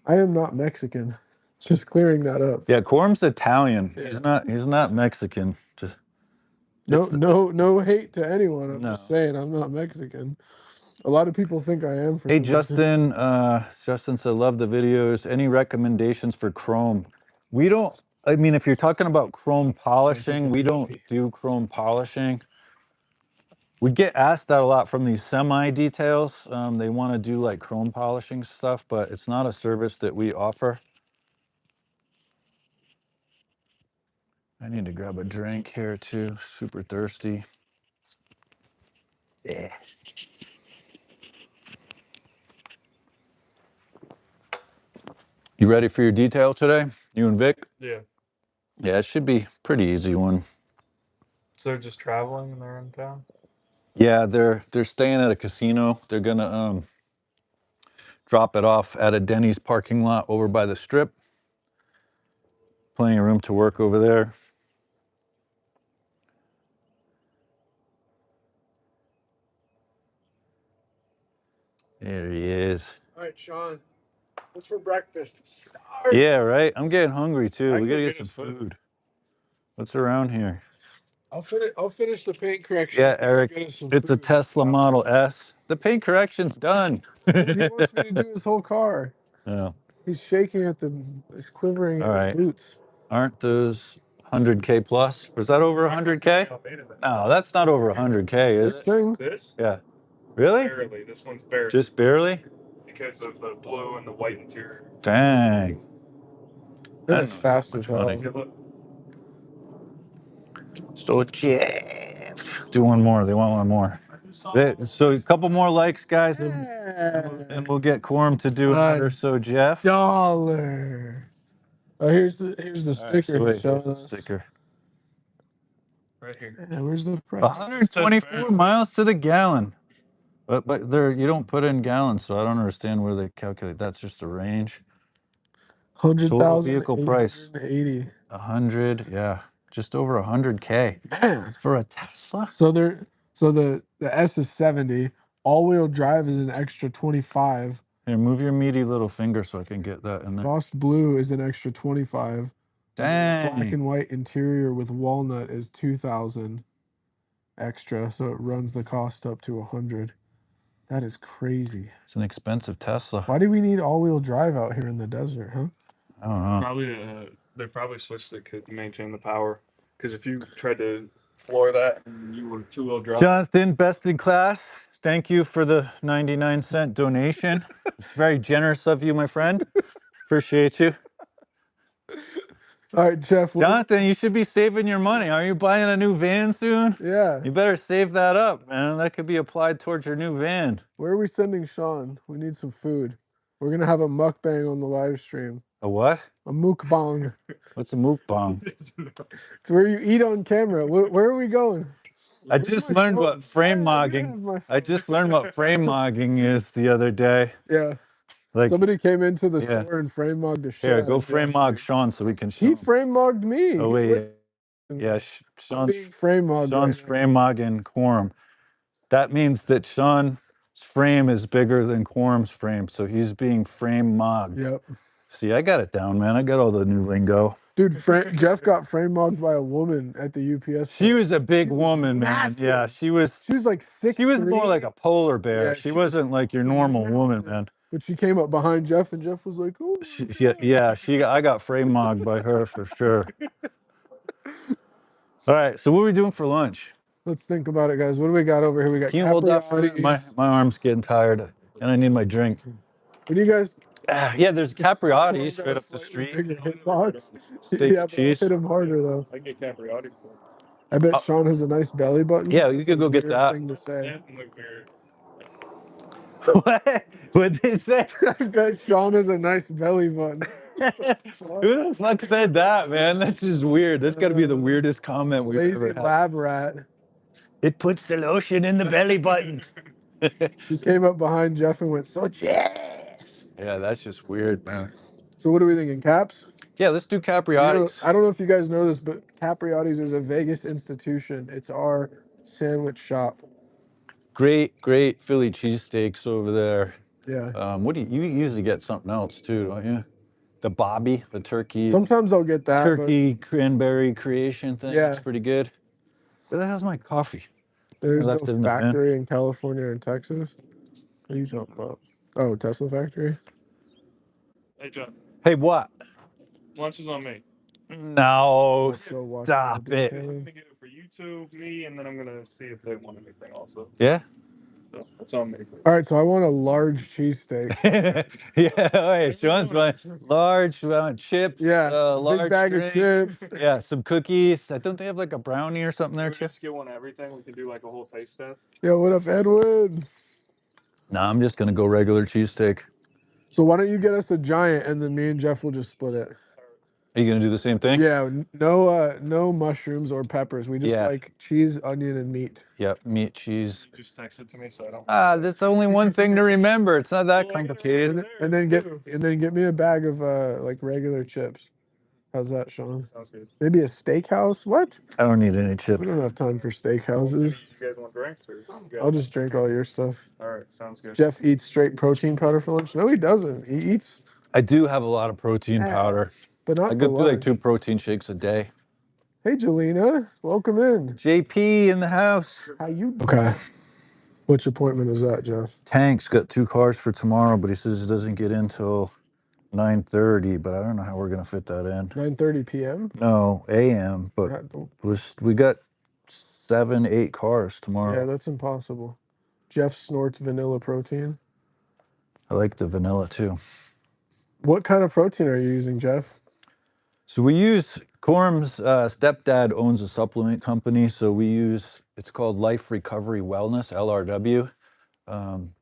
I am not Mexican. Just clearing that up. Yeah, Quorum's Italian. Yeah. He's not Mexican. Just No hate to anyone. I'm No. just saying I'm not Mexican. A lot of people think I am for Hey, some reason. Justin said, "Love the videos. Any recommendations for chrome?" We don't, I mean, if you're talking about chrome polishing, we don't do chrome polishing. We get asked that a lot from these semi details. They want to do like chrome polishing stuff, but it's not a service that we offer. I need to grab a drink here too. Super thirsty. Yeah. You ready for your detail today? You and Vic? yeah. Yeah, it should be pretty easy one. So they're just traveling and they're in town? Yeah, they're staying at a casino. They're gonna drop it off at a Denny's parking lot over by the strip. Plenty of room to work over there. There he is. All right, Sean. What's for breakfast? Yeah, right. I'm getting hungry too. I We can gotta go get get some us food. food. What's around here? I'll finish the paint correction. Yeah, You go Eric. get us some It's a food. Tesla Model S. The paint correction's done. He wants me to do his whole car. Yeah. He's shaking he's quivering All at his right. boots. Aren't those 100K plus? Was that over 100K? No, that's not over 100K, is This it? thing? This? Yeah. Really? Barely. This one's barely. Just barely? Because of the blue and the white interior. Dang. It I is didn't know so fast much as hell. money. Yeah, look. So Jeff, do one more. They want one more. So a couple more likes, guys, and we'll get Quorum to do another. So Jeff. $1. Oh, here's the All right, sticker so he's wait, showing here's the us. sticker. Right here. Yeah, where's the price? 124 miles to the gallon. But there, you don't put in gallons, so I don't understand where they calculate. That's just the range. Total 100,000, vehicle price. 880. 100, yeah, just over 100K Man. for a Tesla. So the S is 70. All-wheel drive is an extra 25. Here, move your meaty little finger so I can get that in there. Frost blue is an extra 25. Black Dang. and white interior with walnut is 2,000 extra, so it runs the cost up to 100. That is crazy. It's an expensive Tesla. Why do we need all-wheel drive out here in the desert, huh? I don't know. Probably they probably switched it to maintain the power. Because if you tried to floor that and you were two-wheel drive. Jonathan, best in class. Thank you for the 99-cent donation. It's very generous of you, my friend. Appreciate you. All right, Jeff. Jonathan, you should be saving your money. Are you buying a new van soon? Yeah. You better save that up, man. That could be applied towards your new van. Where are we sending Sean? We need some food. We're going to have a mukbang on the live stream. A what? A mukbang. What's a mukbang? It's where you eat on camera. Where are we going? I just learned what frame mogging. I just learned what frame mogging is the other day. Yeah. Like, somebody came into the store and frame mogged the shit. here, out go of frame Jeff, mog dude. Sean so we can show He him. frame mogged me. Oh He's wait, yeah. Sean's being frame mogged. Sean's right now. frame mogging quorum. That means that Sean's frame is bigger than quorum's frame, so he's being frame mogged. Yep. See, I got it down, man. I got all the new lingo. Dude, Jeff got frame mogged by a woman at the UPS. She was a big woman, man. massive. Yeah, she was like 6'3". She was more like a polar bear. Yeah, she she was wasn't like your normal woman, man. But she came up behind Jeff, and Jeff was like, "Oh." I got frame mogged by her for sure. All right, so what are we doing for lunch? Let's think about it, guys. What do we got over here? We got Can you hold that for me? capriottis. My arm's getting tired, and I need my drink. What do you guys? Yeah, there's capriottis right up the street. Bigger hitbox. Steak Yeah, and but I'll cheese. hit him harder though. I get capriottis. I bet Sean has a nice belly button. Yeah, you That's could a go get weird that. Thing to say. What? What did they say? I bet Sean has a nice belly button. Who the fuck said that, man? That's just weird. That's got to be the weirdest comment we've Lazy ever had. lab rat. It puts the lotion in the belly button. She came up behind Jeff and went, "So Jeff." Yeah, that's just weird, man. So what are we thinking? Caps? Yeah, let's do capriottis. I don't know if you guys know this, but Capriottis is a Vegas institution. It's our sandwich shop. Great Philly cheesesteaks over there. Yeah. What do you usually get something else too, don't you? The Bobby, the turkey. Sometimes I'll get that. Turkey cranberry creation thing. Yeah. It's pretty good. Where the hell's my coffee? There's no left it in the bin. factory in California and Texas. What are you talking about? Oh, Tesla factory? Hey, John. Hey, what? Lunch is on me. No, So watching stop the it. I'm detailing. gonna get it for you two, me, and then I'm gonna see if they want anything also. Yeah? So that's on me. All right, so I want a large cheesesteak. Yeah, all right. Sean's fine. Large chips. Yeah, large big bag drink. of chips. Yeah, some cookies. I don't they have like a brownie or something there, Can we Chip? just get one of everything? We can do like a whole taste test. Yo, what up, Edwin? No, I'm just gonna go regular cheesesteak. So why don't you get us a giant and then me and Jeff will just split it? Are you gonna do the same thing? Yeah, no mushrooms or peppers. We just Yeah. like cheese, onion, and meat. Yep, meat, cheese. Just text it to me so I don't. That's only one thing to remember. It's not that Well, I gotta complicated. And then get me a bag of like regular chips. How's that, Sean? Sounds good. Maybe a steakhouse? What? I don't need any We chips. don't have time for steakhouses. You guys want drinks or? I'll just drink all your stuff. All right, sounds good. Jeff eats straight protein powder for lunch. No, he doesn't. He eats, I do have a lot of protein powder. but not I for go through like lunch. 2 protein shakes a day. Hey, Jelena, welcome in. JP in the house. How you? Okay. Which appointment is that, Jeff? Tank's got 2 cars for tomorrow, but he says he doesn't get in till 9:30, but I don't know how we're gonna fit that in. 9:30 p.m. No, AM, but we got 7, 8 cars tomorrow. Yeah, that's impossible. Jeff snorts vanilla protein. I like the vanilla too. What kind of protein are you using, Jeff? So we use Quorum's stepdad owns a supplement company, so we use it's called Life Recovery Wellness (LRW),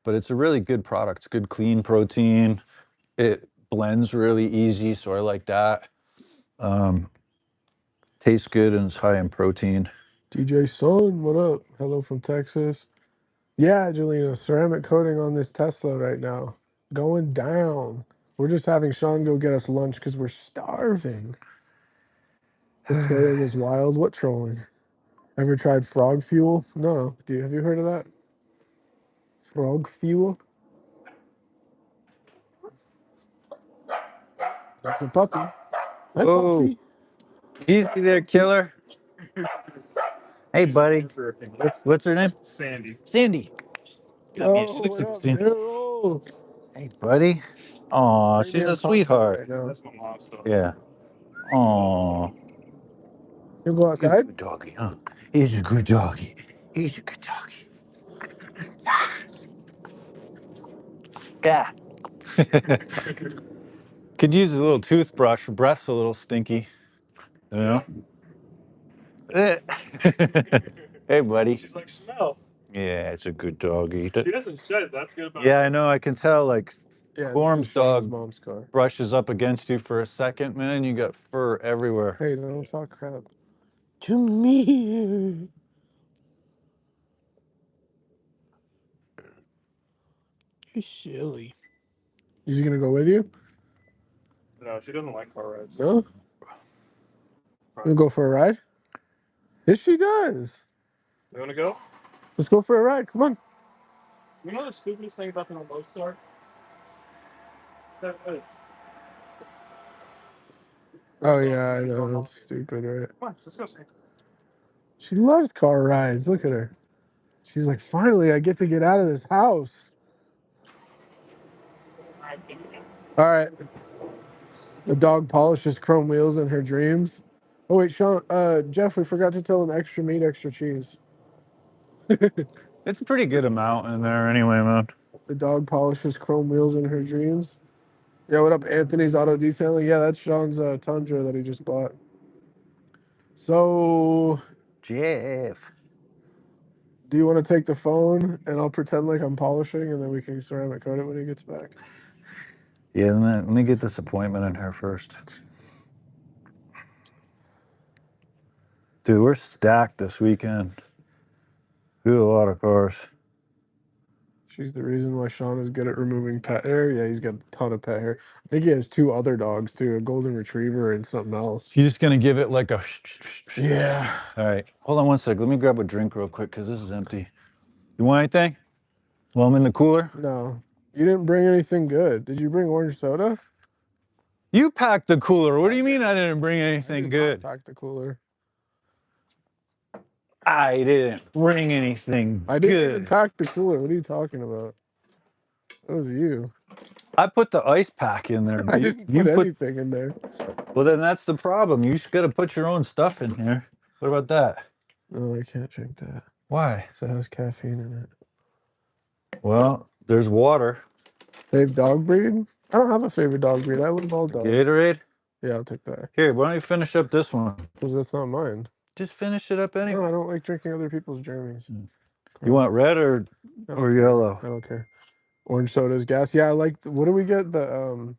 but it's a really good product. It's good, clean protein. It blends really easy, so I like that. Tastes good and it's high in protein. DJ Son, what up? Hello from Texas. Yeah, Jelena, ceramic coating on this Tesla right now. Going down. We're just having Sean go get us lunch because we're starving. The trolling is wild. What trolling? Ever tried frog fuel? No. Have you heard of that? Frog fuel. That's a puppy. Hi, Oh, puppy. easy there, killer. Hey, buddy. What's her name? Sandy. Sandy. Got me a Oh, what up, Sandy. Daryl? Hey, buddy. Aw, Bring me she's in a contact sweetheart. right now. That's my mom's dog. Yeah. Aw. You go outside? Good doggy, huh? He's a good doggy. He's a good doggy. Yeah. Could use a little toothbrush. Breath's a little stinky. You know? Hey, buddy. She's like, smell. Yeah, it's a good doggy. She doesn't shed. That's good about Yeah, I know. I can tell. Like, Yeah, this Gorm's is Sean's dog mom's car. brushes up against you for a second, man. You got fur everywhere. Hey, don't talk crap to me. You're silly. Is he gonna go with you? No, she doesn't like car rides. No? You gonna go for a ride? Yes, she does. You want to go? Let's go for a ride. Come on. You know the stupidest thing about the TOPSTAR? Oh yeah, I know. That's stupid, right? Come on, let's go see. She loves car rides. Look at her. She's like, finally, I get to get out of this house. All right. The dog polishes chrome wheels in her dreams. Oh wait, Sean, Jeff, we forgot to tell him extra meat, extra cheese. It's a pretty good amount in there anyway, man. The dog polishes chrome wheels in her dreams. Yeah, what up, Anthony's Auto Detailing? Yeah, that's Sean's Tundra that he just bought. So, Jeff. do you want to take the phone and I'll pretend like I'm polishing and then we can ceramic coat it when he gets back? Yeah, let me get this appointment in her first. Dude, we're stacked this weekend. We have a lot of cars. She's the reason why Sean is good at removing pet hair. Yeah, he's got a ton of pet hair. I think he has 2 other dogs too, a golden retriever and something else. You just gonna give it like a Yeah. All right, hold on one sec. Let me grab a drink real quick because this is empty. You want anything? Well, I'm in the cooler. No. You didn't bring anything good. Did you bring orange soda? You packed the cooler. What do you mean I didn't bring anything I good? packed the cooler. I didn't bring anything I didn't even good. pack the cooler. What are you talking about? That was you. I put the ice pack in there. I You, didn't you put put. anything in there. Well, then that's the problem. You just got to put your own stuff in here. What about that? No, I can't drink that. Why? So it has caffeine in it. Well, there's water. Favorite dog breed? I don't have a favorite dog breed. I love all dogs. Gatorade. Yeah, I'll take that. Here, why don't you finish up this one? Because that's not mine. Just finish it up No, anyway. I don't like drinking other people's journeys. You want red or yellow? I don't care. Orange soda's gas. Yeah, I like. What do we get? The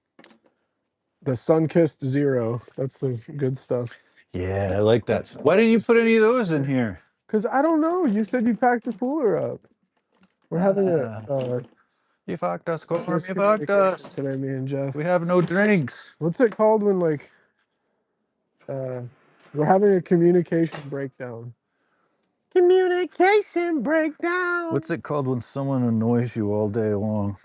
Sunkissed Zero. That's the good stuff. Yeah, I like that. Why didn't you put any of those in here? Because I don't know. You said you packed the cooler up. We're having a You fucked us, Gorm. You fucked miscommunication us. today, me and Jeff. We have no drinks. What's it called when like we're having a communication breakdown? Communication breakdown. What's it called when someone annoys you all day long?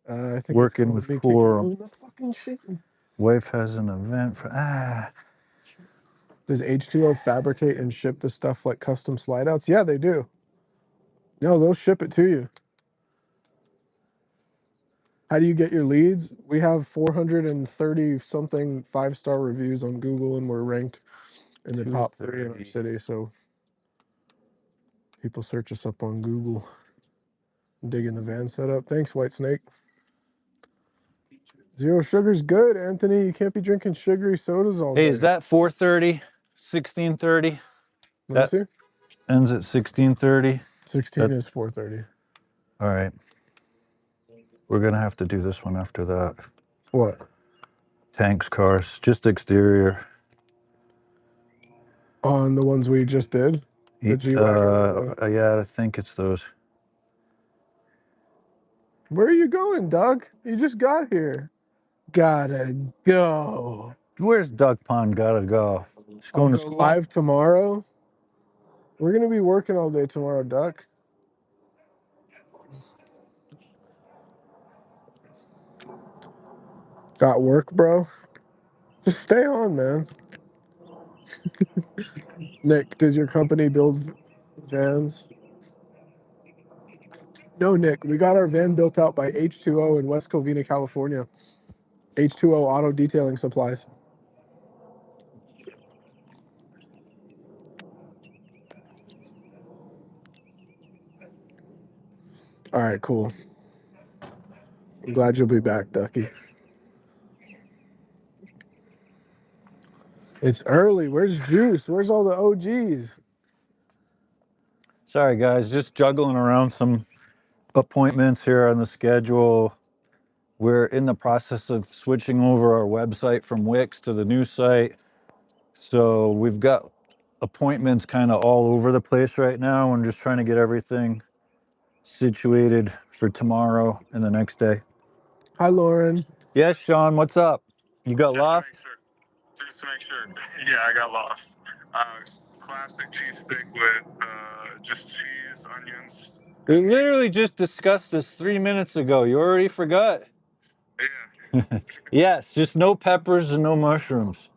I think Working with Quorum. the fucking shit. Wife has an event for Does H2O fabricate and ship the stuff like custom slide outs? Yeah, they do. No, they'll ship it to you. How do you get your leads? We have 430 something 5-star reviews on Google and we're ranked in the top 3 in our city. So people search us up on Google. Digging the van setup. Thanks, White Snake. Zero sugar's good, Anthony. You can't be drinking sugary sodas all day. Hey, is that 4:30, 16:30? Let me see. Ends at 16:30. 16 is 4:30. All right. We're gonna have to do this one after that. What? Tanks, cars, just exterior. On the ones we just did? The G-Wagon? Yeah, I think it's those. Where are you going, Doug? You just got here. Gotta go. Where's Duck Pond gotta go? She's I'll going to go school. live tomorrow. We're gonna be working all day tomorrow, Duck. Got work, bro? Just stay on, man. Nick, does your company build vans? No, Nick. We got our van built out by H2O in West Covina, California. H2O Auto Detailing Supplies. All right, cool. I'm glad you'll be back, Ducky. It's early. Where's Juice? Where's all the OGs? Sorry, guys, just juggling around some appointments here on the schedule. We're in the process of switching over our website from Wix to the new site. So we've got appointments kind of all over the place right now. I'm just trying to get everything situated for tomorrow and the next day. Hi, Lauren. Yes, Sean, what's up? You got lost? Just to make sure. Yeah, I got lost. Classic cheese steak with just cheese, onions. We literally just discussed this 3 minutes ago. You already forgot? Yeah. Yes, just no peppers and no mushrooms.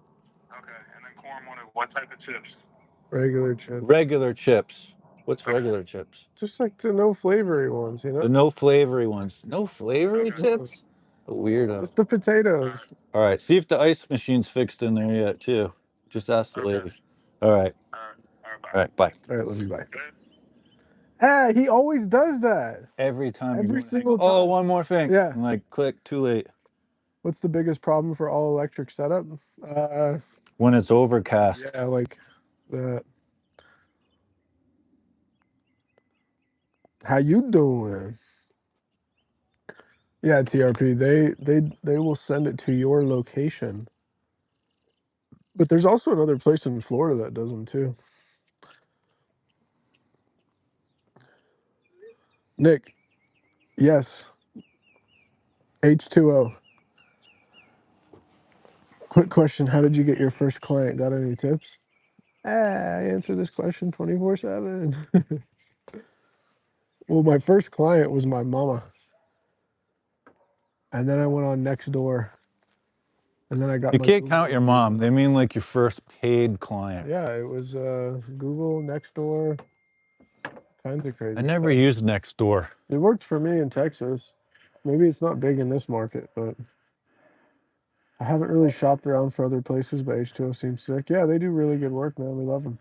Okay. And then corn wanted what type of chips? Regular chips. Regular chips. What's regular chips? Just like the no flavory ones, you know? The no flavory ones. No flavory Okay. chips? A weirdo. Just the potatoes. All right, see if the ice machine's fixed in there yet, too. Just ask the lady. All right. All right, bye. All right, love you, bye. Hey, he always does that. Every time. Every single time. Oh, one more thing. Yeah. I'm like, click, too late. What's the biggest problem for all electric setup? When it's overcast. Yeah, like that. How you doing? Yeah, TRP. They will send it to your location. But there's also another place in Florida that does them too. Nick. Yes. H2O. Quick question. How did you get your first client? Got any tips? I answer this question 24/7. Well, my first client was my mama. And then I went on Nextdoor. And then I got You my can't Google count your reviews. mom. They mean like your first paid client. Yeah, it was Google, Nextdoor, kinds of crazy I never stuff. used Nextdoor. It worked for me in Texas. Maybe it's not big in this market, but I haven't really shopped around for other places, but H2O seems sick. Yeah, they do really good work, man. We love them.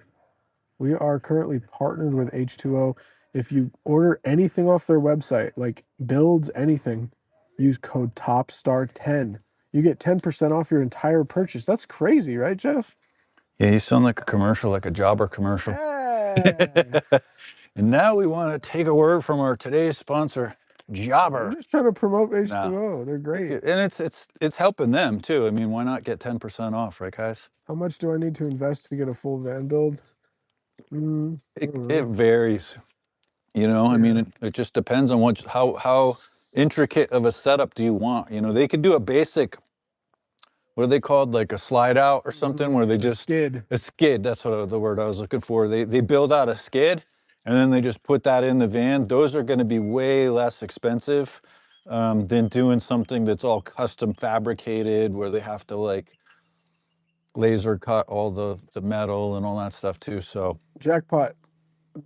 We are currently partnered with H2O. If you order anything off their website, like builds anything, use code TOPSTAR10. You get 10% off your entire purchase. That's crazy, right, Jeff? Yeah, you sound like a commercial, like a jobber commercial. Yeah. And now we want to take a word from our today's sponsor, Jobber. We're just trying to promote H2O. They're great. And it's helping them too. I mean, why not get 10% off, right, guys? How much do I need to invest to get a full van build? It varies. You know, I mean, it just depends on how intricate of a setup do you want. You know, they could do a basic, what are they called, like a slide out or something, where they just skid. A skid. That's what the word I was looking for. They build out a skid, and then they just put that in the van. Those are going to be way less expensive than doing something that's all custom fabricated, where they have to like laser cut all the metal and all that stuff too. So Jackpot.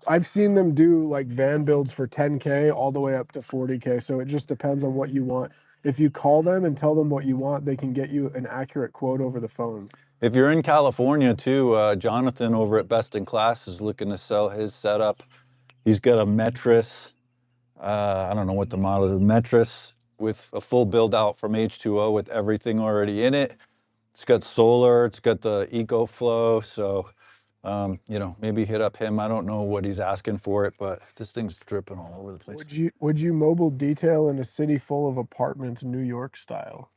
I've seen them do like van builds for 10K all the way up to 40K. So it just depends on what you want. If you call them and tell them what you want, they can get you an accurate quote over the phone. if you're in California too, Jonathan over at Best in Class is looking to sell his setup. He's got a Metris. I don't know what the model is. Metris with a full build out from H2O with everything already in it. It's got solar. It's got the EcoFlow. So, you know, maybe hit up him. I don't know what he's asking for it, but this thing's dripping all over the place. Would you mobile detail in a city full of apartments, New York style?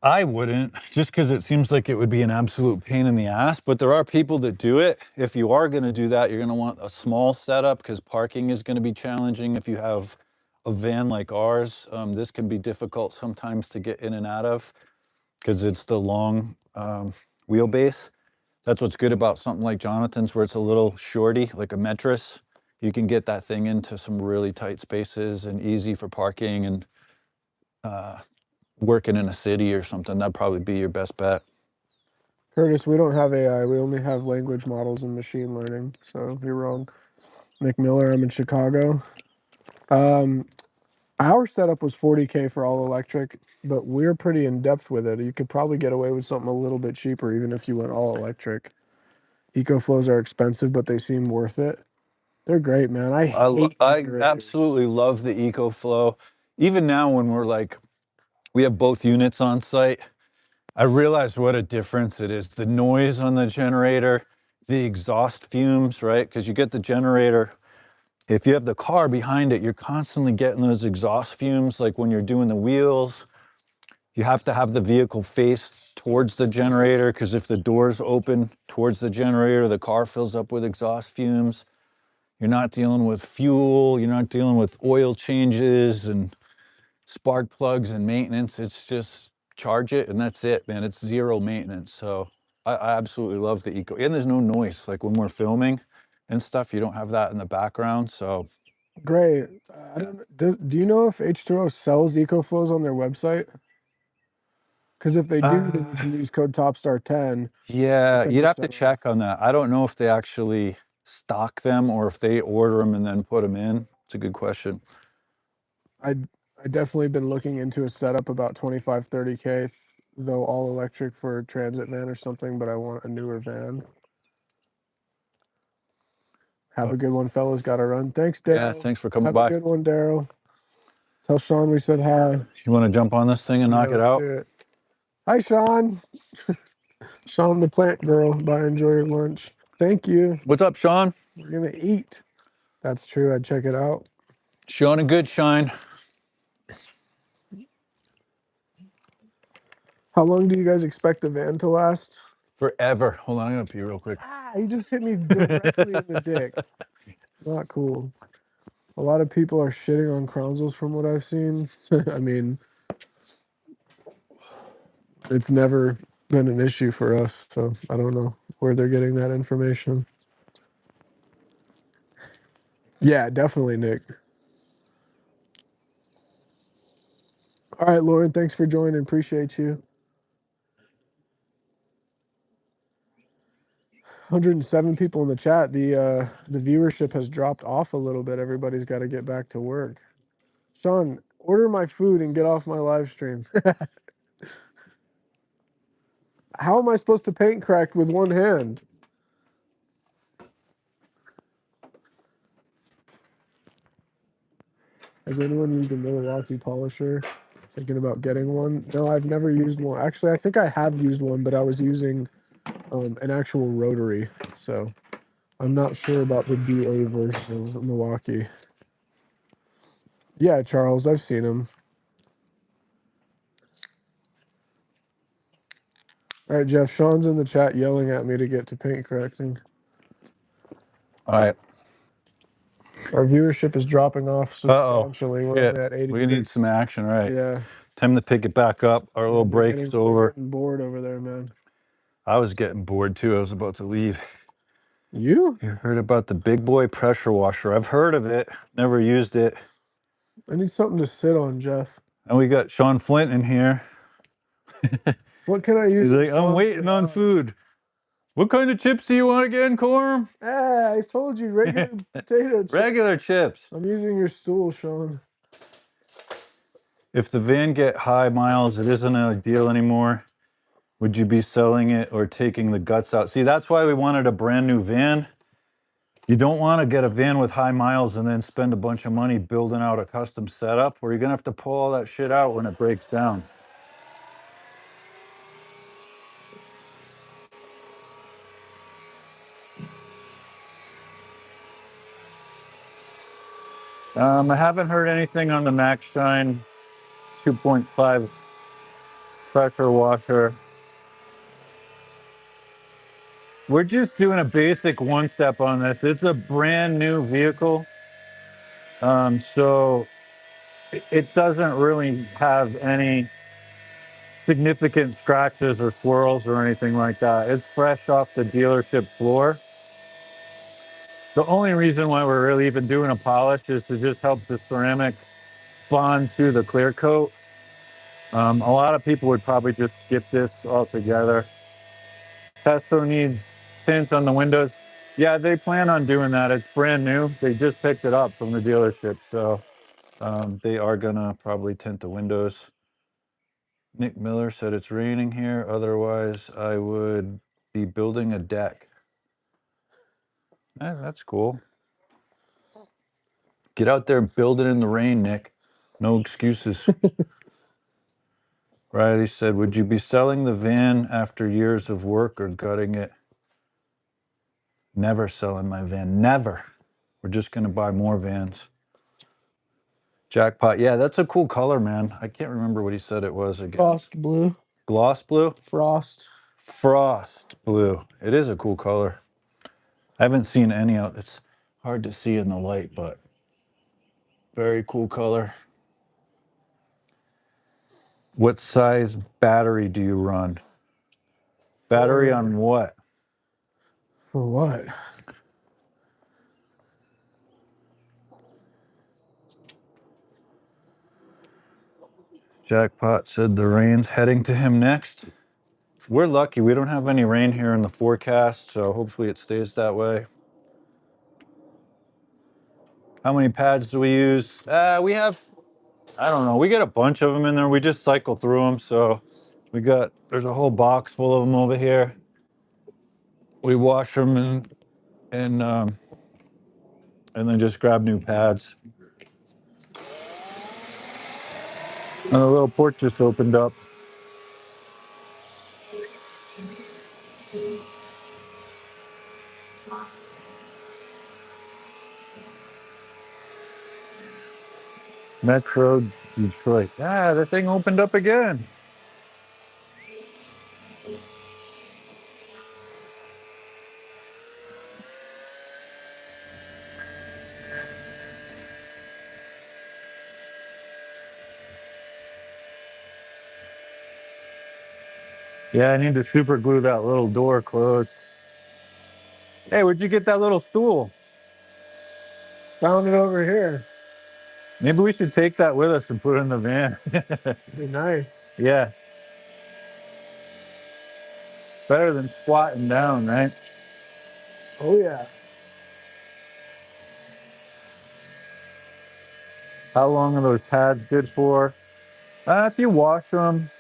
I wouldn't, just because it seems like it would be an absolute pain in the ass, but there are people that do it. If you are going to do that, you're going to want a small setup because parking is going to be challenging. If you have a van like ours, this can be difficult sometimes to get in and out of because it's the long wheelbase. That's what's good about something like Jonathan's, where it's a little shorty, like a Metris. You can get that thing into some really tight spaces and easy for parking. And working in a city or something. That'd probably be your best bet. Curtis, we don't have AI. We only have language models and machine learning. So you're wrong. Nick Miller, I'm in Chicago. Our setup was 40K for all electric, but we're pretty in depth with it. You could probably get away with something a little bit cheaper, even if you went all electric. EcoFlows are expensive, but they seem worth it. They're great, man. I hate I generators. absolutely love the EcoFlow. Even now, when we're like, we have both units on site, I realize what a difference it is. The noise on the generator, the exhaust fumes, right? Because you get the generator, if you have the car behind it, you're constantly getting those exhaust fumes. Like when you're doing the wheels, you have to have the vehicle face towards the generator, because if the door's open towards the generator, the car fills up with exhaust fumes. You're not dealing with fuel, you're not dealing with oil changes and spark plugs and maintenance. It's just charge it and that's it, man. It's zero maintenance. So I absolutely love the Eco. And there's no noise. Like when we're filming and stuff, you don't have that in the background. So Great. I don't. Do you know if H2O sells EcoFlows on their website? Because if they do, then you can use code TOPSTAR10 for yeah, you'd have to 10% off. check on that. I don't know if they actually stock them or if they order them and then put them in. It's a good question. I definitely been looking into a setup about 25, 30K, though all electric for a transit van or something, but I want a newer van. Have a good one, fellas. Got to run. Thanks, Daryl. Yeah, thanks for coming Have by. a good one, Daryl. Tell Sean we said hi. You want to jump on this thing and knock it let's out? do it. Hi, Sean. Sean the plant girl. Bye. Enjoy your lunch. Thank you. What's up, Sean? We're going to eat. That's true. I'd check it out. Sean a good shine. How long do you guys expect the van to last? Forever. Hold on, I'm gonna pee real quick. He just hit me directly in the dick. Not cool. A lot of people are shitting on Crownsels from what I've seen. I mean, it's never been an issue for us, so I don't know where they're getting that information. Yeah, definitely, Nick. All right, Lauren, thanks for joining. Appreciate you. 107 people in the chat. The viewership has dropped off a little bit. Everybody's got to get back to work. Sean, order my food and get off my live stream. How am I supposed to paint crack with one hand? Has anyone used a Milwaukee polisher? Thinking about getting one? No, I've never used one. Actually, I think I have used one, but I was using an actual rotary. So I'm not sure about the BA version of Milwaukee. Yeah, Charles, I've seen them. All right, Jeff, Sean's in the chat yelling at me to get to paint correcting. All right. Our viewership is dropping off substantially. We're Shit. only at 86. We need some action, right? Yeah. Time to pick it back up. Our little break is over. We're getting bored over there, man. I was getting bored too. I was about to leave. You? You heard about the big boy pressure washer? I've heard of it, never used it. I need something to sit on, Jeff. And we got Sean Flint in here. What can I use? He's like, I'm waiting on food. What kind of chips do you want again, Corm? I told you, regular potato chips. Regular chips. I'm using your stool, Sean. If the van get high miles, it isn't ideal anymore. Would you be selling it or taking the guts out? See, that's why we wanted a brand new van. You don't want to get a van with high miles and then spend a bunch of money building out a custom setup, or you're going to have to pull all that shit out when it breaks down. I haven't heard anything on the Max Shine 2.5 pressure washer. We're just doing a basic one step on this. It's a brand new vehicle. So it doesn't really have any significant scratches or swirls or anything like that. It's fresh off the dealership floor. The only reason why we're really even doing a polish is to just help the ceramic bond to the clear coat. A lot of people would probably just skip this altogether. Testo needs tint on the windows. Yeah, they plan on doing that. It's brand new. They just picked it up from the dealership, so they are gonna probably tint the windows. Nick Miller said it's raining here. Otherwise, I would be building a deck. That's cool. Get out there and build it in the rain, Nick. No excuses. Riley said, would you be selling the van after years of work or gutting it? Never selling my van. Never. We're just going to buy more vans. Jackpot. Yeah, that's a cool color, man. I can't remember what he said it was again. Frost blue. Gloss blue? Frost. Frost blue. It is a cool color. I haven't seen any out. It's hard to see in the light, but very cool color. What size battery do you run? Battery on what? For what? Jackpot said the rain's heading to him next. We're lucky. We don't have any rain here in the forecast, so hopefully it stays that way. How many pads do we use? We have, I don't know. We get a bunch of them in there. We just cycle through them. So there's a whole box full of them over here. We wash them and then just grab new pads. And a little port just opened up. Metro Detroit. The thing opened up again. Yeah, I need to super glue that little door closed. Hey, where'd you get that little stool? Found it over here. Maybe we should take that with us and put it in the van. Be nice. Yeah. Better than squatting down, right? Oh yeah. How long are those pads good for? If you wash them,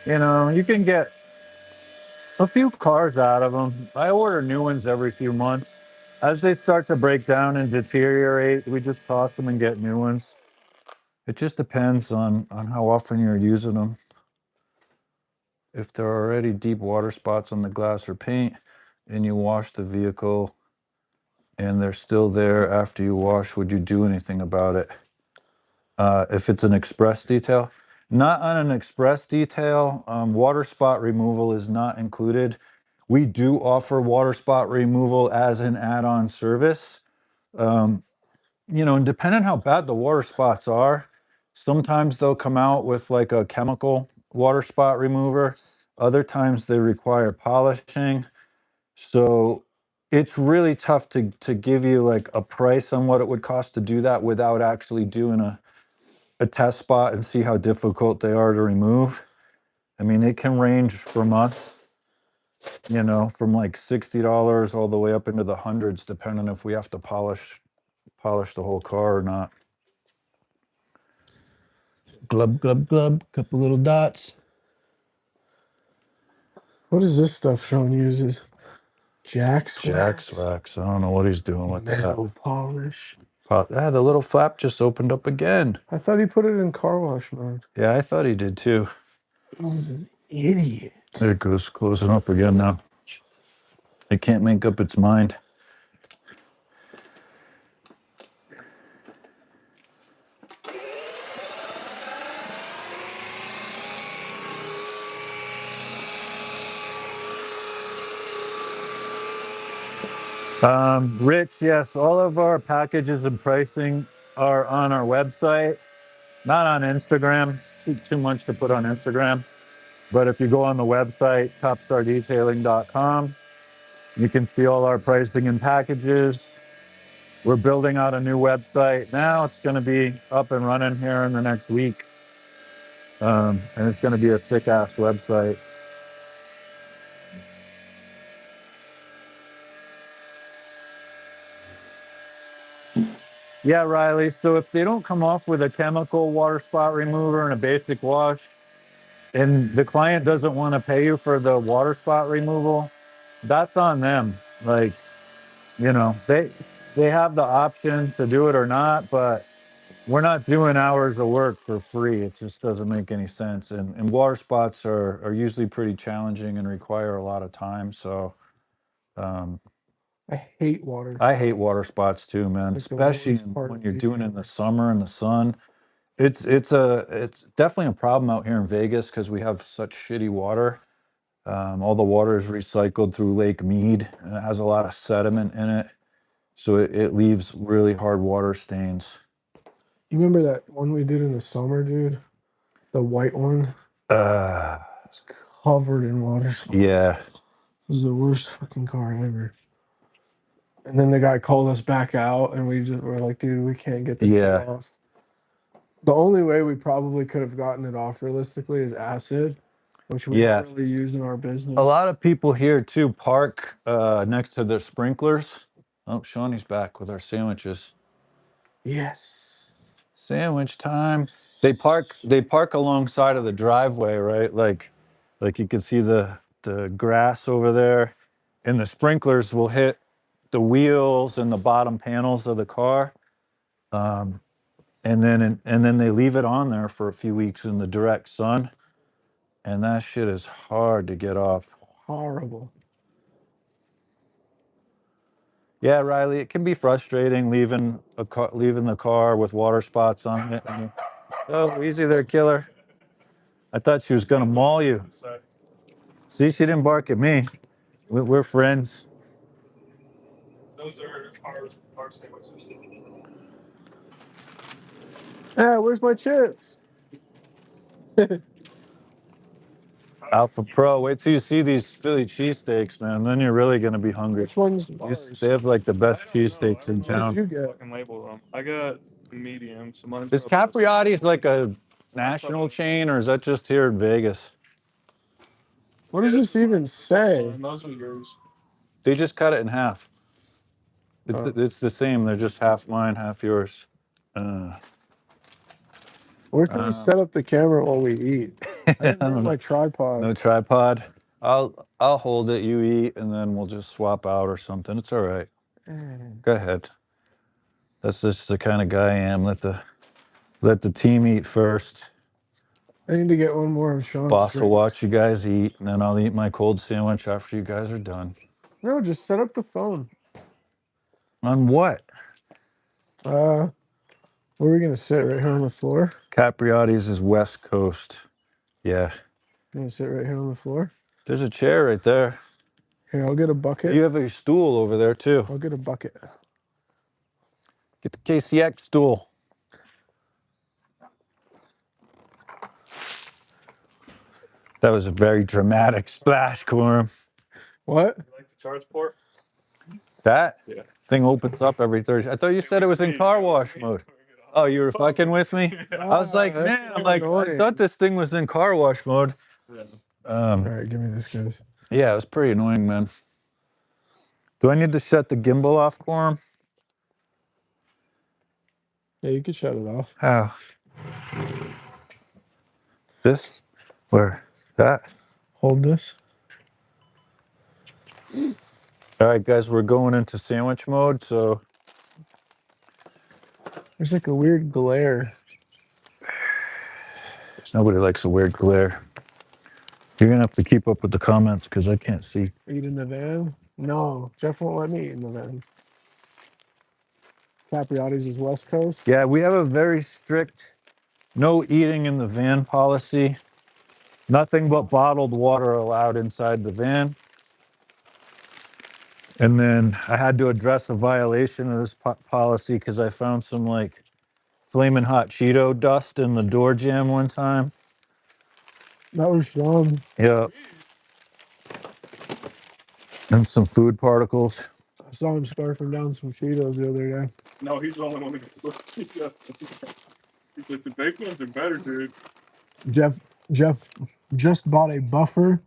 you can get a few cars out of them. I order new ones every few months. As they start to break down and deteriorate, we just toss them and get new ones. It just depends on how often you're using them. If there are already deep water spots on the glass or paint and you wash the vehicle and they're still there after you wash, would you do anything about it? If it's an express detail. Not on an express detail. Water spot removal is not included. We do offer water spot removal as an add-on service. And depending on how bad the water spots are, sometimes they'll come out with like a chemical water spot remover. Other times they require polishing. So it's really tough to give you like a price on what it would cost to do that without actually doing a test spot and see how difficult they are to remove. I mean, it can range for months, from like $60 all the way up into the hundreds, depending if we have to polish the whole car or not. Glub, glub, glub, couple little dots. What is this stuff Sean uses? Jack's wax. I don't know what he's doing with metal polish. The little flap just opened up again. I thought he put it in car wash mode. Yeah, I thought he did too. An idiot. There it goes, closing up again now. It can't make up its mind. Rich, yes, all of our packages and pricing are on our website, not on Instagram. Too much to put on Instagram. But if you go on the website, topstardetailing.com, you can see all our pricing and packages. We're building out a new website now. It's going to be up and running here in the next week. And it's going to be a thick ass website. Yeah, Riley. So if they don't come off with a chemical water spot remover and a basic wash, and the client doesn't want to pay you for the water spot removal, that's on them. Like, you know, they have the option to do it or not, but we're not doing hours of work for free. It just doesn't make any sense. And water spots are usually pretty challenging and require a lot of time. So I hate water. I hate water spots too, man. It's like the Especially worst part when of you're doing it in nature. the summer in the sun. It's definitely a problem out here in Vegas because we have such shitty water. All the water is recycled through Lake Mead, and it has a lot of sediment in it, so it leaves really hard water stains. You remember that one we did in the summer, dude? The white one? Uh, It's covered in water spots. yeah, It was the worst fucking car ever. And then the guy called us back out, and we just were like, dude, we can't get this thing yeah, off. The only way we probably could have gotten it off realistically is acid, which we yeah. don't really use in our business. A lot of people here too park next to their sprinklers. Oh, Shawnee's back with our sandwiches. Yes. Sandwich time. They park alongside of the driveway, right? Like you can see the grass over there, and the sprinklers will hit the wheels and the bottom panels of the car. And then they leave it on there for a few weeks in the direct sun, and that shit is hard to get off. Horrible. Yeah, Riley, it can be frustrating leaving the car with water spots on it. Oh, easy there, killer. I thought she was gonna maul you. See, she didn't bark at me. We're friends. Those are our sandwiches. Ah, where's my chips? Alpha Pro. Wait till you see these Philly cheesesteaks, man. Then you're really gonna be hungry. Which one's ours? They have like the best cheesesteaks in What did town. you get? Fucking label them. I got medium. So mine's Is Capriotti's like a national chain, or is that just here in Vegas? What does this even say? Those are yours. They just cut it in half. Oh. It's the same. They're just half mine, half yours. Where can we set up the camera while we eat? I didn't bring my tripod. No tripod. I'll hold it. You eat, and then we'll just swap out or something. It's all right. Go ahead. That's just the kind of guy I am. Let the team eat first. I need to get one more of Sean's Boss will drinks. watch you guys eat, and then I'll eat my cold sandwich after you guys are done. No, just set up the phone. On what? Where are we gonna sit? Right here on the floor? Capriotti's is West Coast. Yeah. You gonna sit right here on the floor? There's a chair right there. Here, I'll get a bucket. You have a stool over there too. I'll get a bucket. Get the KCX stool. That was a very dramatic splash, Quorum. What? You like the charge port? That Yeah. thing opens up every Thursday. I thought you said it was in car wash mode. Oh, you were fucking with me? I was like, that's man, I annoying. thought this thing was in car wash mode. All right, give me this, guys. Yeah, it was pretty annoying, man. Do I need to shut the gimbal off, Quorum? Yeah, you can shut it off. How? This? Where? That? Hold this. All right, guys, we're going into sandwich mode, so There's like a weird glare. nobody likes a weird glare. You're gonna have to keep up with the comments because I can't see. Eat in the van? No, Jeff won't let me eat in the van. Capriotti's is West Coast. Yeah, we have a very strict no eating in the van policy. Nothing but bottled water allowed inside the van. And then I had to address a violation of this policy because I found some like flaming hot Cheeto dust in the door jamb one time. That was Sean. Yeah. And some food particles. I saw him scarfing down some Cheetos the other day. No, he's the only one who can look. He's like, the baked ones are better, dude. Jeff just bought a buffer,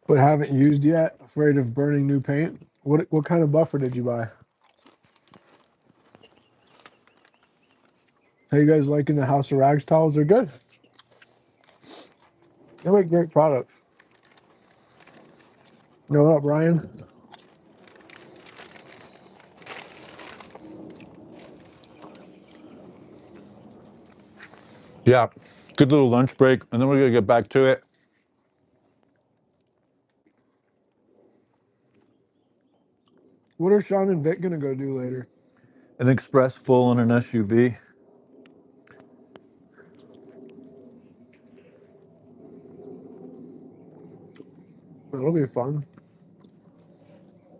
but haven't used yet. Afraid of burning new paint. What kind of buffer did you buy? How you guys liking the House of Rags towels? They're good. They make great products. You know what, Brian? Yeah, good little lunch break, and then we're gonna get back to it. What are Sean and Vic gonna go do later? An express full and an SUV. That'll be fun.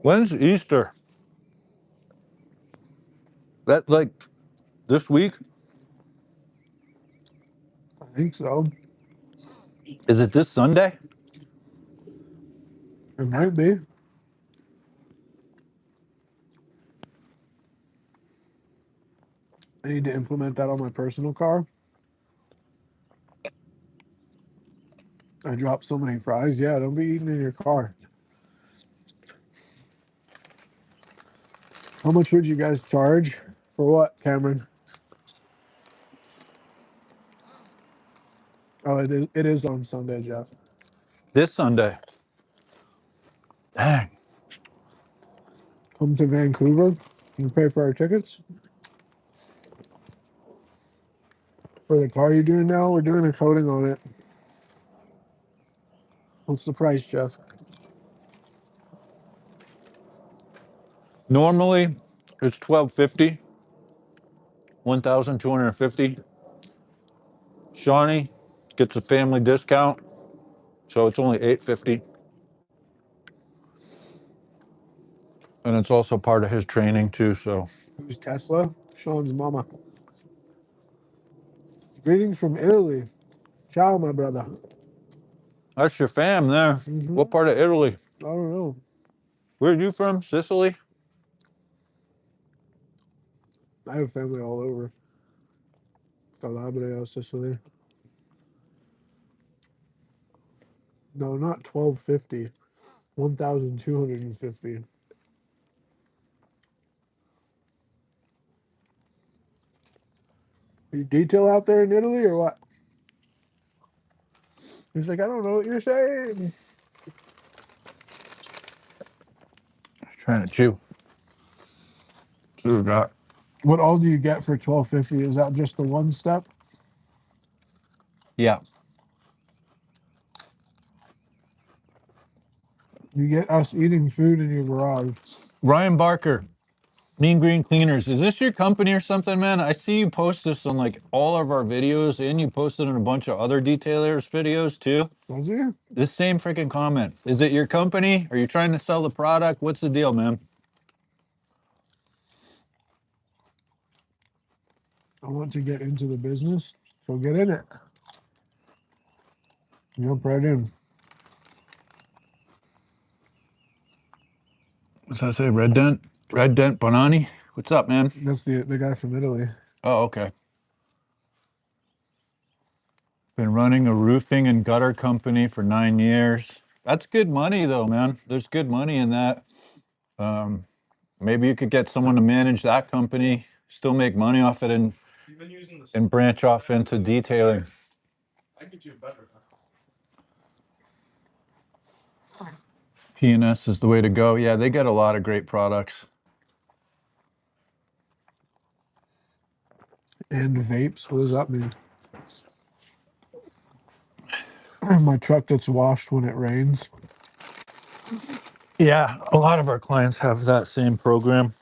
When's Easter? That like this week? I think so. Is it this Sunday? It might be. I need to implement that on my personal car. I dropped so many fries. Yeah, don't be eating in your car. How much would you guys charge for what, Cameron? Oh, it is on Sunday, Jeff. This Sunday. Dang. Come to Vancouver and pay for our tickets. For the car you're doing now, we're doing a coating on it. What's the price, Jeff? Normally it's $1,250, 1,250. Shawnee gets a family discount, so it's only $850. And it's also part of his training too, so. Who's Tesla? Sean's mama. Greetings from Italy. Ciao, my brother. That's your fam there. What part of Italy? I don't know. Where are you from? Sicily? I have family all over. Calabria, Sicily. No, not 1,250. 1,250. You detail out there in Italy or what? He's like, I don't know what you're saying. Trying to chew. Dude, that. What all do you get for 1,250? Is that just the one step? Yeah. You get us eating food in your garage. Ryan Barker, Mean Green Cleaners. Is this your company or something, man? I see you post this on like all of our videos, and you posted in a bunch of other detailers videos too. Was he? This same freaking comment. Is it your company? Are you trying to sell the product? What's the deal, man? I want to get into the business, so get in it. Jump right in. What's that say? Red Dent? Red Dent Bonani? What's up, man? That's the guy from Italy. Oh, okay. Been running a roofing and gutter company for 9 years. That's good money though, man. There's good money in that. Maybe you could get someone to manage that company, still make money off it, and branch off into detailing. I get you better. P&S is the way to go. Yeah, they get a lot of great products. And vapes. What does that mean? My truck gets washed when it rains. Yeah, a lot of our clients have that same program.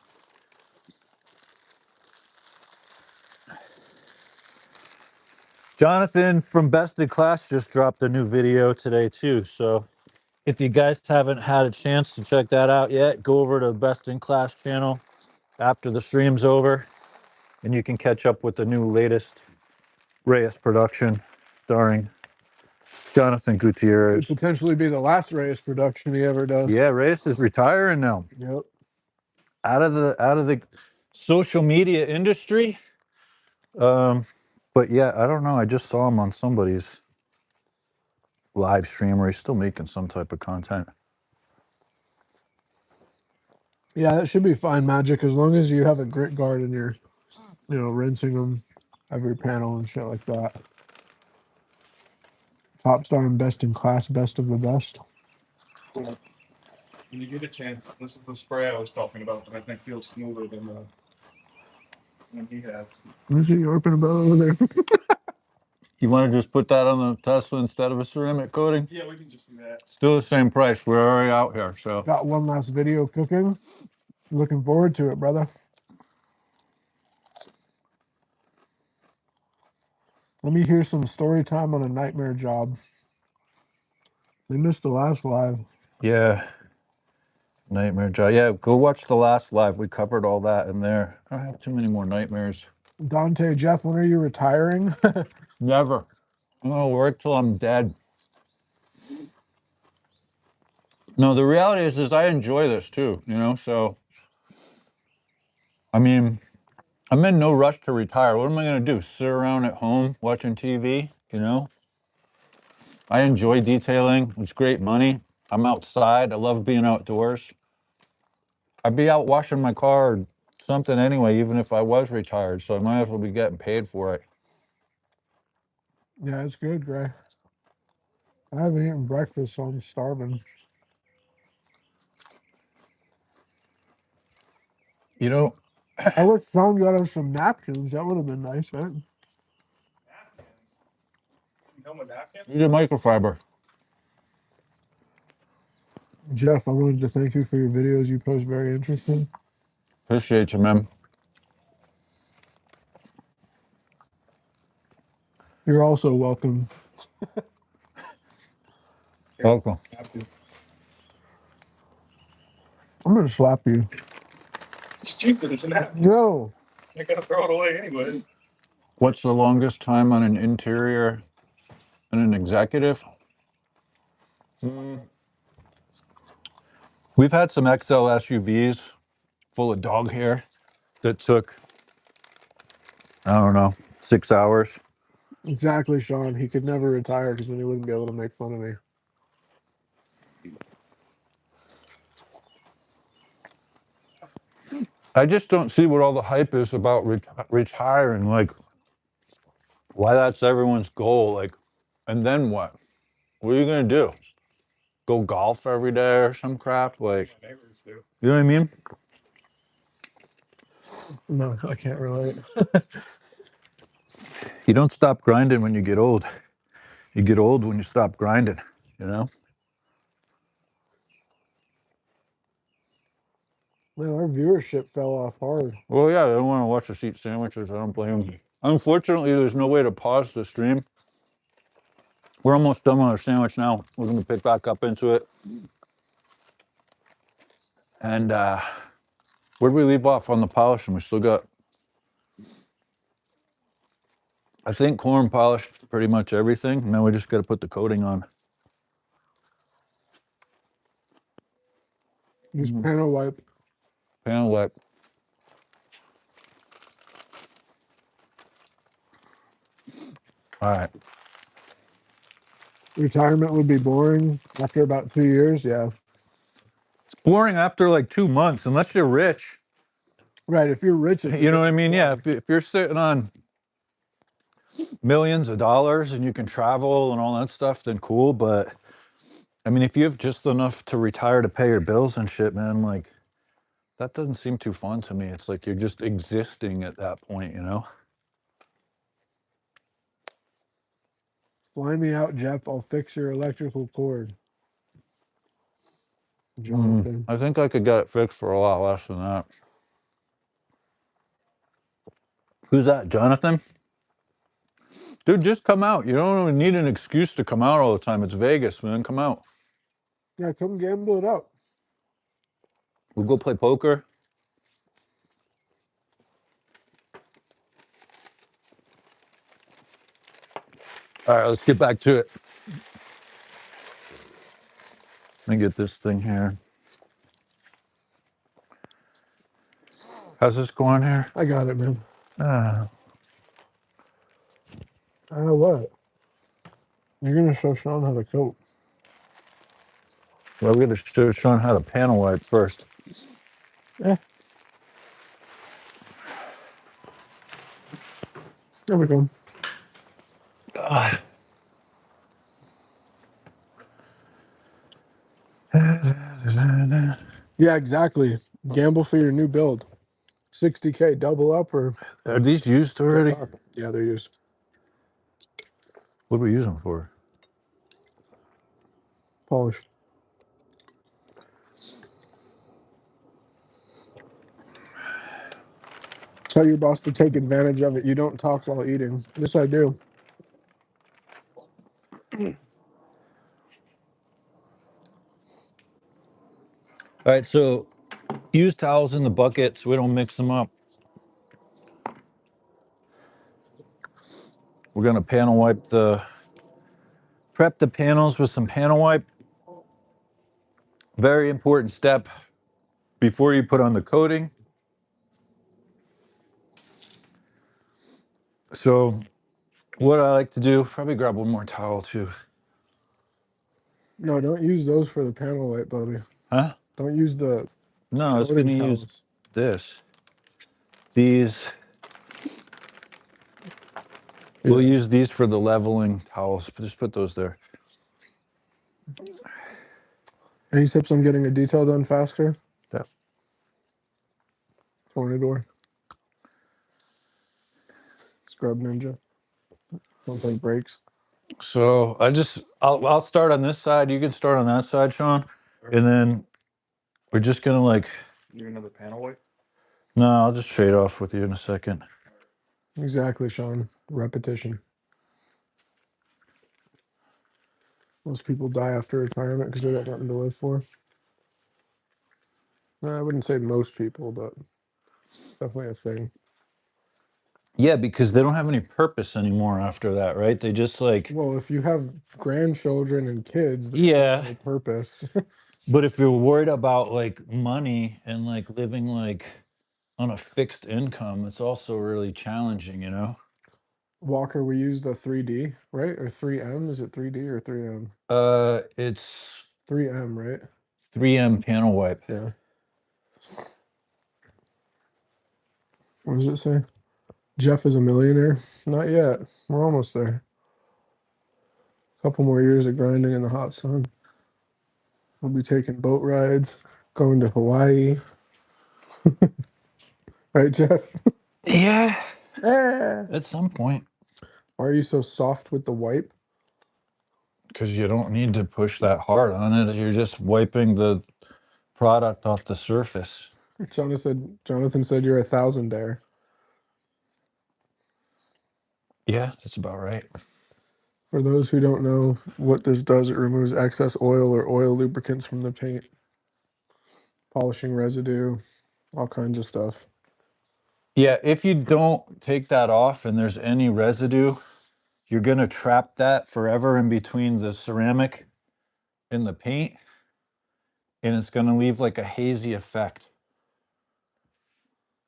Jonathan from Best in Class just dropped a new video today too. So if you guys haven't had a chance to check that out yet, go over to the Best in Class channel after the stream's over, and you can catch up with the new latest Reyes production starring Jonathan Could Gutierrez. potentially be the last Reyes production he ever does. Yeah, Reyes is retiring now. Yep. Out of the social media industry. But yeah, I don't know. I just saw him on somebody's live stream where he's still making some type of content. Yeah, that should be fine, Magic, as long as you have a grit guard and you're, rinsing them every panel and shit like that. TOPSTAR and best in class, best of the best. When you get a chance, this is the spray I was talking about that I think feels smoother than the one he has. Let me see you open about over there. You want to just put that on the Tesla instead of a ceramic coating? Yeah, we can just do that. Still the same price. We're already out here, so. Got one last video cooking. Looking forward to it, brother. Let me hear some story time on a nightmare job. They missed the last live. Yeah. Nightmare job. Yeah, go watch the last live. We covered all that in there. I don't have too many more nightmares. Dante, Jeff, when are you retiring? Never. I'm gonna work till I'm dead. No, the reality is I enjoy this too, so I mean, I'm in no rush to retire. What am I gonna do? Sit around at home watching TV, I enjoy detailing. It's great money. I'm outside. I love being outdoors. I'd be out washing my car or something anyway, even if I was retired, so I might as well be getting paid for it. Yeah, it's good, Gray. I haven't eaten breakfast, so I'm starving. I wish Sean got us some napkins. That would have been nice, right? Napkins? You come with napkins? Use a microfiber. Jeff, I wanted to thank you for your videos. You post very interesting. Appreciate you, man. You're also welcome. Welcome. I'm gonna slap you. Just use it as a napkin. No. You're gonna throw it away anyway. What's the longest time on an interior and an executive? We've had some XL SUVs full of dog hair that took, I don't know, 6 hours. Exactly, Sean. He could never retire because then he wouldn't be able to make fun of me. I just don't see what all the hype is about retiring. Like, why that's everyone's goal. Like, and then what? What are you going to do? Go golf every day or some crap? Like, My neighbors do. you know what I mean? No, I can't relate. You don't stop grinding when you get old. You get old when you stop grinding, you know? Man, our viewership fell off hard. Well, yeah, they don't want to watch us eat sandwiches. I don't blame them. Unfortunately, there's no way to pause the stream. We're almost done with our sandwich now. We're going to pick back up into it. And where did we leave off on the polishing? We still got, I think Corn polished pretty much everything. Now we just got to put the coating on. Just panel wipe. Panel wipe. All right. Retirement would be boring after about 2 years. Yeah. It's boring after like 2 months, unless you're rich. Right. If you're rich, it's You know what I mean? Yeah. boring. If you're sitting on millions of dollars and you can travel and all that stuff, then cool. But I mean, if you have just enough to retire to pay your bills and shit, man, like that doesn't seem too fun to me. It's like you're just existing at that point, you know? Fly me out, Jeff. I'll fix your electrical cord. Jonathan. I think I could get it fixed for a lot less than that. Who's that, Jonathan? Dude, just come out. You don't even need an excuse to come out all the time. It's Vegas, man. Come out. Yeah, come gamble it up. We'll go play poker. All right, let's get back to it. Let me get this thing here. How's this going here? I got it, man. What? You're gonna show Sean how to coat. Well, we're gonna show Sean how to panel wipe first. Yeah. There we go. Ah. Yeah, exactly. Gamble for your new build. 60K, double up or Are these used already? yeah, they're used. What do we use them for? Polish. Tell your boss to take advantage of it. You don't talk while eating. This I do. All right, so use towels in the bucket so we don't mix them up. We're gonna panel wipe prep the panels with some panel wipe. Very important step before you put on the coating. So what I like to do, probably grab one more towel too. No, don't use those for the panel wipe, Bobby. Huh? Don't use the No, I was coating gonna use towels. this. These. Yeah. We'll use these for the leveling towels. Just put those there. Any tips on getting a detail done faster? Yep. Tornador. Scrub Ninja. Don't take breaks. So I'll start on this side. You can start on that side, Sean, and then we're just gonna like. Do another panel wipe. No, I'll just trade off with you in a second. Exactly, Sean. Repetition. Most people die after retirement because they got nothing to live for. I wouldn't say most people, but definitely a thing. Yeah, because they don't have any purpose anymore after that, right? They just like. Well, if you have grandchildren and kids, there's Yeah, no purpose. but if you're worried about like money and like living like on a fixed income, it's also really challenging, you know? Walker, we used a 3D, right? Or 3M? Is it 3D or 3M? It's 3M, right? 3M panel wipe. Yeah. What does it say? Jeff is a millionaire? Not yet. We're almost there. A couple more years of grinding in the hot sun. We'll be taking boat rides, going to Hawaii. Right, Jeff? Yeah, Eh. at some point. Why are you so soft with the wipe? Because you don't need to push that hard on it. You're just wiping the product off the surface. Jonathan said you're a thousandaire. Yeah, that's about right. For those who don't know what this does, it removes excess oil or oil lubricants from the paint, polishing residue, all kinds of stuff. Yeah, if you don't take that off and there's any residue, you're going to trap that forever in between the ceramic and the paint, and it's going to leave like a hazy effect.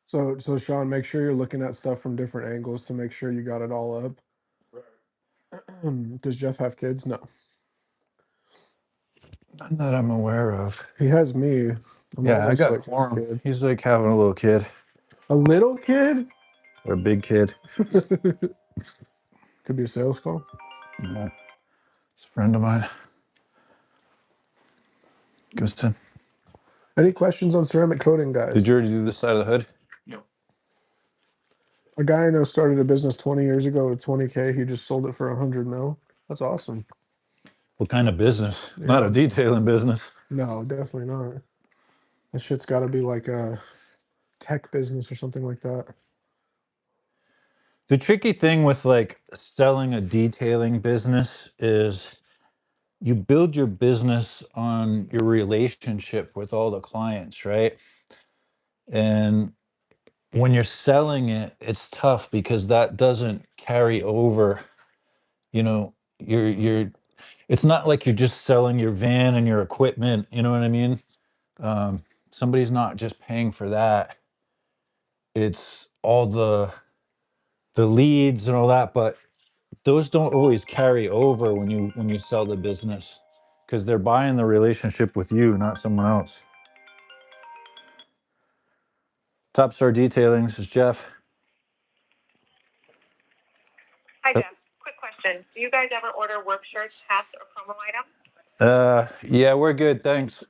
So Sean, make sure you're looking at stuff from different angles to make sure you got it all up. Does Jeff have kids? No. None that I'm aware of. He has me. I'm Yeah, I almost got like his Quorum. kid. He's like having a little kid A little kid? or a big kid. Could be a sales call. Yeah. It's a friend of mine. Goes in. Any questions on ceramic coating, guys? Did you already do this side of the hood? No. A guy I know started a business 20 years ago with 20K. He just sold it for 100 mil. That's awesome. What kind of business? Yeah. Not a detailing business. No, definitely not. That shit's got to be like a tech business or something like that. The tricky thing with like selling a detailing business is you build your business on your relationship with all the clients, right? And when you're selling it, it's tough because that doesn't carry over. You know, it's not like you're just selling your van and your equipment, you know what I mean? Somebody's not just paying for that. It's all the leads and all that, but those don't always carry over when you sell the business, because they're buying the relationship with you, not someone else. TOPSTAR Detailing, this is Jeff. Hi, Jeff. Quick question. Do you guys ever order work shirts, hats, or promo items? Yeah, we're good, thanks.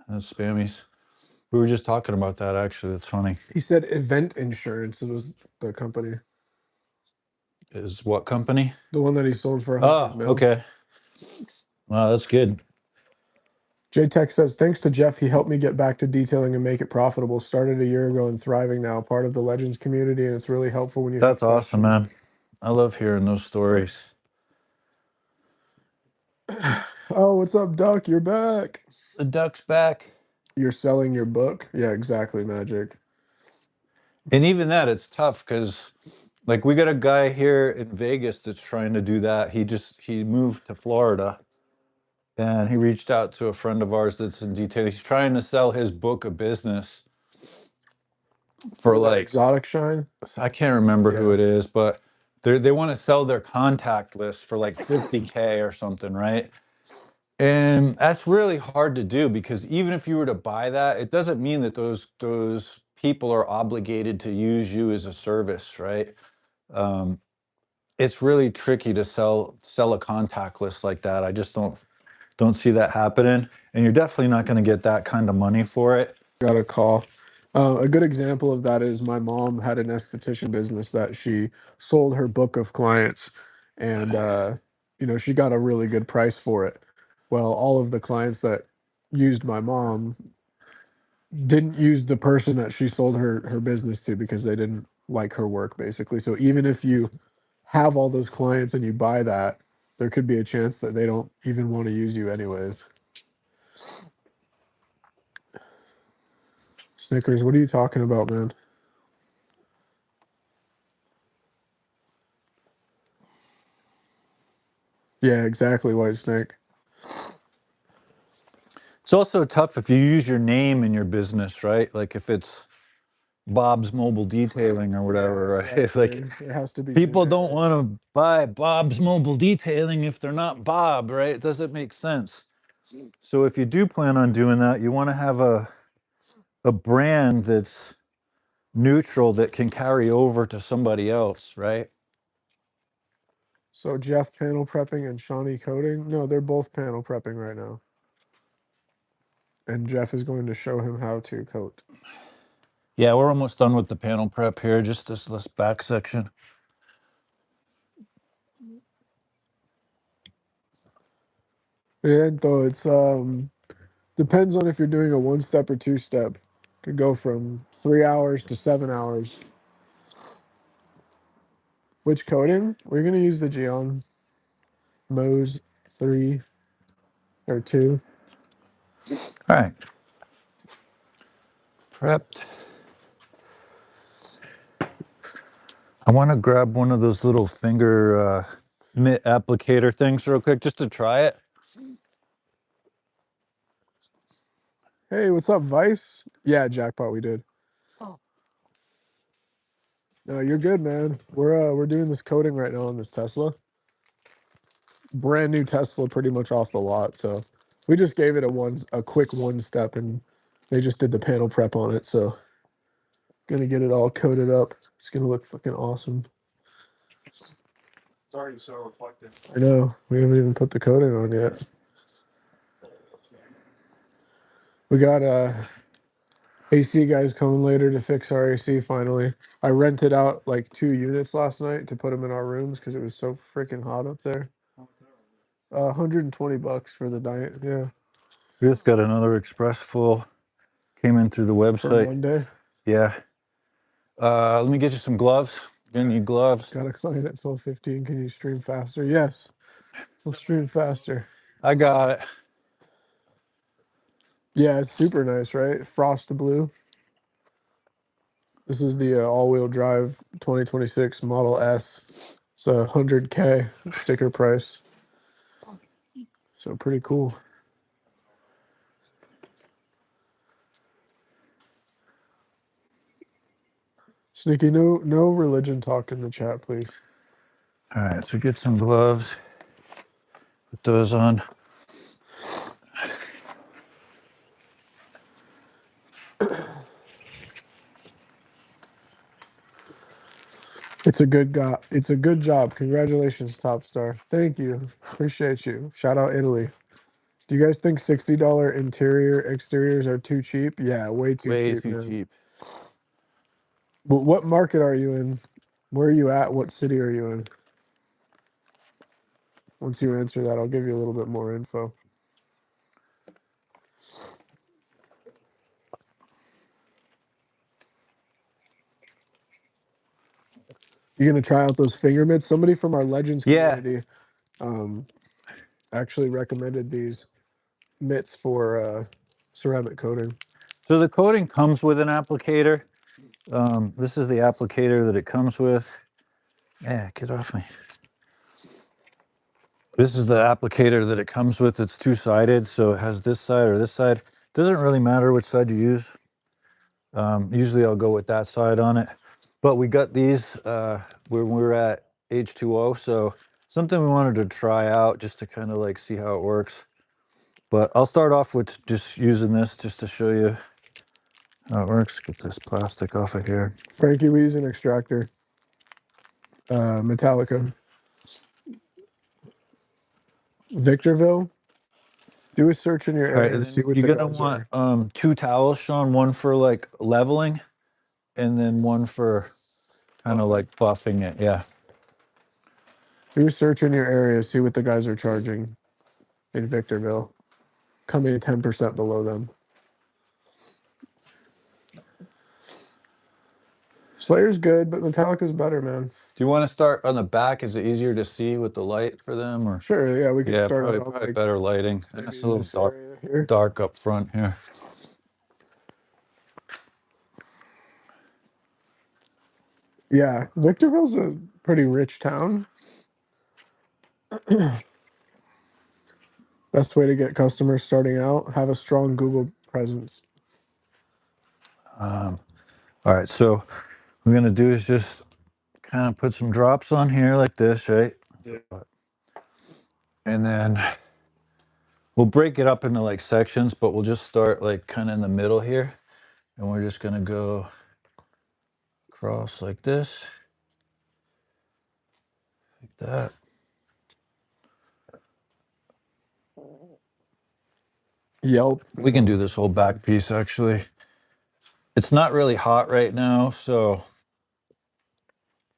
That's spammies. We were just talking about that, actually. That's funny. He said Event Insurance. It was the company, Is what company? the one that he sold for 100 Oh, mil. okay. Wow, that's good. J-Tech says, thanks to Jeff, he helped me get back to detailing and make it profitable. Started a year ago and thriving now. Part of the Legends community, and it's really helpful when you That's have awesome, questions. man. I love hearing those stories. Oh, what's up, Duck? You're back. The duck's back. You're selling your book? Yeah, exactly, Magic. And even that, it's tough because, like, we got a guy here in Vegas that's trying to do that. He moved to Florida, and he reached out to a friend of ours that's in detail. He's trying to sell his book of business for Was that like, Exotic Shine? I can't remember who Yeah. it is, but they want to sell their contact list for like 50K or something, right? And that's really hard to do, because even if you were to buy that, it doesn't mean that those people are obligated to use you as a service, right? It's really tricky to sell a contact list like that. I just don't see that happening, and you're definitely not going to get that kind of money for it. Got a call. A good example of that is my mom had an esthetician business that she sold her book of clients, and she got a really good price for it. Well, all of the clients that used my mom didn't use the person that she sold her business to because they didn't like her work, basically. So even if you have all those clients and you buy that, there could be a chance that they don't even want to use you anyways. Snickers, what are you talking about, man? Yeah, exactly, White Snake. It's also tough if you use your name in your business, right? Like if it's Bob's Mobile Detailing or whatever, Yeah, right? exactly. Like, It has to be people generic. don't want to buy Bob's Mobile Detailing if they're not Bob, right? It doesn't make sense. So if you do plan on doing that, you want to have a brand that's neutral that can carry over to somebody else, right? So Jeff panel prepping and Shawnee coding? No, they're both panel prepping right now. And Jeff is going to show him how to coat. Yeah, we're almost done with the panel prep here, just this back section. And though it's depends on if you're doing a 1-step or 2-step. Could go from 3 hours to 7 hours. Which coating? We're gonna use the Geon Mose 3 or 2. All right. Prepped. I want to grab one of those little finger mitt applicator things real quick just to try it. Hey, what's up, Vice? Yeah, jackpot, we did. No, you're good, man. We're doing this coating right now on this Tesla. Brand new Tesla, pretty much off the lot. So we just gave it a quick 1-step, and they just did the panel prep on it. So gonna get it all coated up. It's gonna look fucking awesome. It's already so reflective. I know. We haven't even put the coating on yet. We got AC guys coming later to fix our AC finally. I rented out like 2 units last night to put them in our rooms because it was so freaking hot up there. $120 for the night. Yeah. We just got another express full. Came in through the For website. Monday. Yeah. Let me get you some gloves. You're gonna need gloves. Got a client at 12:15. Can you stream faster? Yes. We'll stream faster. I got it. Yeah, it's super nice, right? Frost blue. This is the all-wheel drive 2026 Model S. It's a 100K sticker price. So pretty cool. Sneaky, no religion talk in the chat, please. All right, so get some gloves. Put those on. It's a good It's a good job. Congratulations, TOPSTAR. Thank you. Appreciate you. Shout out Italy. Do you guys think $60 interior exteriors are too cheap? Yeah, way too Way cheap, too man. cheap. But what market are you in? Where are you at? What city are you in? Once you answer that, I'll give you a little bit more info. You gonna try out those finger mitts? Somebody from our Legends Yeah. community actually recommended these mitts for ceramic coating. So the coating comes with an applicator. This is the applicator that it comes with. Yeah, get off me. This is the applicator that it comes with. It's two-sided, so it has this side or this side. Doesn't really matter which side you use. Usually I'll go with that side on it. But we got these when we were at H2O, so something we wanted to try out just to kind of like see how it works. But I'll start off with just using this just to show you how it works. Get this plastic off of here. Frankie, we use an extractor. Metallica. Victorville. Do a search in your All right, area and to see then what you're the gonna guys want are. 2 towels, Sean. One for like leveling, and then one for kind of like buffing it. Yeah. Do a search in your area, see what the guys are charging in Victorville. Come in 10% below them. Slayer's good, but Metallica's better, man. Do you want to start on the back? Is it easier to see with the light for them, or? Sure, yeah, we could Yeah, start out on probably like better lighting. And maybe it's a little this area here. dark up front here. Yeah, Victorville's a pretty rich town. Best way to get customers starting out, have a strong Google presence. All right, so what we're gonna do is just kind of put some drops on here like this, right? Yeah. And then we'll break it up into like sections, but we'll just start like kind of in the middle here. And we're just gonna go across like this, like that. Yelp. We can do this whole back piece actually. It's not really hot right now, so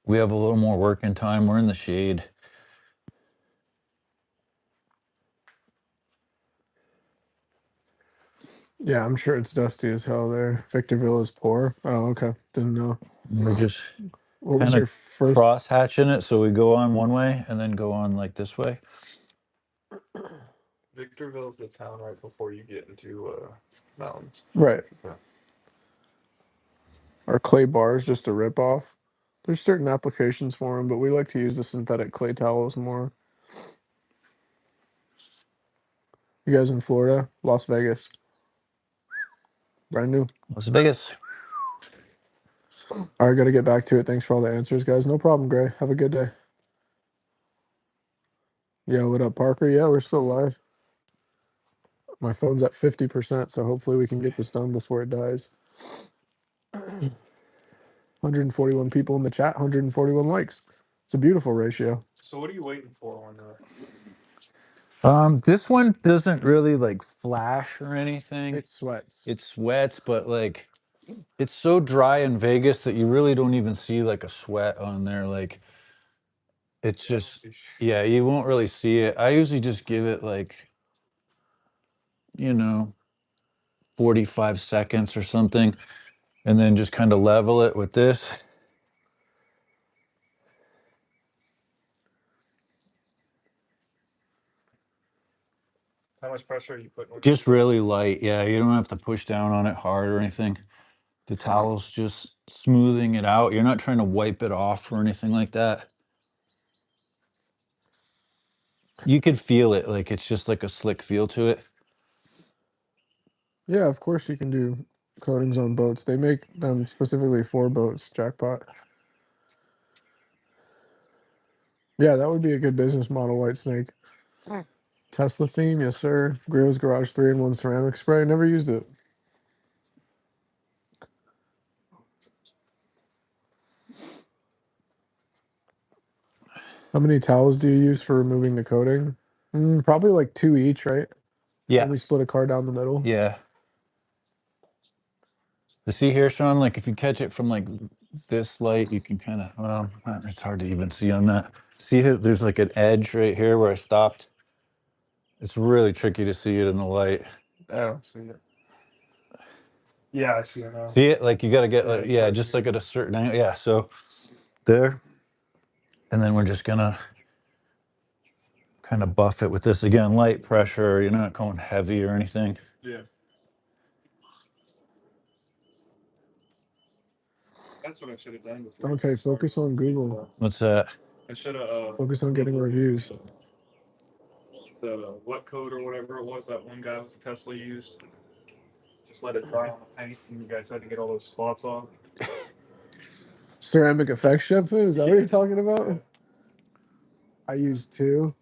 we have a little more working time. We're in the shade. Yeah, I'm sure it's dusty as hell there. Victorville is poor. Oh, okay. Didn't know. We're just What was kind your of first? cross hatching it, so we go on one way and then go on like this way. Victorville's the town right before you get into mountains. Right. Yeah. Our clay bars just a rip off. There's certain applications for them, but we like to use the synthetic clay towels more. You guys in Florida? Las Vegas. Brand new. Las Vegas. All right, got to get back to it. Thanks for all the answers, guys. No problem, Gray. Have a good day. Yeah, what up, Parker? Yeah, we're still live. My phone's at 50%, so hopefully we can get this done before it dies. 141 people in the chat, 141 likes. It's a beautiful ratio. So what are you waiting for on the? This one doesn't really like flash or anything. It sweats. It sweats, but like it's so dry in Vegas that you really don't even see like a sweat on there. Like it's just, yeah, you won't really see it. I usually just give it like, 45 seconds or something, and then just kind of level it with this. How much pressure are you putting? Just really light. Yeah, you don't have to push down on it hard or anything. The towel's just smoothing it out. You're not trying to wipe it off or anything like that. You could feel it, like it's just like a slick feel to it. Yeah, of course you can do coatings on boats. They make them specifically for boats, Jackpot. Yeah, that would be a good business model, White Snake. Tesla theme, yes, sir. Grills Garage 3-in-1 ceramic spray. Never used it. How many towels do you use for removing the coating? Probably like 2 each, right? Yeah. Only split a car down the middle. Yeah. You see here, Sean, like if you catch it from like this light, you can kind of, well, it's hard to even see on that. See how there's like an edge right here where I stopped? It's really tricky to see it in the light. I don't see it. Yeah, I see it now. See it? Like you got to get, Yeah, like, it's yeah, right just here. like at a certain angle. Yeah, so there. And then we're just going to kind of buff it with this. Again, light pressure. You're not going heavy or anything. Yeah. That's what I should have done before. Dante, focus on Google. What's that? I should have. Focus on getting reviews. The what code or whatever it was that one guy with Tesla used. Just let it dry on the paint, and you guys had to get all those spots off. Ceramic effect shampoo? Is that what you're talking about? I used 2.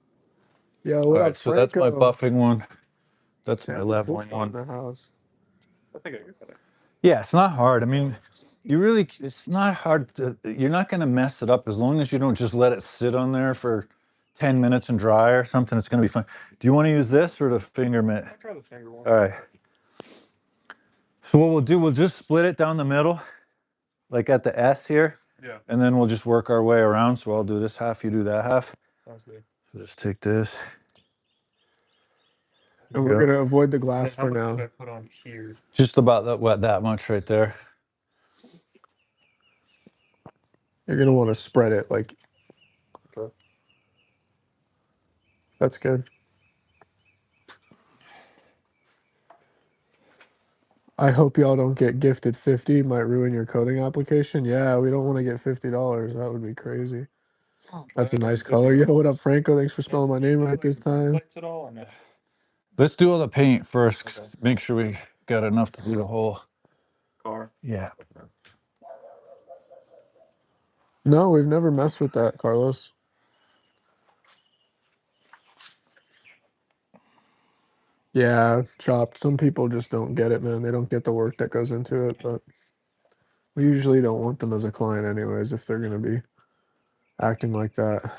Yo, what All up, right, so that's my Franco? buffing one. That's my Sample leveling football in one. the house. I think I got that. Yeah, it's not hard. I mean, it's not hard to, you're not going to mess it up as long as you don't just let it sit on there for 10 minutes and dry or something. It's going to be fine. Do you want to use this or the finger mitt? I'll try the finger one. All right. So what we'll do, we'll just split it down the middle, like at the S here. Yeah. And then we'll just work our way around. So I'll do this half, you do that half. Sounds good. So just take this. And we're going to avoid the glass How for much now. did I put on here? Just about that much right there. You're going to want to spread it like. Okay. That's good. I hope y'all don't get gifted 50. Might ruin your coding application. Yeah, we don't want to get $50. That would be crazy. That's a nice color. Yo, what up, Franco? Thanks for spelling my name right this time. Lights at all or no? Let's do all the paint first. Okay. Make sure we got enough to do the whole. Car. Yeah. No, we've never messed with that, Carlos. Yeah, chopped. Some people just don't get it, man. They don't get the work that goes into it, but we usually don't want them as a client anyways if they're going to be acting like that.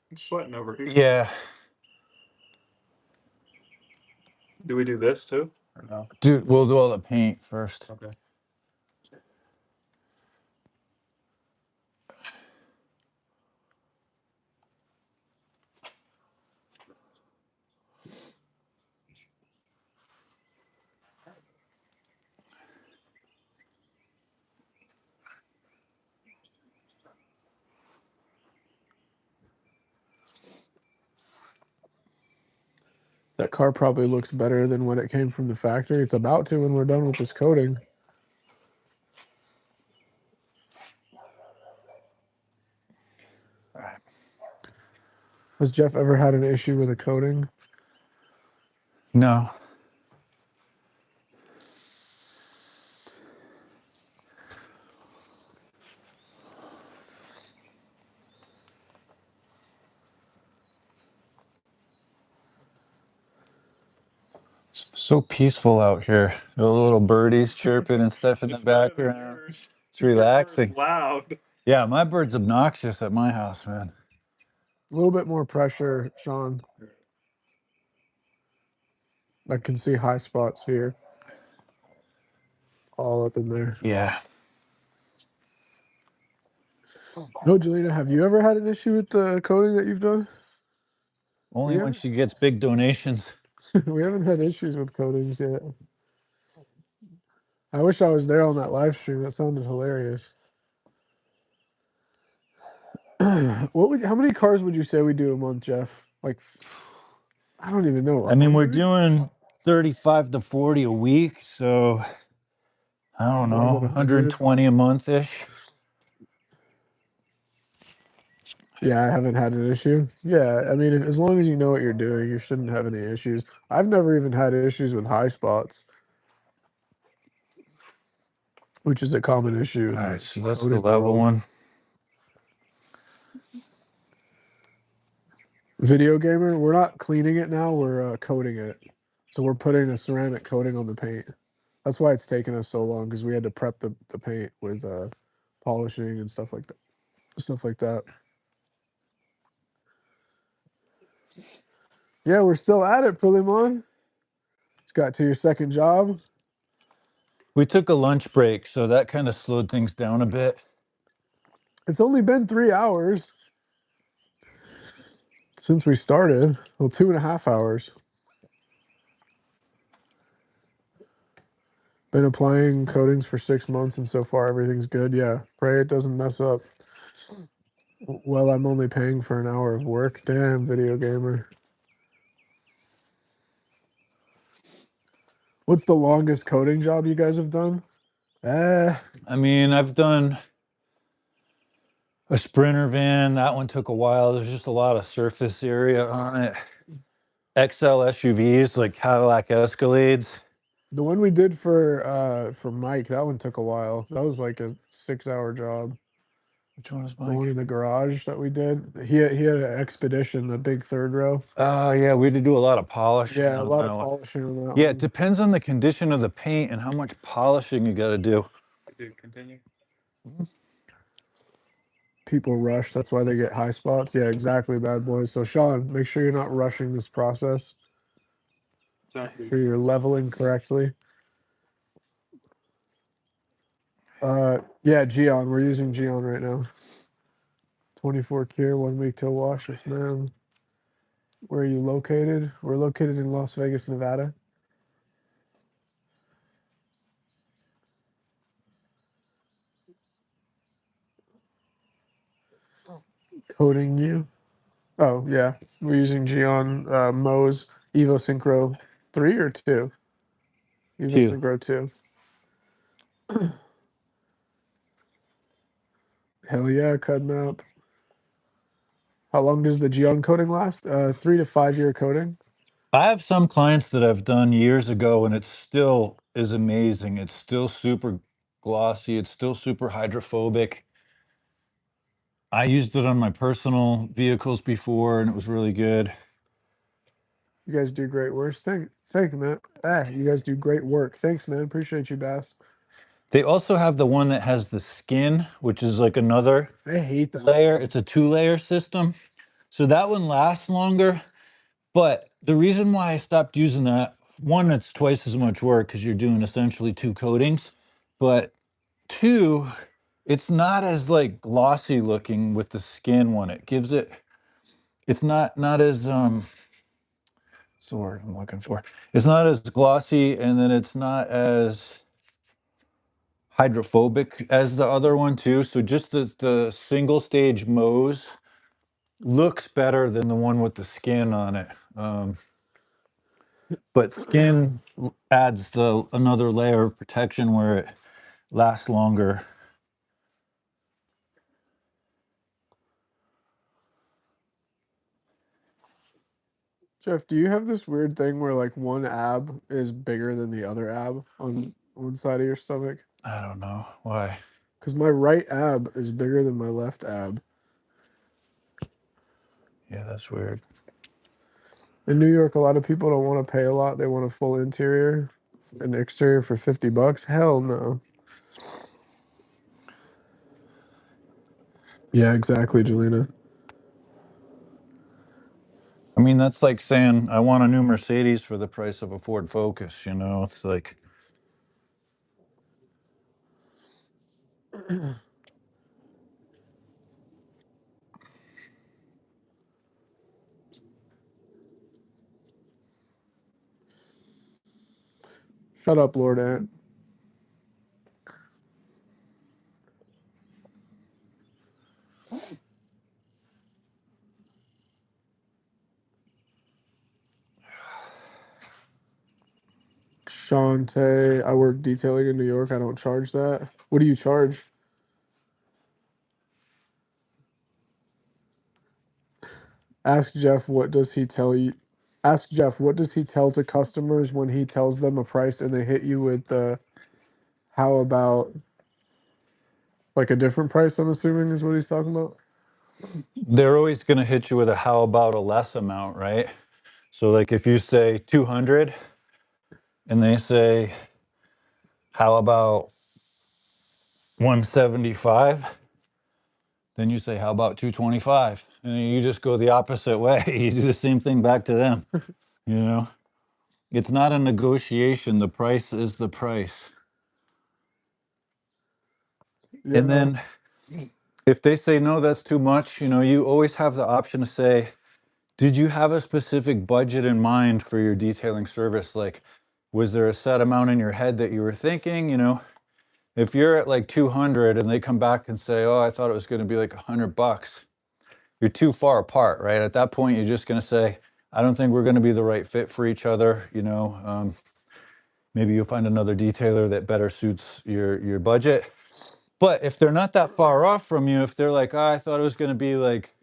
I'm sweating over here. Yeah. Do we do this too? Or no? Dude, we'll do all the paint first. Okay. That car probably looks better than when it came from the factory. It's about to when we're done with this coating. Has Jeff ever had an issue with a coating? No. It's so peaceful out here. The little birdies chirping and stuff in the background. It's relaxing. Loud. Yeah, my bird's obnoxious at my house, man. A little bit more pressure, Sean. I can see high spots here. All up in there. Yeah. No, Jelena, have you ever had an issue with the coating that you've done? Only Yeah. when she gets big donations. We haven't had issues with coatings yet. I wish I was there on that live stream. That sounded hilarious. How many cars would you say we do a month, Jeff? Like, I don't even know. I mean, we're 100? doing 35 to 40 a week, so I don't know, More than 100. 120 a month-ish. Yeah, I haven't had an issue. Yeah, I mean, as long as you know what you're doing, you shouldn't have any issues. I've never even had issues with high spots, which is a common issue. All right, so that's the coding level world. one. Video gamer, we're not cleaning it now, we're coating it. So we're putting a ceramic coating on the paint. That's why it's taken us so long, because we had to prep the paint with polishing and stuff like that. Yeah, we're still at it, Pulimon. It's got to your second job. We took a lunch break, so that kind of slowed things down a bit. It's only been 3 hours since we started. Well, 2.5 hours. Been applying coatings for 6 months, and so far everything's good. Yeah, pray it doesn't mess up. Well, I'm only paying for an hour of work. Damn, video gamer. What's the longest coating job you guys have done? I mean, I've done a Sprinter van. That one took a while. There's just a lot of surface area on it. XL SUVs like Cadillac Escalades. The one we did for Mike, that one took a while. That was like a 6-hour job. Which one is The one Mike? in the garage that we did. He had an Expedition, the big third row. Oh, yeah, we had to do a lot of polishing. Yeah, a on lot that of one. polishing on that Yeah, one. it depends on the condition of the paint and how much polishing you got to do. Dude, continue. People rush. That's why they get high spots. Yeah, exactly, bad boys. So, Sean, make sure you're not rushing this process. Make sure you're leveling correctly. Yeah, Geon. We're using Geon right now. 24 cure, 1 week till wash. Yes, ma'am. Where are you located? We're located in Las Vegas, Nevada. Coding you. Oh, yeah. We're using Geon Mo's Evo Synchro 3 or 2? Evo 2. Synchro 2. Hell yeah, cud map. How long does the Geon coding last? 3 to 5 year coding. I have some clients that I've done years ago, and it still is amazing. It's still super glossy. It's still super hydrophobic. I used it on my personal vehicles before, and it was really good. You guys do great work. Thank you, man. You guys do great work. Thanks, man. Appreciate you, Bass. They also have the one that has the skin, which is like another I hate that. layer. It's a 2-layer system. So that one lasts longer. But the reason why I stopped using that, one, it's twice as much work because you're doing essentially 2 coatings. But 2, it's not as like glossy looking with the skin one. It gives it, it's not as what's the word I'm looking for? It's not as glossy, and then it's not as hydrophobic as the other one too. So just the single stage Mo's looks better than the one with the skin on it. But skin adds another layer of protection where it lasts longer. Jeff, do you have this weird thing where like one ab is bigger than the other ab on one side of your stomach? I don't know why. Because my right ab is bigger than my left ab. Yeah, that's weird. In New York, a lot of people don't want to pay a lot. They want a full interior and exterior for $50. Hell no. Yeah, exactly, Jelena. I mean, that's like saying I want a new Mercedes for the price of a Ford Focus, you know? It's like, Shut up, Lord Ant. Shantae, I work detailing in New York. I don't charge that. What do you charge? Ask Jeff what does he tell you. Ask Jeff what does he tell to customers when he tells them a price and they hit you with the how about like a different price, I'm assuming is what he's talking about. They're always going to hit you with a how about a less amount, right? So like if you say 200 and they say how about 175, then you say how about 225, and you just go the opposite way. You do the same thing back to them. You know, it's not a negotiation. The price is the price. Yeah. And then if they say no, that's too much, you know, you always have the option to say, did you have a specific budget in mind for your detailing service? Like, was there a set amount in your head that you were thinking? You know, if you're at like 200 and they come back and say, oh, I thought it was going to be like $100, you're too far apart, right? At that point, you're just going to say, I don't think we're going to be the right fit for each other. You know, maybe you'll find another detailer that better suits your budget. But if they're not that far off from you, if they're like, oh, I thought it was going to be like,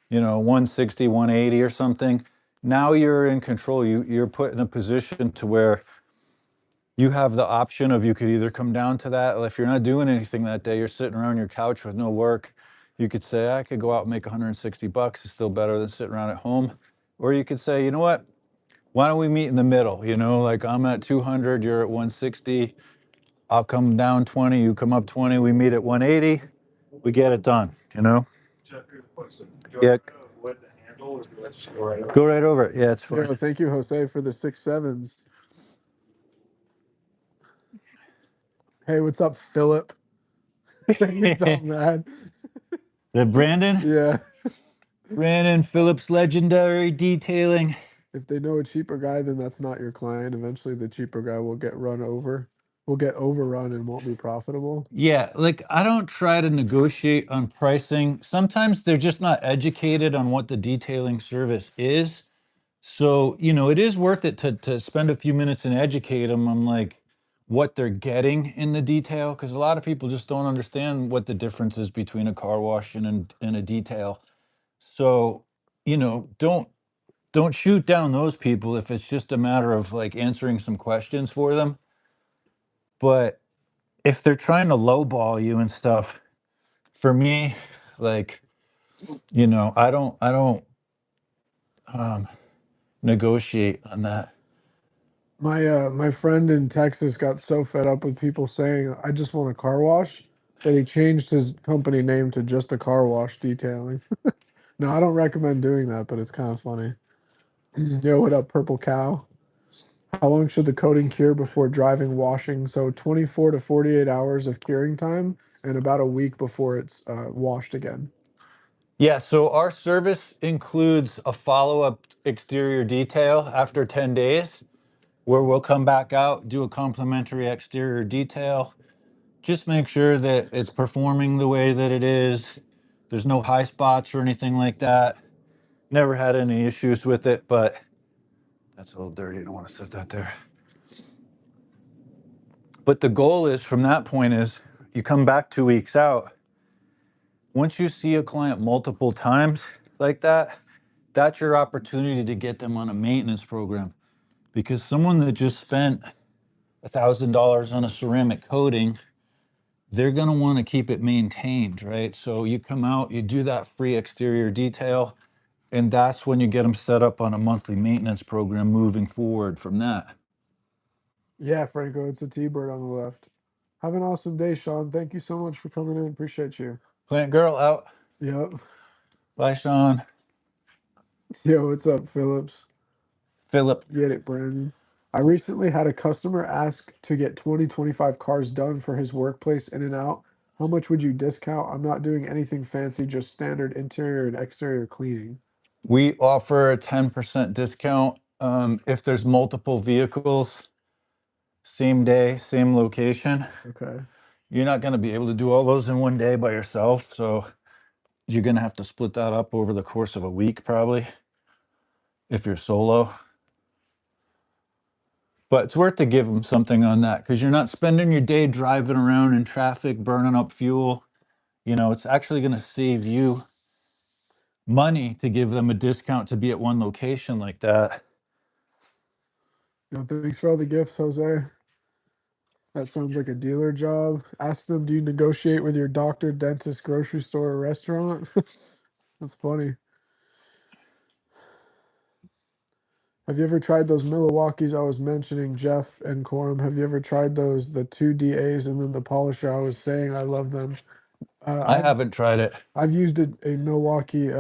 you know, 160, 180 or something, now you're in control. You're put in a position to where you have the option of you could either come down to that. If you're not doing anything that day, you're sitting around your couch with no work, you could say, I could go out and make $160. It's still better than sitting around at home. Or you could say, you know what? Why don't we meet in the middle? You know, like I'm at 200, you're at 160. I'll come down 20, you come up 20, we meet at 180, we get it done, you know? Jeff, good question. Yeah. Avoid the handle, or do I just go right over? Go right over it. Yeah, it's fine. Yeah, thank you, Jose, for the 6-7s. Hey, what's up, Philip? He's all mad. The Brandon? Yeah. Brandon Phillips Legendary Detailing. If they know a cheaper guy, then that's not your client. Eventually, the cheaper guy will get run over, will get overrun and won't be profitable. Yeah, like I don't try to negotiate on pricing. Sometimes they're just not educated on what the detailing service is. So, you know, it is worth it to spend a few minutes and educate them on like what they're getting in the detail, because a lot of people just don't understand what the difference is between a car wash and a detail. So, you know, don't shoot down those people if it's just a matter of like answering some questions for them. But if they're trying to lowball you and stuff, for me, like, you know, I don't negotiate on that. My friend in Texas got so fed up with people saying, I just want a car wash, that he changed his company name to just a car wash detailing. No, I don't recommend doing that, but it's kind of funny. Yo, what up, Purple Cow? How long should the coating cure before driving washing? So 24 to 48 hours of curing time and about a week before it's washed again. Yeah, so our service includes a follow-up exterior detail after 10 days where we'll come back out, do a complimentary exterior detail, just make sure that it's performing the way that it is. There's no high spots or anything like that. Never had any issues with it, but that's a little dirty. I don't want to set that there. But the goal is from that point is you come back 2 weeks out. Once you see a client multiple times like that, that's your opportunity to get them on a maintenance program. Because someone that just spent $1,000 on a ceramic coating, they're going to want to keep it maintained, right? So you come out, you do that free exterior detail, and that's when you get them set up on a monthly maintenance program moving forward from that. Yeah, Franco, it's a T-bird on the left. Have an awesome day, Sean. Thank you so much for coming in. Appreciate you. Plant girl out. Yep. Bye, Sean. Yo, what's up, Phillips? Philip. Get it, Brandon. I recently had a customer ask to get 25 cars done for his workplace in and out. How much would you discount? I'm not doing anything fancy, just standard interior and exterior cleaning. We offer a 10% discount if there's multiple vehicles, same day, same location. Okay. You're not going to be able to do all those in one day by yourself, so you're going to have to split that up over the course of a week probably if you're solo. But it's worth to give them something on that because you're not spending your day driving around in traffic, burning up fuel. You know, it's actually going to save you money to give them a discount to be at one location like that. Yo, thanks for all the gifts, Jose. That sounds like a dealer job. Ask them, do you negotiate with your doctor, dentist, grocery store, or restaurant? That's funny. Have you ever tried those Milwaukees I was mentioning, Jeff and Corum? Have you ever tried those, the 2 DAs and then the polisher? I was saying I love them. I haven't tried it. I've used a Milwaukee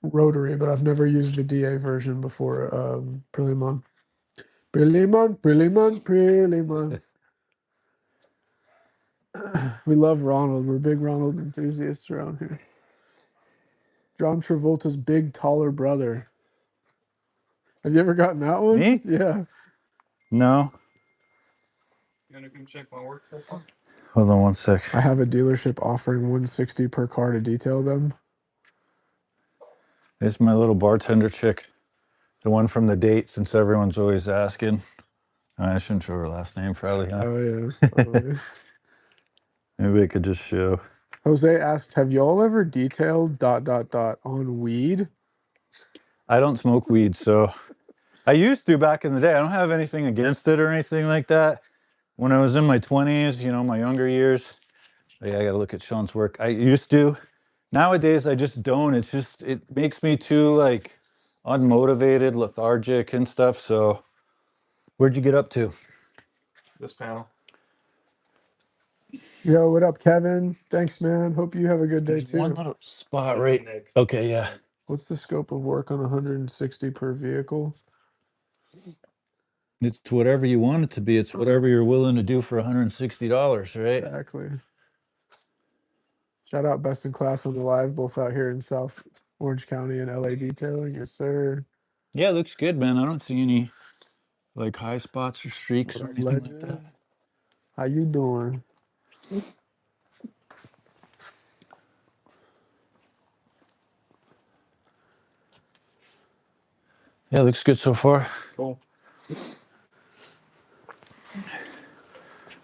rotary, but I've never used the DA version before. Prelimon. We love Ronald. We're big Ronald enthusiasts around here. John Travolta's big, taller brother. Have you ever gotten that one? Me? Yeah. No. You want to come check my work? Hold on one sec. I have a dealership offering $160 per car to detail them. It's my little bartender chick. The one from the date, since everyone's always asking. I shouldn't show her last name, probably, huh? Oh, yeah. Totally. Maybe I could just show. Jose asked, have y'all ever detailed ... on weed? I don't smoke weed, so I used to back in the day. I don't have anything against it or anything like that. When I was in my 20s, you know, my younger years, yeah, I gotta look at Sean's work. I used to. Nowadays, I just don't. It's just, it makes me too, like, unmotivated, lethargic and stuff. So where'd you get up to? This panel. Yo, what up, Kevin? Thanks, man. Hope you have a good day, There's too. one little spot right. Okay, yeah. What's the scope of work on 160 per vehicle? It's whatever you want it to be. It's whatever you're willing to do for $160, right? Exactly. Shout out Best in Class on the Live, both out here in South Orange County and LA detailing. Yes, sir. Yeah, it looks good, man. I don't see any like high spots or streaks What or up, anything like legend? that. How you doing? Yeah, it looks good so far. Cool.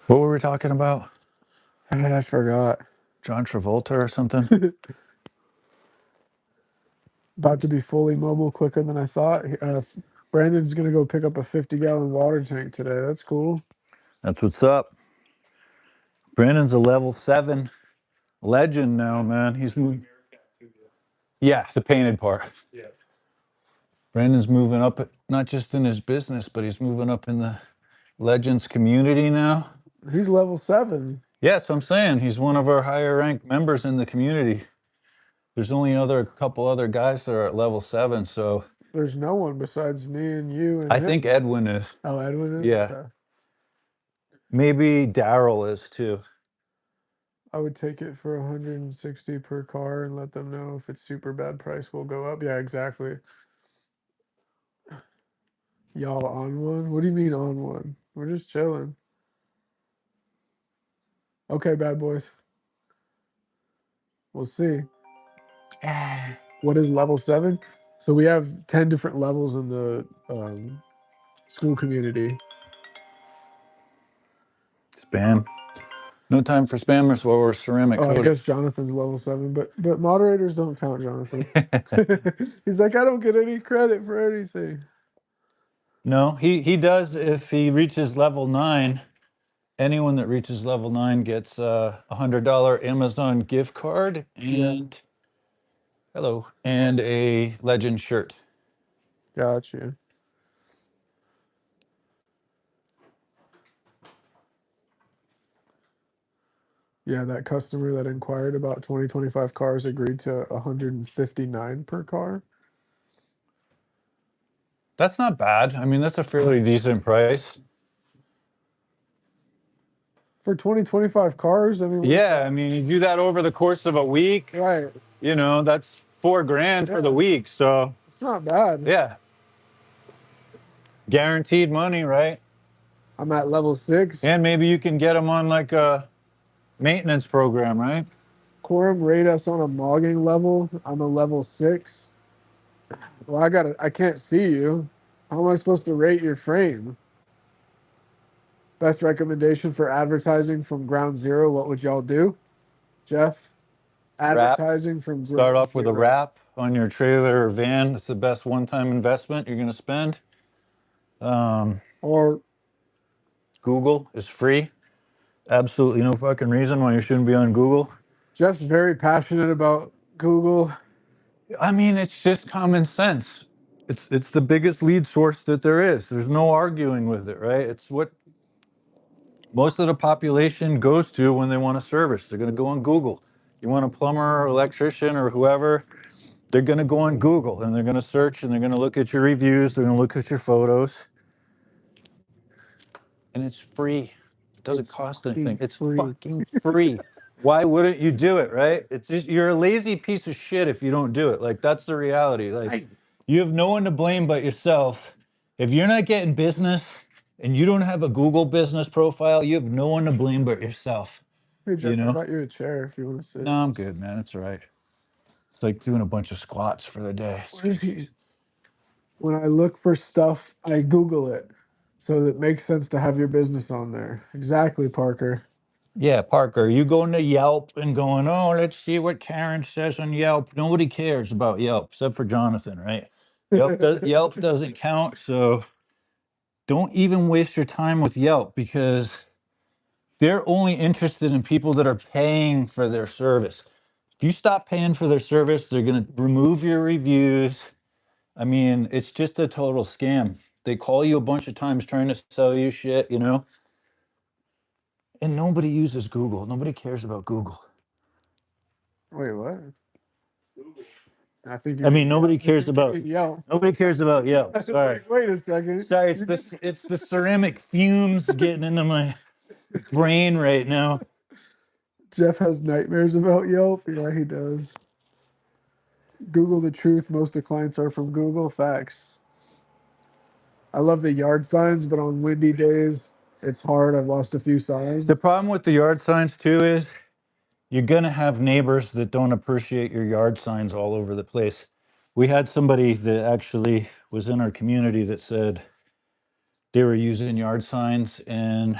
What were we talking about? I forgot. John Travolta or something? About to be fully mobile quicker than I thought. Brandon's going to go pick up a 50-gallon water tank today. That's cool. That's what's up. Brandon's a level 7 legend now, man. He's moving. Yeah, the painted part. Yeah. Brandon's moving up, not just in his business, but he's moving up in the Legends community now. He's level 7. Yeah, that's what I'm saying. He's one of our higher ranked members in the community. There's only a couple other guys that are at level 7, so There's no one besides me and you and I him. think Edwin is. Oh, Edwin is? Yeah. Okay. Maybe Daryl is too. I would take it for 160 per car and let them know if it's super bad price will go up. Yeah, exactly. Y'all on one? What do you mean on one? We're just chilling. Okay, bad boys. We'll see. What is level 7? So we have 10 different levels in the school community. Spam. No time for spammers while we're ceramic Oh, I coating. guess Jonathan's level 7, but moderators don't count, Jonathan. He's like, I don't get any credit for anything. No, he does if he reaches level 9. Anyone that reaches level 9 gets a $100 Amazon gift card and hello, and a Legend shirt. Got you. Yeah, that customer that inquired about 2025 cars agreed to 159 per car. That's not bad. I mean, that's a fairly decent price. For 2025 cars, I mean, Yeah, I mean, you do that over the course of a week, right. you know, that's $4,000 for the week. So, It's not bad. yeah. Guaranteed money, right? I'm at level 6. And maybe you can get them on like a maintenance program, right? Quorum rate us on a mogging level. I'm a level 6. Well, I can't see you. How am I supposed to rate your frame? Best recommendation for advertising from ground zero. What would y'all do? Jeff? Advertising from ground Start off with a zero. wrap. on your trailer or van. It's the best one-time investment you're going to spend. Or Google is free. Absolutely no fucking reason why you shouldn't be on Google. Jeff's very passionate about Google. I mean, it's just common sense. It's the biggest lead source that there is. There's no arguing with it, right? It's what most of the population goes to when they want a service. They're going to go on Google. You want a plumber or electrician or whoever, they're going to go on Google and they're going to search and they're going to look at your reviews. They're going to look at your photos. And it's free. It doesn't cost anything. It's fucking free. Why wouldn't you do it, right? It's just, you're a lazy piece of shit if you don't do it. Like, that's the reality. Like, you have no one to blame but yourself. If you're not getting business and you don't have a Google business profile, you have no one to blame but yourself. Hey, Jeff, You know? I brought you a chair if you want to sit. No, I'm good, man. It's all right. It's like doing a bunch of squats for the day. What is he? When I look for stuff, I Google it. So it makes sense to have your business on there. Exactly, Parker. Yeah, Parker, you going to Yelp and going, oh, let's see what Karen says on Yelp. Nobody cares about Yelp except for Jonathan, right? Yelp doesn't count, so don't even waste your time with Yelp because they're only interested in people that are paying for their service. If you stop paying for their service, they're going to remove your reviews. I mean, it's just a total scam. They call you a bunch of times trying to sell you shit, you know? And nobody uses Google. Nobody cares about Google. Wait, what? I think I mean, nobody cares about Yelp. nobody cares about Yelp. Sorry. Wait a second. Sorry, it's the ceramic fumes getting into my brain right now. Jeff has nightmares about Yelp. Yeah, he does. Google the truth. Most of the clients are from Google. Facts. I love the yard signs, but on windy days, it's hard. I've lost a few signs. The problem with the yard signs too is you're gonna have neighbors that don't appreciate your yard signs all over the place. We had somebody that actually was in our community that said they were using yard signs and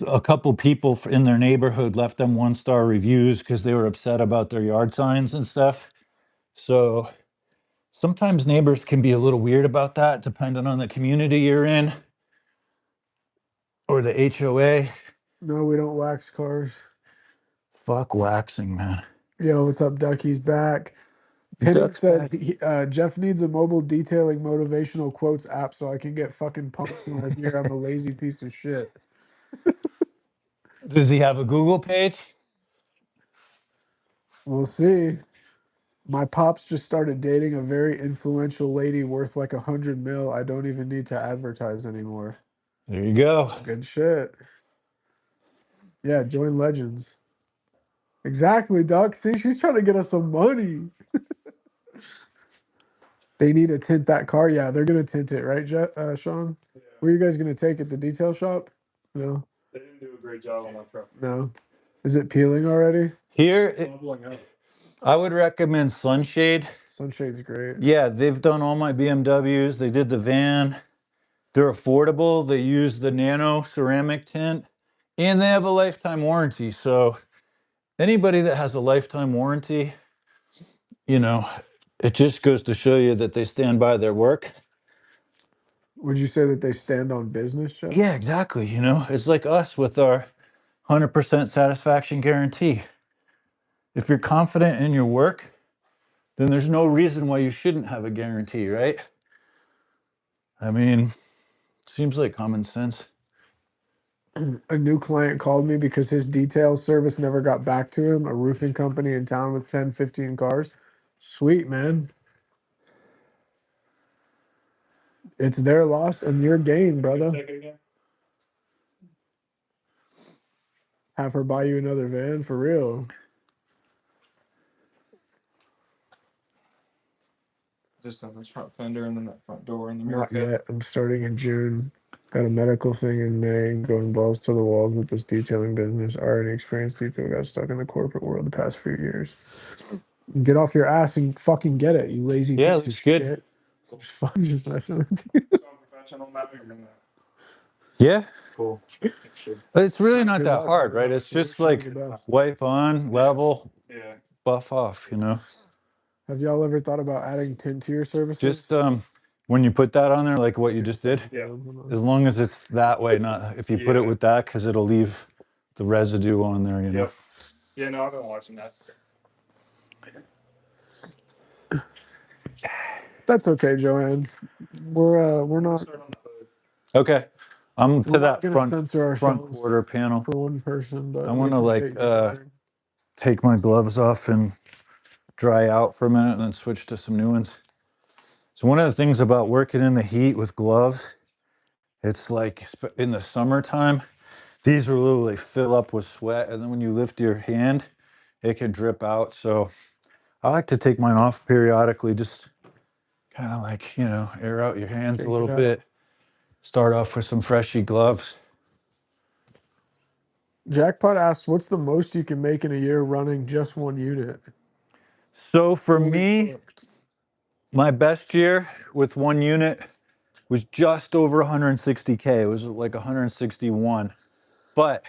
a couple people in their neighborhood left them 1-star reviews because they were upset about their yard signs and stuff. So sometimes neighbors can be a little weird about that, depending on the community you're in or the HOA. No, we don't wax cars. Fuck waxing, man. Yo, what's up, Ducky's back. Penning said Jeff needs a mobile detailing motivational quotes app so I can get fucking pumped when I hear I'm a lazy piece of shit. Does he have a Google page? We'll see. My pops just started dating a very influential lady worth like 100 mil. I don't even need to advertise anymore. There you go. Good shit. Yeah, join Legends. Exactly, Doc. See, she's trying to get us some money. They need to tint that car. Yeah, they're gonna tint it, right, Sean? Yeah. Where are you guys gonna take it? The detail shop? No. They didn't do a great job on my truck. No. Is it peeling already? Here, Bubbling up. I would recommend Sunshade. Sunshade's great. Yeah, they've done all my BMWs. They did the van. They're affordable. They use the nano ceramic tint and they have a lifetime warranty. So anybody that has a lifetime warranty, you know, it just goes to show you that they stand by their work. Would you say that they stand on business, Jeff? Yeah, exactly. You know, it's like us with our 100% satisfaction guarantee. If you're confident in your work, then there's no reason why you shouldn't have a guarantee, right? I mean, seems like common sense. A new client called me because his detail service never got back to him, a roofing company in town with 10, 15 cars. Sweet, man. It's their loss and your gain, brother. Take it again. Have her buy you another van for real. Just on this front fender and then that front door and the mirror Not kit. yet. I'm starting in June. Got a medical thing in May. Going balls to the walls with this detailing business. Already experienced detail. Got stuck in the corporate world the past few years. Get off your ass and fucking get it, you lazy Yeah, piece of looks good. shit. It's fun just messing with you. So I'm professional now. You're gonna. Yeah, Cool. it's really not Good that luck, hard, brother. right? It's Wish just you like the best. wipe on, level, Yeah. buff off, you know? Have y'all ever thought about adding tint to your services? Just when you put that on there, like what you just did, Yeah. as long as it's that way, not if you put it Yeah. with that, because it'll leave the residue on there, you know. Yep. Yeah, no, I've been watching that. That's okay, Joanne. We're not Okay, I'm to we're not that gonna front censor front ourselves quarter panel. for one person, but I we want to like appreciate you daring. take my gloves off and dry out for a minute and then switch to some new ones. So one of the things about working in the heat with gloves, it's like in the summertime, these will literally fill up with sweat, and then when you lift your hand, it can drip out. So I like to take mine off periodically, just kind of like, you know, air out your hands Shake a little it out. bit. Start off with some freshy gloves. Jackpot asks, what's the most you can make in a year running just one unit? So for Fully me, booked. my best year with one unit was just over 160K. It was like 161. But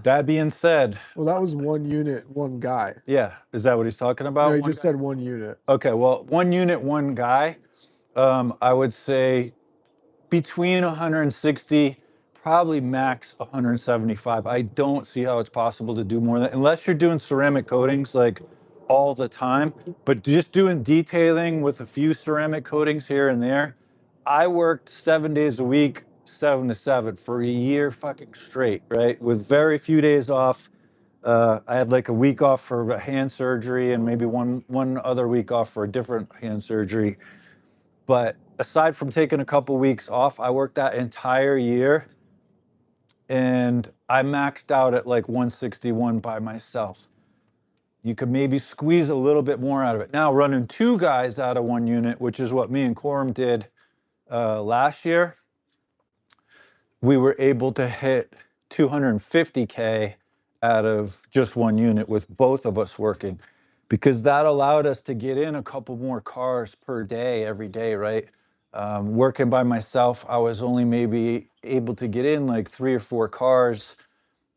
that being said, Well, that was one unit, one guy. yeah, is that what he's talking about? No, he One just guy? said one unit. Okay, well, one unit, one guy. I would say between 160, probably max 175. I don't see how it's possible to do more than, unless you're doing ceramic coatings like all the time, but just doing detailing with a few ceramic coatings here and there. I worked 7 days a week, 7 to 7 for a year fucking straight, right? With very few days off. I had like a week off for a hand surgery and maybe one other week off for a different hand surgery. But aside from taking a couple weeks off, I worked that entire year and I maxed out at like 161 by myself. You could maybe squeeze a little bit more out of it. Now, running two guys out of one unit, which is what me and Corum did last year, we were able to hit 250K out of just one unit with both of us working, because that allowed us to get in a couple more cars per day, every day, right? Working by myself, I was only maybe able to get in like 3 or 4 cars,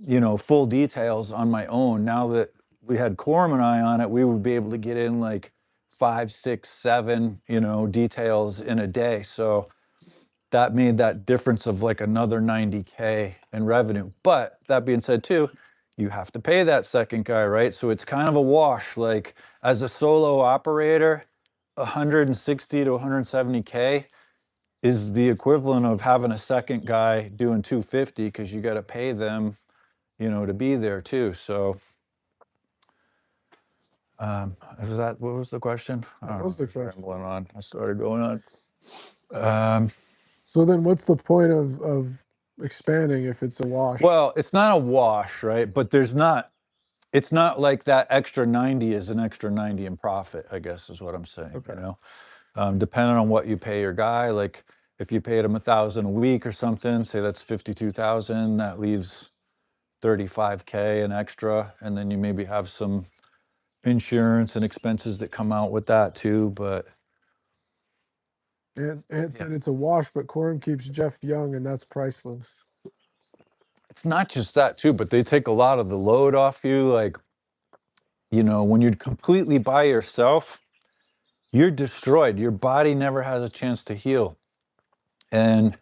you know, full details on my own. Now that we had Corum and I on it, we would be able to get in like 5, 6, 7, you know, details in a day. So that made that difference of like another 90K in revenue. But that being said too, you have to pay that second guy, right? So it's kind of a wash. Like as a solo operator, 160 to 170K is the equivalent of having a second guy doing 250, because you got to pay them, you know, to be there too. So is that, what was the question? That was the question. Rambling on. I started going on. So then what's the point of expanding if it's a wash? Well, it's not a wash, right? But it's not like that extra 90 is an extra 90 in profit, I guess is what I'm saying. Okay. You know, depending on what you pay your guy, like if you paid him 1,000 a week or something, say that's 52,000, that leaves 35K an extra. And then you maybe have some insurance and expenses that come out with that too. But Ant said it's a wash, but Corum keeps Jeff young, and that's priceless. it's not just that too, but they take a lot of the load off you. Like, you know, when you're completely by yourself, you're destroyed. Your body never has a chance to heal. And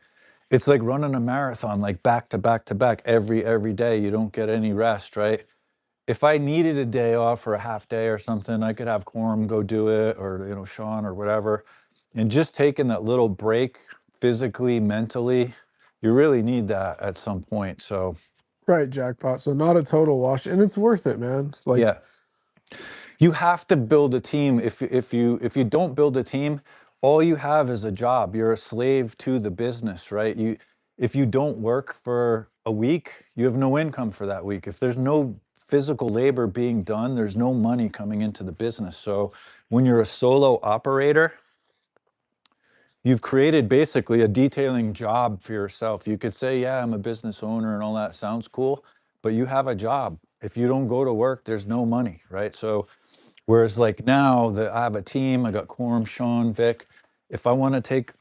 it's like running a marathon, like back to back to back every day. You don't get any rest, right? If I needed a day off or a half day or something, I could have Corum go do it, or, you know, Sean or whatever. And just taking that little break physically, mentally, you really need that at some point. So Right, Jackpot. So not a total wash, and it's worth it, man. Like, yeah. You have to build a team. If you don't build a team, all you have is a job. You're a slave to the business, right? If you don't work for a week, you have no income for that week. If there's no physical labor being done, there's no money coming into the business. So when you're a solo operator, you've created basically a detailing job for yourself. You could say, yeah, I'm a business owner and all that sounds cool, but you have a job. If you don't go to work, there's no money, right? So whereas like now that I have a team, I got Corum, Sean, Vic, if I want to take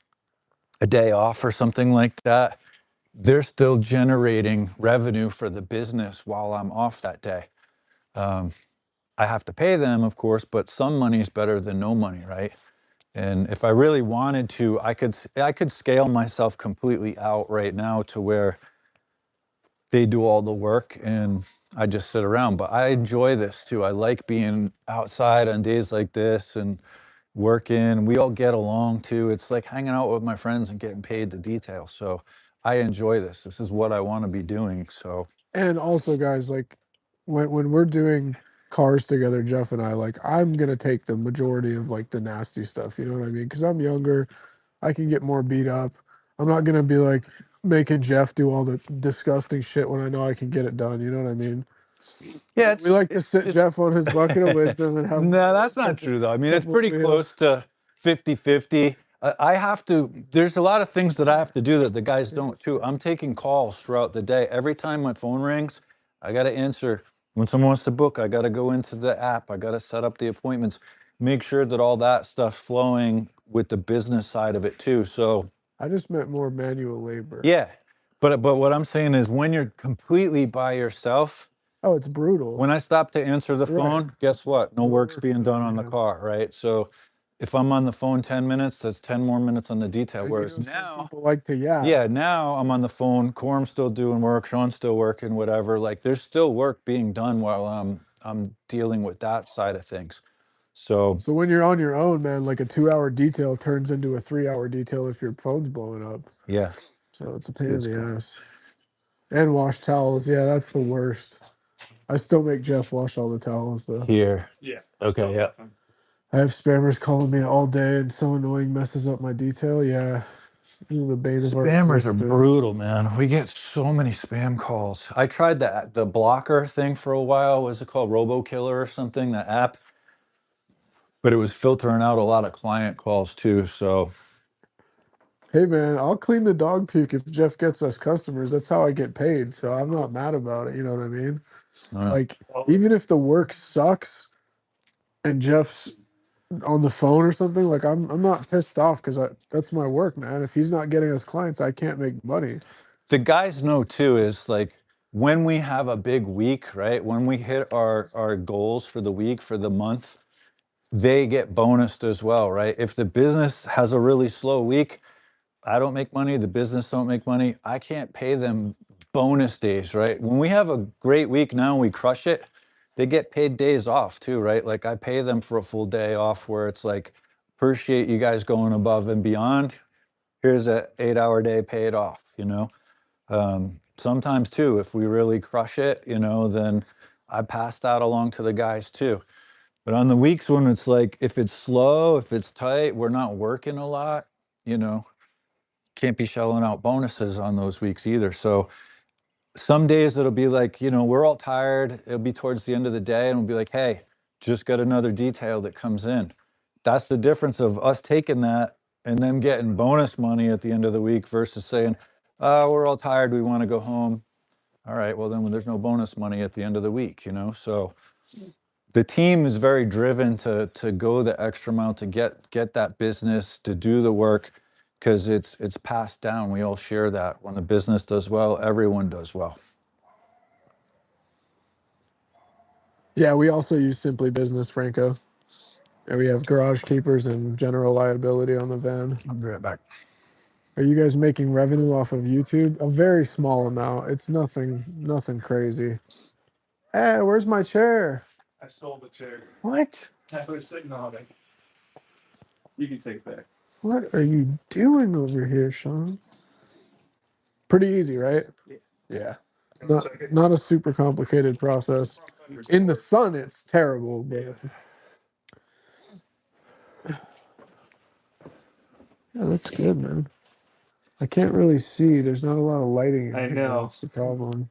a day off or something like that, they're still generating revenue for the business while I'm off that day. I have to pay them, of course, but some money is better than no money, right? And if I really wanted to, I could scale myself completely out right now to where they do all the work and I just sit around. But I enjoy this too. I like being outside on days like this and working. We all get along too. It's like hanging out with my friends and getting paid to detail. So I enjoy this. This is what I want to be doing. So And also, guys, like when we're doing cars together, Jeff and I, like I'm gonna take the majority of like the nasty stuff. You know what I mean? Because I'm younger, I can get more beat up. I'm not gonna be like making Jeff do all the disgusting shit when I know I can get it done. You know what I mean? yeah, We like to sit Jeff on his bucket of wisdom and have no, that's not true though. I mean, it's pretty close to 50-50. I have to, there's a lot of things that I have to do that the guys don't too. I'm taking calls throughout the day. Every time my phone rings, I got to answer. When someone wants to book, I got to go into the app. I got to set up the appointments, make sure that all that stuff's flowing with the business side of it too. So I just meant more manual labor. yeah, but what I'm saying is when you're completely by yourself, Oh, it's brutal. when I stop to answer the Right. phone, guess what? No No work's work's being done on the done, yeah. car, right? So if I'm on the phone 10 minutes, that's 10 more minutes on the detail. And you Whereas know, some now, people like to yeah, now I'm on the phone. Corm's still doing work. Sean's still working, whatever. Like there's still work being done while I'm dealing with that side of things. So So when you're on your own, man, like a 2-hour detail turns into a 3-hour detail if your phone's blowing up. yeah, So it's a pain in the ass. And wash towels. Yeah, that's the worst. I still make Jeff wash all the towels though. here. Yeah. Okay, yeah. I have spammers calling me all day and so annoying, messes up my detail. Yeah. The bane of our Spammers are existence. brutal, man. We get so many spam calls. I tried the blocker thing for a while. What's it called? RoboKiller or something, that app. But it was filtering out a lot of client calls too. So Hey man, I'll clean the dog puke if Jeff gets us customers. That's how I get paid. So I'm not mad about it. You know what I mean? Like, even if the work sucks and Jeff's on the phone or something, like I'm not pissed off because that's my work, man. If he's not getting us clients, I can't make money. the guys know too is like when we have a big week, right? When we hit our goals for the week, for the month, they get bonused as well, right? If the business has a really slow week, I don't make money, the business don't make money, I can't pay them bonus days, right? When we have a great week now and we crush it, they get paid days off too, right? Like I pay them for a full day off where it's like, appreciate you guys going above and beyond. Here's a 8-hour day paid off, you know? Sometimes too, if we really crush it, you know, then I pass that along to the guys too. But on the weeks when it's like, if it's slow, if it's tight, we're not working a lot, you know, can't be shelling out bonuses on those weeks either. So some days it'll be like, you know, we're all tired. It'll be towards the end of the day and we'll be like, hey, just got another detail that comes in. That's the difference of us taking that and them getting bonus money at the end of the week versus saying, we're all tired. We want to go home. All right, well, then there's no bonus money at the end of the week, you know? So the team is very driven to go the extra mile to get that business, to do the work, because it's passed down. We all share that. When the business does well, everyone does well. Yeah, we also use Simply Business, Franco. And we have garage keepers and general liability on the van. I'll be right back. Are you guys making revenue off of YouTube? A very small amount. It's nothing crazy. Hey, where's my chair? I stole the chair. What? I was sitting on it. You can take that. What are you doing over here, Sean? Pretty easy, right? Yeah. Not a super complicated process. In the sun, it's terrible, but yeah, that's good, man. I can't really see. There's not a lot of lighting in I here. know. That's the problem.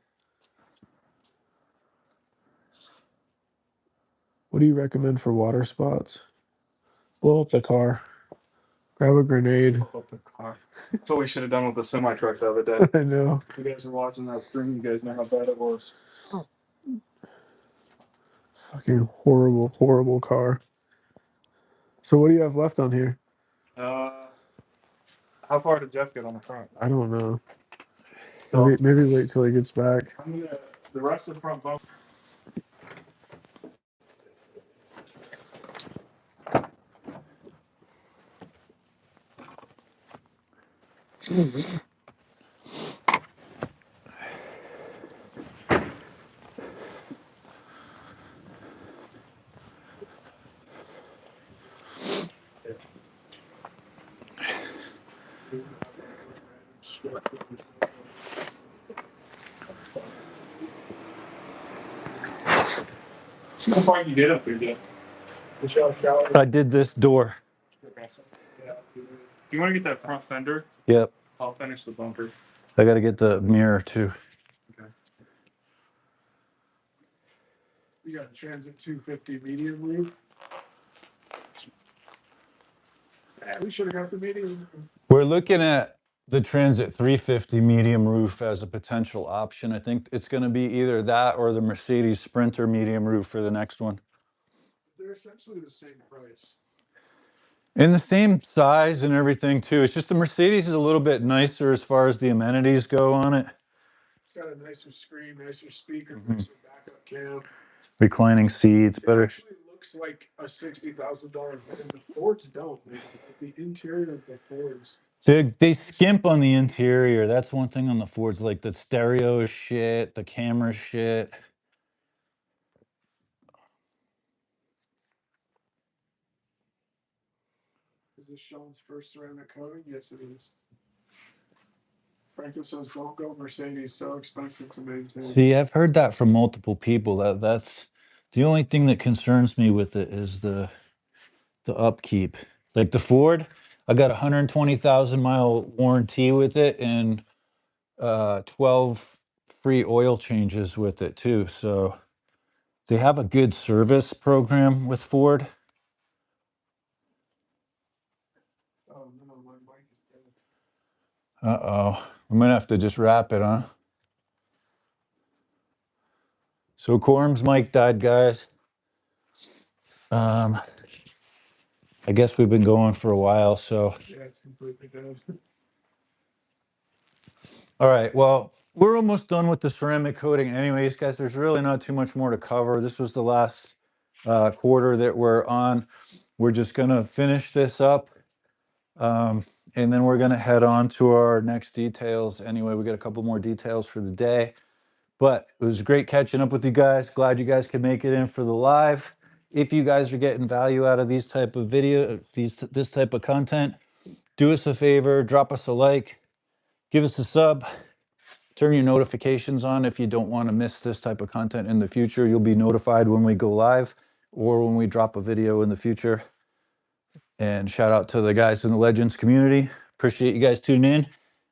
What do you recommend for water spots? Blow up the car. Grab a grenade. Up the car. That's what we should have done with the semi truck the other day. I know. If you guys are watching that stream, you guys know how bad it was. It's fucking horrible, horrible car. So what do you have left on here? How far did Jeff get on the front? I don't know. So, Maybe wait till he gets back. the rest of the front bump. How far you get up there, Jeff? I did this door. Okay. Do you want to get that front fender? Yep. I'll finish the bumper. I got to get the mirror too. Okay. We got a Transit 250 medium roof. Yeah, we should have got the medium. We're looking at the Transit 350 medium roof as a potential option. I think it's going to be either that or the Mercedes Sprinter medium roof for the next one. They're essentially the same price. And the same size and everything too. It's just the Mercedes is a little bit nicer as far as the amenities go on it. It's got a nicer screen, nicer speaker, nicer backup cam. Reclining seats, It better. actually looks like a $60,000 van. The Fords don't. The interior of the Fords. They skimp on the interior. That's one thing on the Fords. Like the stereo is shit, the camera shit. Is this Sean's first ceramic coating? Yes, it is. Franco says, "Don't go Mercedes. So expensive to maintain." See, I've heard that from multiple people. That's the only thing that concerns me with it is the upkeep. Like the Ford, I got a 120,000-mile warranty with it and 12 free oil changes with it too. So they have a good service program with Ford. Oh no, my mic is dead. Uh-oh. I'm gonna have to just wrap it, huh? So Corm's mic died, guys. I guess we've been going for a while, so. Yeah, it's completely dead. All right, well, we're almost done with the ceramic coating anyways, guys. There's really not too much more to cover. This was the last quarter that we're on. We're just gonna finish this up. And then we're gonna head on to our next details. Anyway, we got a couple more details for the day. But it was great catching up with you guys. Glad you guys could make it in for the live. If you guys are getting value out of these type of video, this type of content, do us a favor, drop us a like, give us a sub, turn your notifications on if you don't want to miss this type of content in the future. You'll be notified when we go live or when we drop a video in the future. And shout out to the guys in the Legends community. Appreciate you guys tuning in.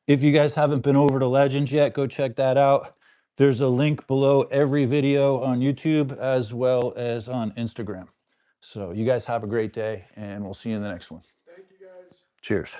If you guys haven't been over to Legends yet, go check that out. There's a link below every video on YouTube as well as on Instagram. So you guys have a great day and we'll see you in the next one. Thank you guys. Cheers.